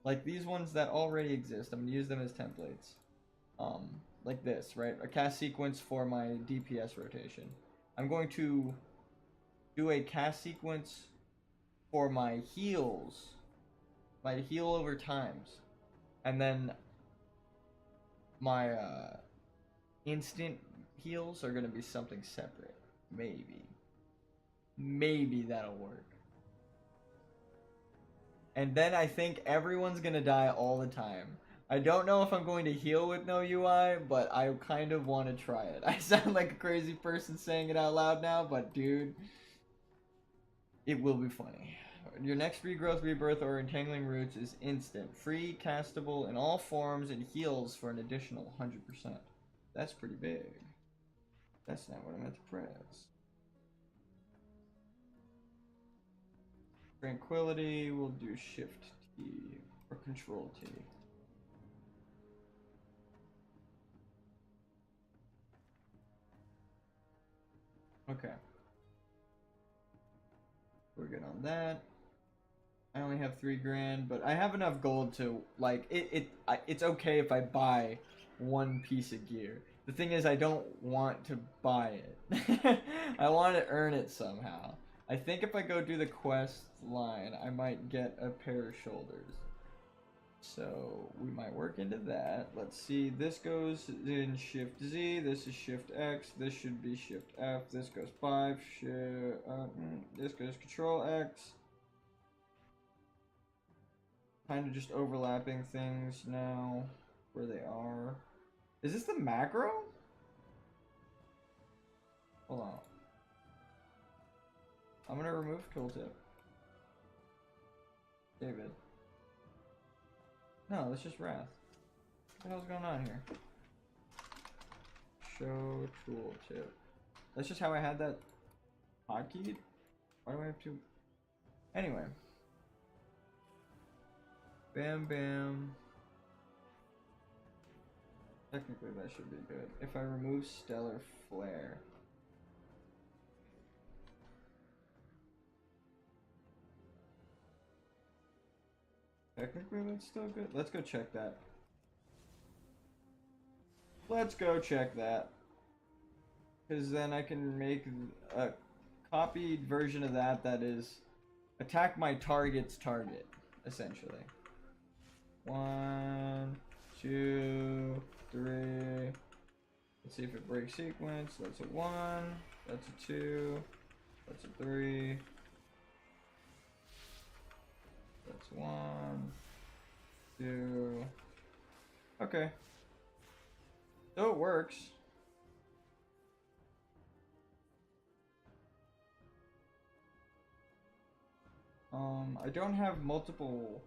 like these ones that already exist. I'm gonna use them as templates. Like this, right? A cast sequence for my DPS rotation. I'm going to do a cast sequence for my heals, my heal over times, and then my instant heals are going to be something separate. Maybe that'll work. And then I think everyone's going to die all the time. I don't know if I'm going to heal with no UI, but I kind of want to try it. I sound like a crazy person saying it out loud now, but dude, it will be funny. Your next regrowth, rebirth, or entangling roots is instant. Free, castable in all forms, and heals for an additional 100%. That's pretty big. That's not what I meant to press. Tranquility, we'll do Shift T, or Control T. Okay. We're good on that. I only have 3 grand, but I have enough gold to, like, it's okay if I buy one piece of gear. The thing is, I don't want to buy it. I want to earn it somehow. I think if I go do the quest line, I might get a pair of shoulders. So we might work into that. Let's see, this goes in Shift Z, this is Shift X, this should be Shift F, this goes 5, this goes Control X. Kind of just overlapping things now where they are. Is this the macro? Hold on. I'm gonna remove tooltip. David. No, that's just Wrath. What the hell's going on here? Show tooltip. That's just how I had that hotkeyed? Why do I have to? Anyway. Bam bam. Technically that should be good. If I remove Stellar Flare. Technically that's still good. Let's go check that. Let's go check that. Because then I can make a copied version of that that is attack my target's target, essentially. 1, 2, 3. Let's see if it breaks sequence. That's a 1. That's a 2. That's a 3. That's 1, 2. Okay. So it works. I don't have multiple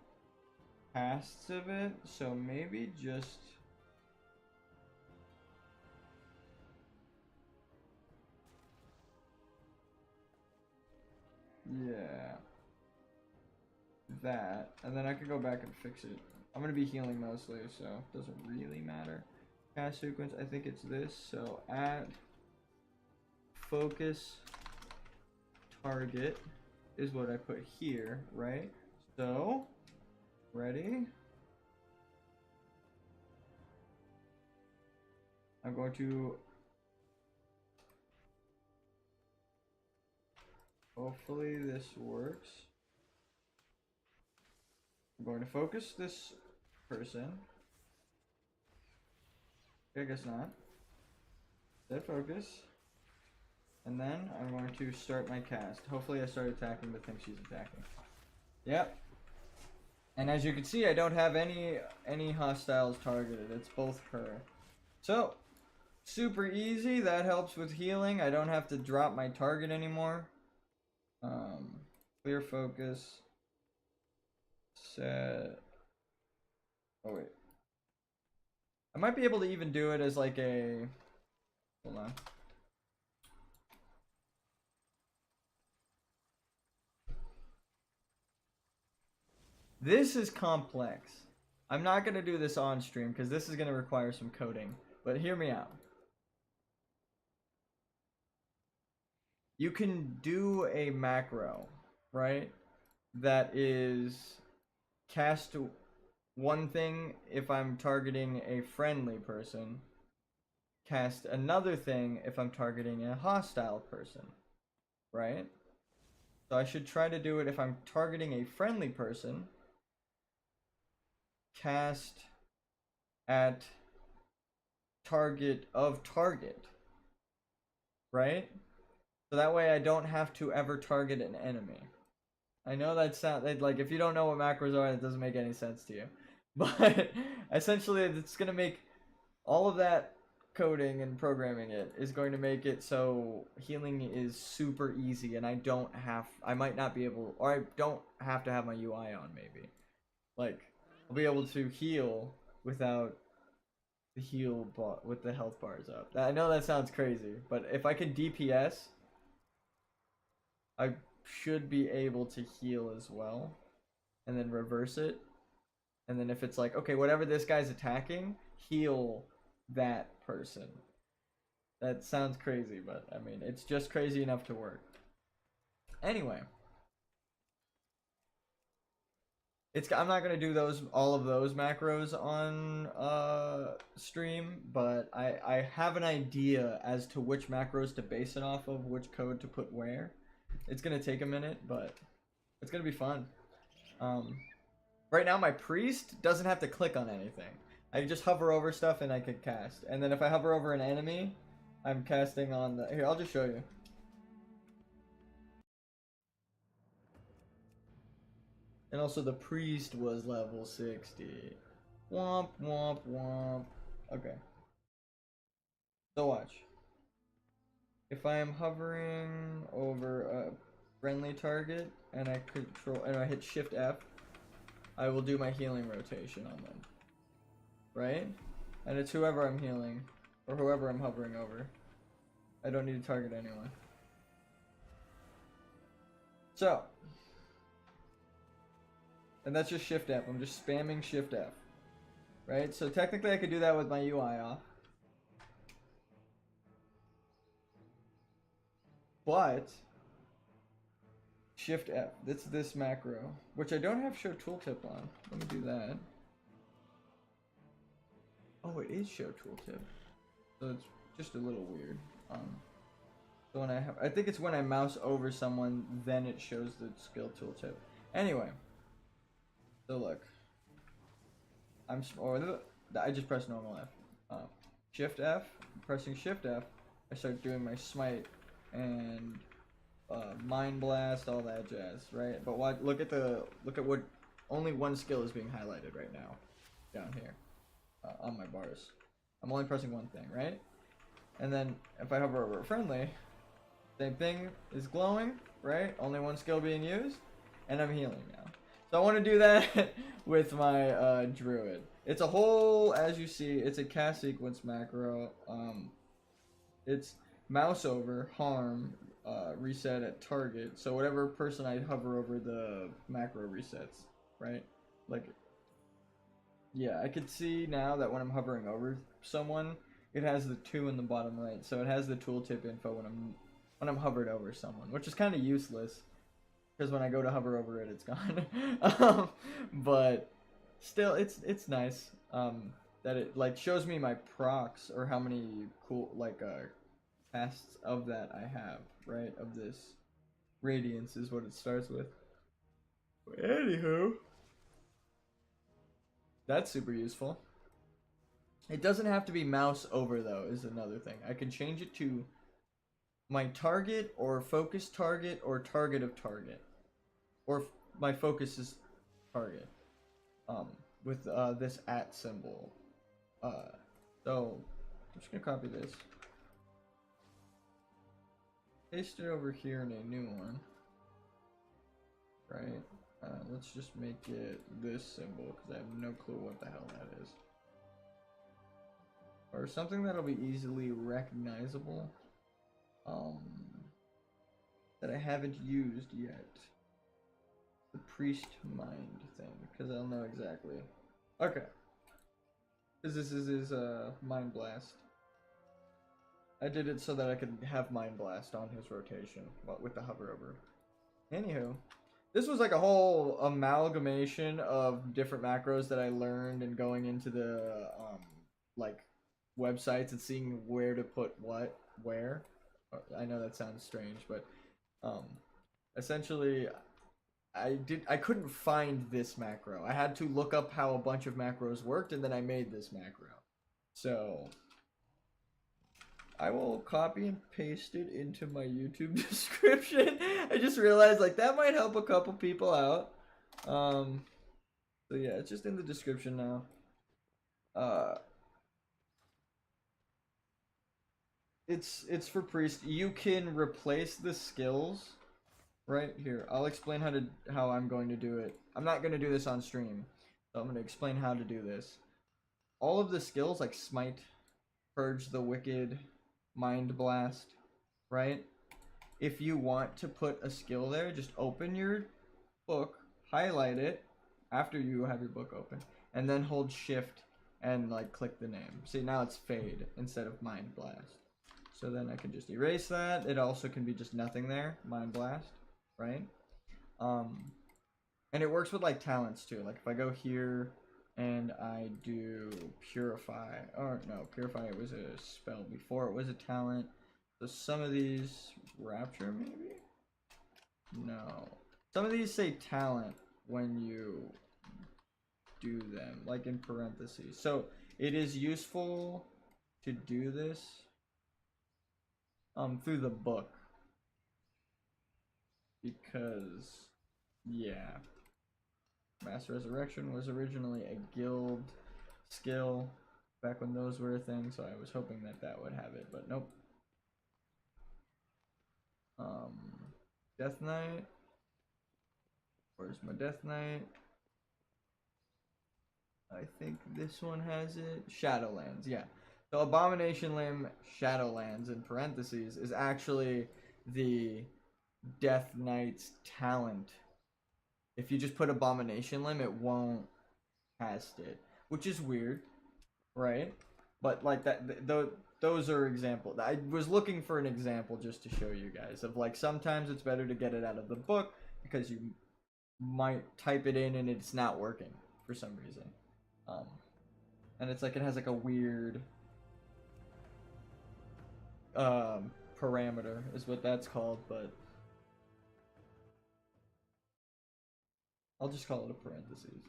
casts of it, so maybe just... yeah. That. And then I could go back and fix it. I'm going to be healing mostly, so it doesn't really matter. Cast sequence, I think it's this. So at focus target is what I put here, right? So, ready? I'm going to hopefully this works. I'm going to focus this person. I guess not. Set focus. And then I'm going to start my cast. Hopefully I start attacking the thing she's attacking. Yep. And as you can see, I don't have any hostiles targeted. It's both her. So, super easy. That helps with healing. I don't have to drop my target anymore. Clear focus. Set. Oh wait. I might be able to even do it as like a... hold on. This is complex. I'm not going to do this on stream because this is going to require some coding. But hear me out. You can do a macro, right? That is cast one thing if I'm targeting a friendly person. Cast another thing if I'm targeting a hostile person, right? So I should try to do it if I'm targeting a friendly person. Cast at target of target, right? So that way I don't have to ever target an enemy. I know that sounds like, if you don't know what macros are, it doesn't make any sense to you. But essentially it's going to make all of that coding and programming it is going to make it so healing is super easy, and I might not be able, or I don't have to have my UI on maybe. Like, I'll be able to heal without the with the health bars up. I know that sounds crazy, but if I can DPS, I should be able to heal as well, and then reverse it. And then if it's like, okay, whatever this guy's attacking, heal that person. That sounds crazy, but I mean, it's just crazy enough to work. Anyway. I'm not gonna do all of those macros on stream, but I have an idea as to which macros to base it off of, which code to put where. It's gonna take a minute, but it's gonna be fun. Right now my priest doesn't have to click on anything. I can just hover over stuff and I can cast. And then if I hover over an enemy, I'm casting on the... here, I'll just show you. And also the priest was level 60. Womp, womp, womp. Okay. So watch. If I am hovering over a friendly target and I hit Shift F, I will do my healing rotation on them. Right? And it's whoever I'm healing, or whoever I'm hovering over. I don't need to target anyone. So, and that's just Shift F. I'm just spamming Shift F. Right? So technically I could do that with my UI off. But Shift F. That's this macro, which I don't have show tooltip on. Let me do that. Oh, it is show tooltip. So it's just a little weird. So when I think it's when I mouse over someone, then it shows the skill tooltip. Anyway. So look. I just press normal F. Shift F. Pressing Shift F. I start doing my Smite and Mind Blast, all that jazz, right? But look at what only one skill is being highlighted right now, down here, on my bars. I'm only pressing one thing, right? And then if I hover over friendly, same thing is glowing, right? Only one skill being used. and I'm healing now. So I want to do that with my druid. It's a whole, as you see, it's a cast sequence macro. It's mouse over, harm, reset at target. So whatever person I hover over, the macro resets, right? Like, yeah, I could see now that when I'm hovering over someone, it has the 2 in the bottom right. So it has the tooltip info when I'm hovered over someone, which is kind of useless because when I go to hover over it, it's gone. But still, it's nice that it like shows me my procs or how many cool like casts of that I have, right? Of this radiance is what it starts with. Anywho, that's super useful. It doesn't have to be mouse over though, is another thing. I can change it to my target or focus target or target of target. Or my focus is target. With this @ symbol. So I'm just gonna copy this. Paste it over here in a new one. Right? Let's just make it this symbol because I have no clue what the hell that is. Or something that'll be easily recognizable. That I haven't used yet. The priest mind thing, because I'll know exactly. Okay. Because this is his mind blast. I did it so that I could have mind blast on his rotation with the hover over. Anywho, this was like a whole amalgamation of different macros that I learned and going into the like websites and seeing where to put what where. I know that sounds strange, but essentially I couldn't find this macro. I had to look up how a bunch of macros worked and then I made this macro. So I will copy and paste it into my YouTube description. I just realized like that might help a couple people out. So yeah, it's just in the description now. It's for priest. You can replace the skills right here. I'll explain how I'm going to do it. I'm not going to do this on stream, so I'm going to explain how to do this. All of the skills like Smite, Purge the Wicked, Mind Blast, right? If you want to put a skill there, just open your book, highlight it after you have your book open, and then hold shift and like click the name. See, now it's fade instead of Mind Blast. So then I can just erase that. It also can be just nothing there, Mind Blast, right? And it works with like talents too. Like if I go here and I do Purify, or no, Purify was a spell before it was a talent. So some of these, Rapture maybe? No. Some of these say talent when you do them, like in parentheses. So it is useful to do this through the book. Because, yeah. Mass Resurrection was originally a guild skill back when those were a thing, so I was hoping that that would have it, but nope. Death Knight. Where's my Death Knight? I think this one has it. Shadowlands, yeah. So Abomination Limb Shadowlands in parentheses is actually the Death Knight's talent. If you just put Abomination Limb, it won't cast it, which is weird, right? But like that, those are examples. I was looking for an example just to show you guys of like sometimes it's better to get it out of the book because you might type it in and it's not working for some reason. And it's like it has like a weird parameter is what that's called, but I'll just call it a parentheses.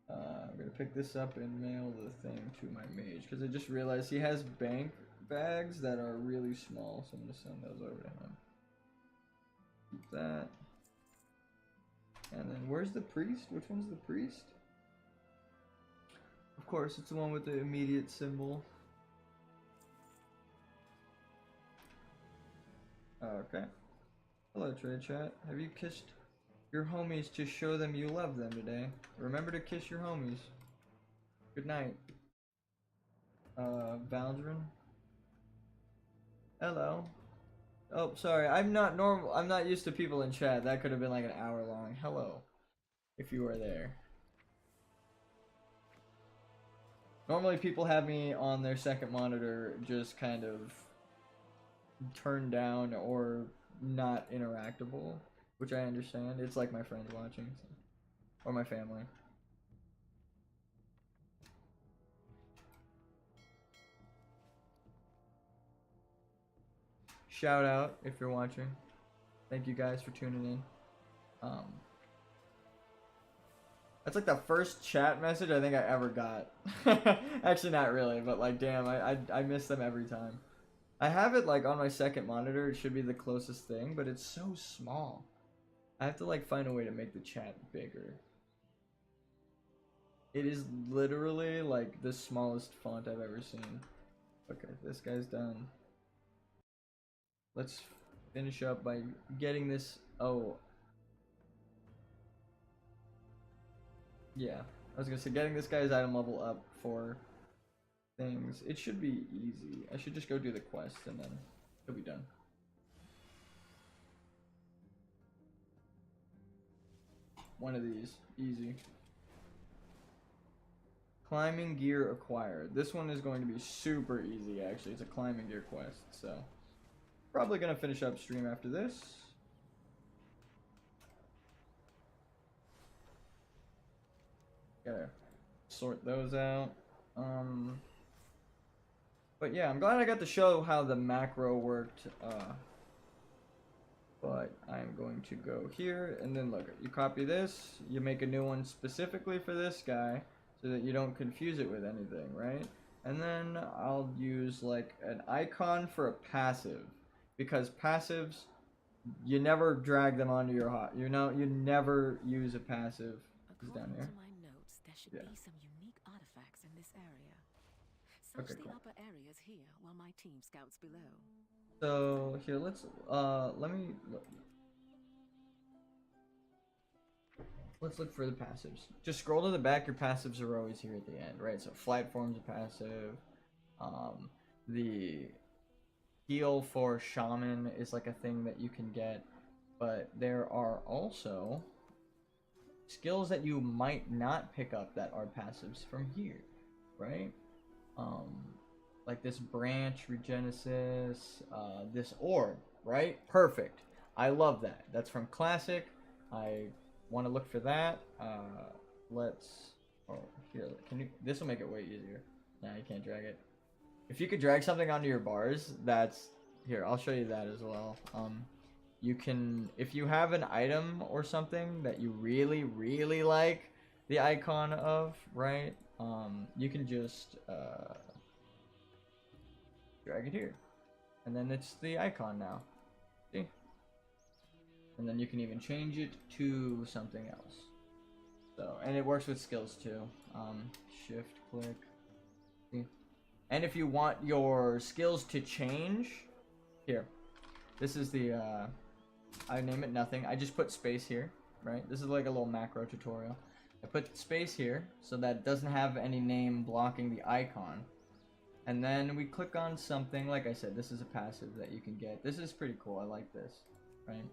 I'm gonna pick this up and mail the thing to my mage because I just realized he has bank bags that are really small, so I'm gonna send those over to him. Keep that. And then where's the priest? Which one's the priest? Of course, it's the one with the immediate symbol. Okay. Hello, Trade Chat. Have you kissed your homies to show them you love them today? Remember to kiss your homies. Good night. Valdrin. Hello. Oh, sorry. I'm not normal. I'm not used to people in chat. That could have been like an hour long. Hello. If you were there. Normally people have me on their second monitor just kind of turned down or not interactable, which I understand. It's like my friends watching, so. Or my family. Shout out if you're watching. Thank you guys for tuning in. That's like the first chat message I think I ever got. Actually, not really, but like, damn, I miss them every time. I have it like on my second monitor. It should be the closest thing, but it's so small. I have to like find a way to make the chat bigger. It is literally like the smallest font I've ever seen. Okay, this guy's done. Let's finish up by getting this. Oh. Yeah, I was gonna say getting this guy's item level up for things. It should be easy. I should just go do the quest and then it'll be done. One of these, easy. Climbing gear acquired. This one is going to be super easy actually. It's a climbing gear quest, so probably gonna finish up stream after this. Gotta sort those out. But yeah, I'm glad I got to show how the macro worked. But I'm going to go here and then look, you copy this, you make a new one specifically for this guy so that you don't confuse it with anything, right? And then I'll use like an icon for a passive, because passives, you never drag them onto your hot. You know, you never use a passive. Is down here.
There should be some unique artifacts in this area. Search the upper areas here while my team scouts below.
So here, let's look for the passives. Just scroll to the back. Your passives are always here at the end, right? So flight form's a passive. The heal for shaman is like a thing that you can get, but there are also skills that you might not pick up that are passives from here, right? Like this branch regenesis, this orb, right? Perfect. I love that. That's from classic. I want to look for that. Here, can you? This will make it way easier. Nah, you can't drag it. If you could drag something onto your bars, that's here. I'll show you that as well. You can, if you have an item or something that you really, really like the icon of, right? You can just drag it here, and then it's the icon now. See? And then you can even change it to something else. So, and it works with skills too. Shift click. See? And if you want your skills to change, here. This is the I name it nothing. I just put space here, right? This is like a little macro tutorial. I put space here so that it doesn't have any name blocking the icon. And then we click on something. Like I said, this is a passive that you can get. This is pretty cool. I like this, right?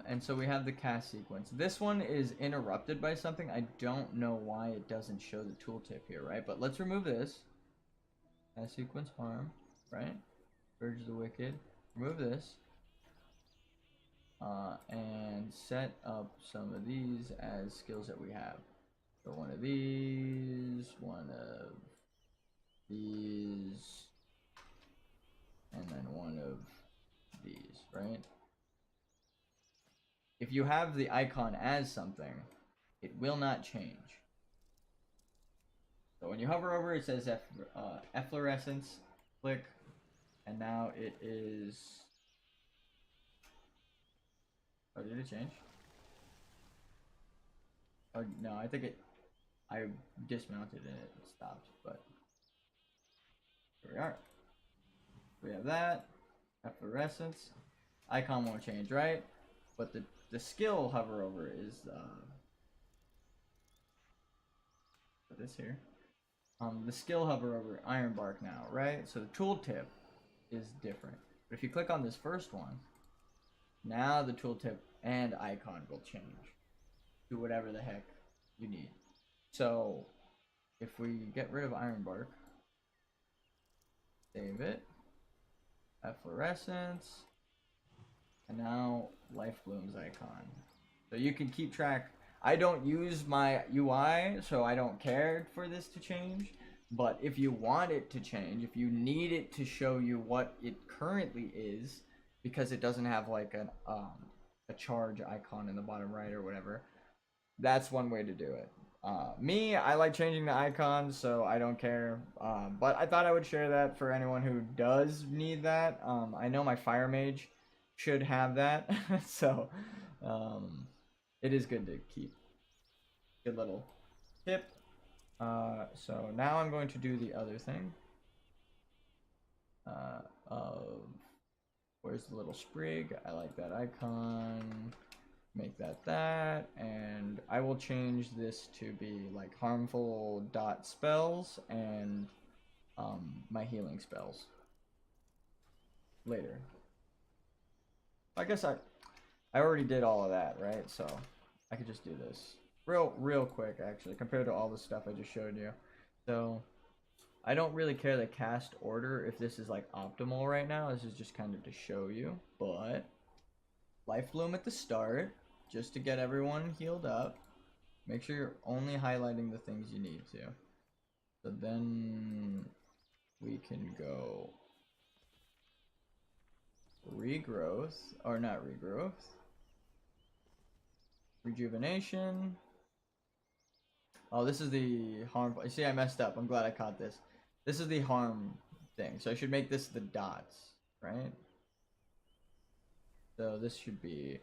And so we have the cast sequence. This one is interrupted by something. I don't know why it doesn't show the tooltip here, right? But let's remove this. Cast sequence harm, right? Purge the Wicked. Remove this. And set up some of these as skills that we have. So one of these, one of these, and then one of these, right? If you have the icon as something, it will not change. So when you hover over, it says efflorescence, click, and now it is... Oh, did it change? Oh, no, I think I dismounted and it stopped, but here we are. We have that, efflorescence. icon won't change, right? But the skill hover over is this here. The skill hover over Ironbark now, right? So the tooltip is different. But if you click on this first one, now the tooltip and icon will change to whatever the heck you need. So if we get rid of Ironbark, save it, efflorescence, and now Life Bloom's icon. So you can keep track. I don't use my UI, so I don't care for this to change. But if you want it to change, if you need it to show you what it currently is, because it doesn't have like a charge icon in the bottom right or whatever, that's one way to do it. Me, I like changing the icons, so I don't care. But I thought I would share that for anyone who does need that. I know my Fire Mage should have that, so it is good to keep. Good little tip. So now I'm going to do the other thing. Where's the little sprig? I like that icon. Make that, and I will change this to be like harmful dot spells and my healing spells later. I guess I already did all of that, right? So I could just do this real quick actually compared to all the stuff I just showed you. So I don't really care the cast order if this is like optimal right now. This is just kind of to show you, but Life Bloom at the start, just to get everyone healed up. Make sure you're only highlighting the things you need to. So then we can go regrowth, or not regrowth, rejuvenation. Oh, this is the harm. You see, I messed up. I'm glad I caught this. This is the harm thing. So I should make this the dots, right? So this should be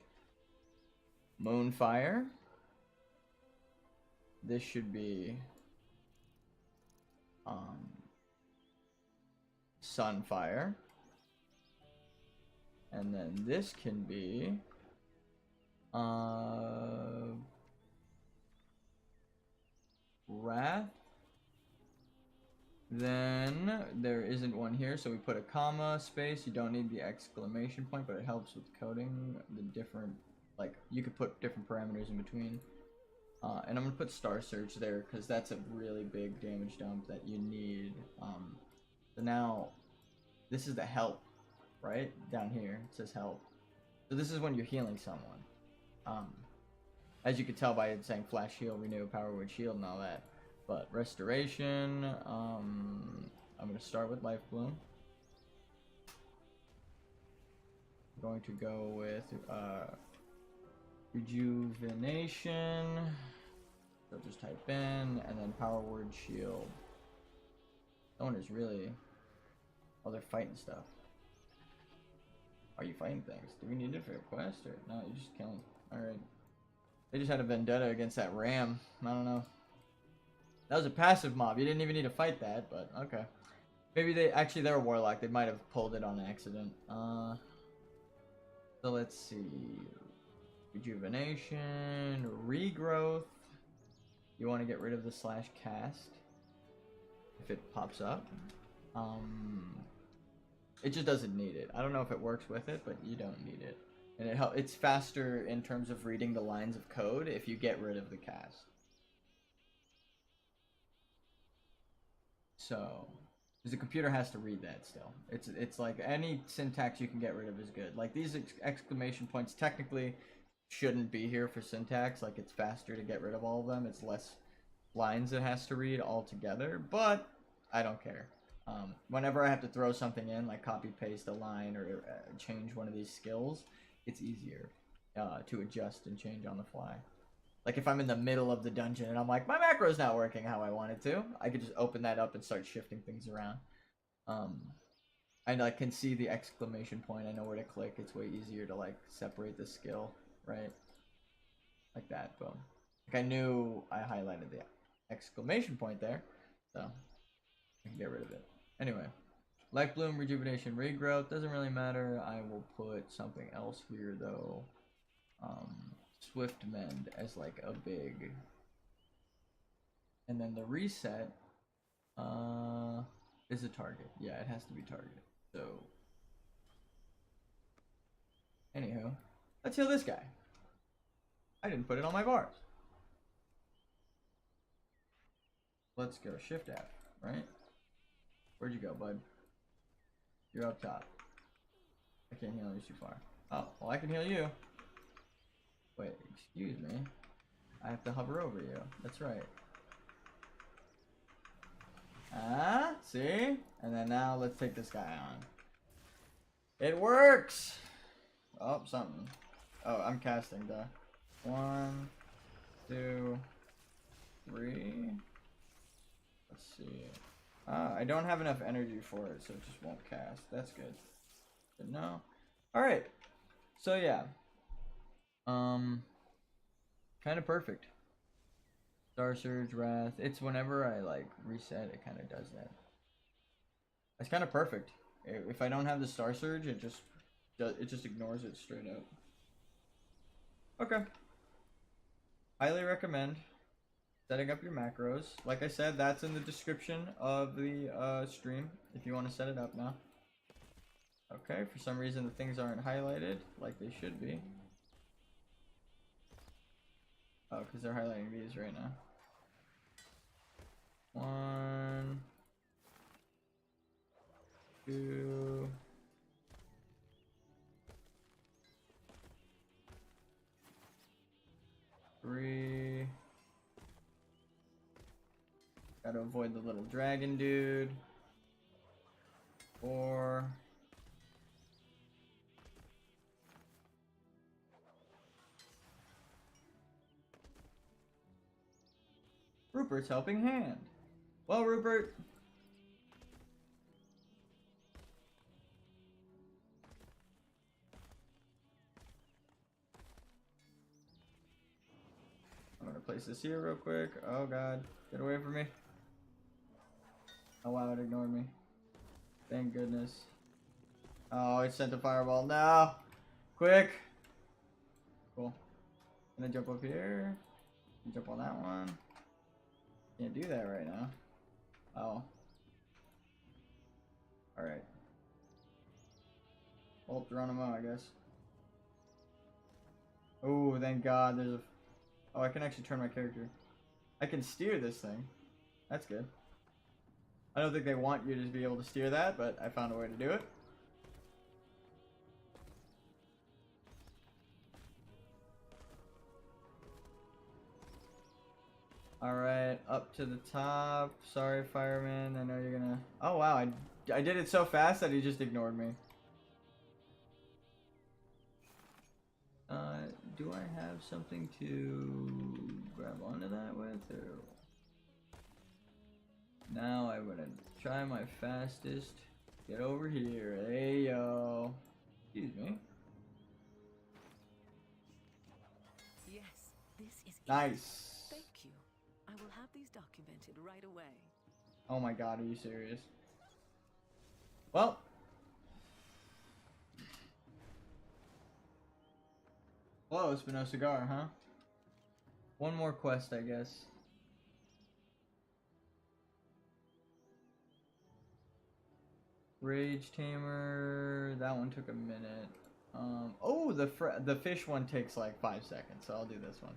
Moonfire. This should be Sunfire. And then this can be Wrath. Then there isn't one here, so we put a comma, space. You don't need the exclamation point, but it helps with coding the different, like, you could put different parameters in between. And I'm gonna put Star Search there because that's a really big damage dump that you need. So now this is the help, right? Down here it says help. So this is when you're healing someone. As you can tell by it saying flash heal, renew, power word shield, and all that. But restoration, I'm gonna start with Life Bloom. I'm going to go with rejuvenation. So just type in, and then power word shield. No one is really. Oh, they're fighting stuff. Are you fighting things? Do we need it for a quest or no? You just kill them. All right. They just had a vendetta against that ram. I don't know. That was a passive mob. You didn't even need to fight that, but okay. Maybe they're a warlock. They might have pulled it on accident. So let's see. Rejuvenation, regrowth. You want to get rid of the /cast if it pops up. It just doesn't need it. I don't know if it works with it, but you don't need it. And it's faster in terms of reading the lines of code if you get rid of the cast. So, because the computer has to read that still. It's like any syntax you can get rid of is good. Like these exclamation points technically shouldn't be here for syntax. Like it's faster to get rid of all of them. It's less lines it has to read altogether, but I don't care. Whenever I have to throw something in, like copy paste a line or change one of these skills, it's easier to adjust and change on the fly. Like if I'm in the middle of the dungeon and I'm like, my macro's not working how I want it to, I could just open that up and start shifting things around. And I can see the exclamation point. I know where to click. It's way easier to like separate the skill, right? Like that, boom. Like I knew I highlighted the exclamation point there, so I can get rid of it. Anyway, Light Bloom, Rejuvenation, Regrowth. Doesn't really matter. I will put something else here though. Swift Mend as like a big. And then the reset is a target. Yeah, it has to be target. So anywho, let's heal this guy. I didn't put it on my bars. Let's go Shift F, right? Where'd you go, bud? You're up top. I can't heal you too far. Oh, well I can heal you. Wait, excuse me. I have to hover over you. That's right. Ah, see? And then now let's take this guy on. It works! Oh, something. Oh, I'm casting, duh. 1, 2, 3. Let's see. I don't have enough energy for it, so it just won't cast. That's good. But no. Alright. So yeah. Kind of perfect. Star Surge, Wrath. It's whenever I like reset, it kind of does that. It's kind of perfect. If I don't have the Star Surge, it just ignores it straight up. Okay. Highly recommend setting up your macros. Like I said, that's in the description of the stream if you want to set it up now. Okay, for some reason the things aren't highlighted like they should be. Oh, because they're highlighting these right now. 1, 2. 3. Gotta avoid the little dragon dude. 4. Rupert's helping hand. Well, Rupert. I'm gonna place this here real quick. Oh god, get away from me. Oh wow, it ignored me. Thank goodness. Oh, it sent a fireball. No! Quick! Cool. Gonna jump up here. Jump on that one. Can't do that right now. Oh. Alright. Well, Geronimo, I guess. Oh, thank god, there's a... Oh, I can actually turn my character. I can steer this thing. That's good. I don't think they want you to be able to steer that, but I found a way to do it. Alright, up to the top. Sorry, fireman. I know you're gonna... Oh, wow. I did it so fast that he just ignored me. Do I have something to grab onto that with? Or... Now I'm gonna try my fastest. Get over here. Hey, yo. Excuse me.
Yes, this is
nice.
Thank you. I will have these documented right away.
Oh my god, are you serious? Well. Close, but no cigar, huh? One more quest, I guess. Rage Tamer, that one took a minute. Oh, the fish one takes like 5 seconds, so I'll do this one.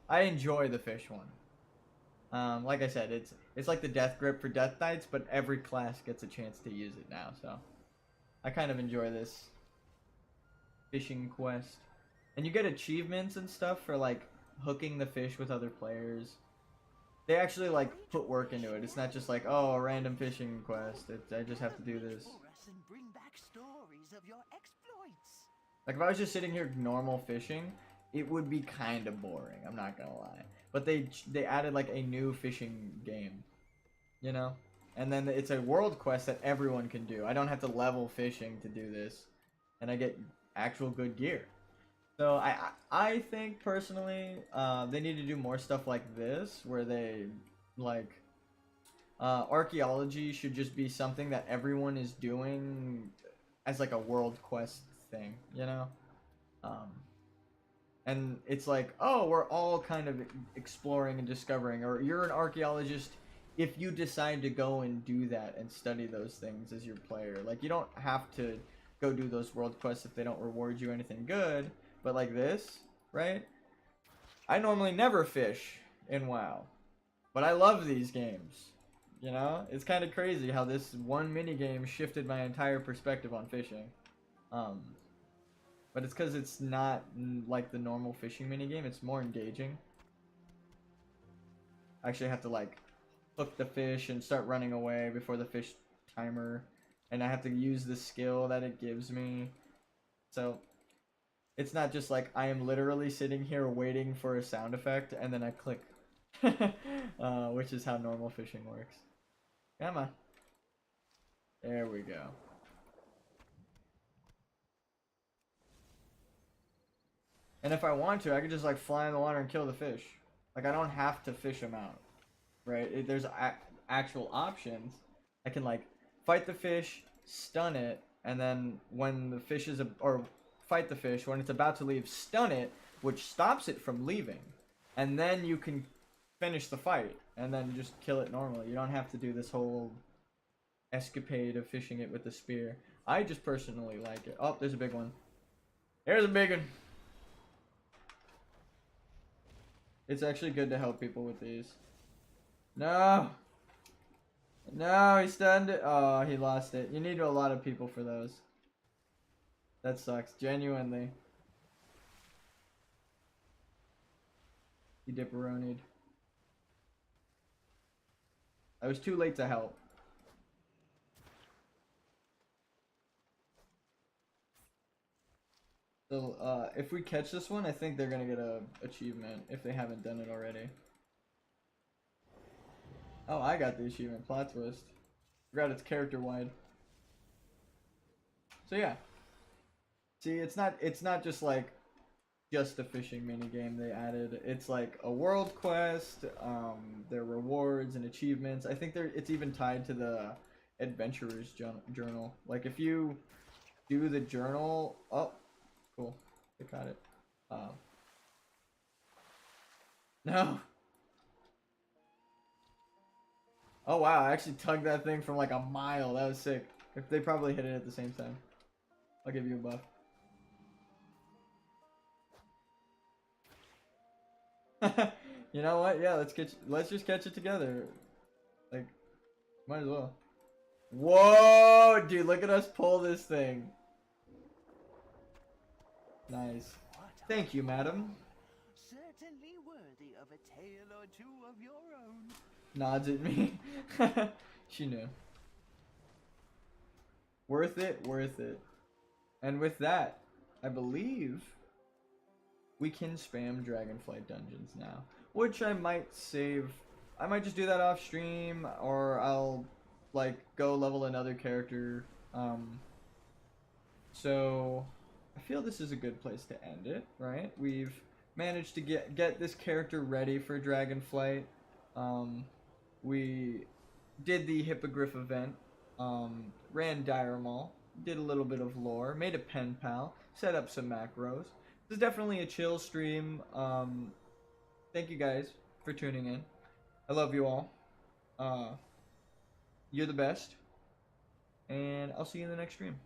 I enjoy the fish one. Like I said, it's like the Death Grip for Death Knights, but every class gets a chance to use it now, so I kind of enjoy this fishing quest. And you get achievements and stuff for like hooking the fish with other players. They actually like put work into it. It's not just like, oh, a random fishing quest. I just have to do this. Like if I was just sitting here normal fishing, it would be kind of boring. I'm not gonna lie. But they added like a new fishing game, you know. And then it's a world quest that everyone can do. I don't have to level fishing to do this, and I get actual good gear. So I think personally they need to do more stuff like this where they like Archaeology should just be something that everyone is doing as like a world quest thing, you know? And it's like, oh, we're all kind of exploring and discovering, or you're an archaeologist if you decide to go and do that and study those things as your player. Like, you don't have to go do those world quests if they don't reward you anything good, but like this, right? I normally never fish in WoW, but I love these games. You know, it's kind of crazy how this one mini game shifted my entire perspective on fishing. But it's because it's not like the normal fishing mini game. It's more engaging. I actually have to like hook the fish and start running away before the fish timer, and I have to use the skill that it gives me. So it's not just like I am literally sitting here waiting for a sound effect and then I click, which is how normal fishing works. Come on. There we go. And if I want to, I could just like fly in the water and kill the fish. Like, I don't have to fish them out, right? There's actual options. I can like fight the fish, stun it, and then when the fish is or fight the fish when it's about to leave, stun it, which stops it from leaving, and then you can finish the fight and then just kill it normally. You don't have to do this whole escapade of fishing it with the spear. I just personally like it. Oh, there's a big one. There's a big one. It's actually good to help people with these. No! No, he stunned it. Oh, he lost it. You need a lot of people for those. That sucks, genuinely. He dipperonied. I was too late to help. So, if we catch this one, I think they're gonna get a achievement if they haven't done it already. Oh, I got the achievement. Plot twist. Forgot it's character wide. So yeah. See, it's not just like just a fishing minigame they added. It's like a world quest, their rewards and achievements. I think it's even tied to the adventurer's journal. Like, if you do the journal, oh, cool, they caught it. No. Oh wow, I actually tugged that thing from like a mile. That was sick. If they probably hit it at the same time. I'll give you a buff. You know what? Yeah, let's just catch it together. Like, might as well. Whoa, dude, look at us pull this thing. Nice. Thank you, madam.
Certainly worthy of a tale or two of your own.
Nods at me. She knew. Worth it, worth it. And with that, I believe we can spam Dragonflight dungeons now, which I might save. I might just do that off stream, or I'll like go level another character. So I feel this is a good place to end it, right? We've managed to get this character ready for Dragonflight. We did the Hippogryph event, ran Dire Maul, did a little bit of lore, made a pen pal, set up some macros. This is definitely a chill stream. Thank you guys for tuning in. I love you all. You're the best. And I'll see you in the next stream.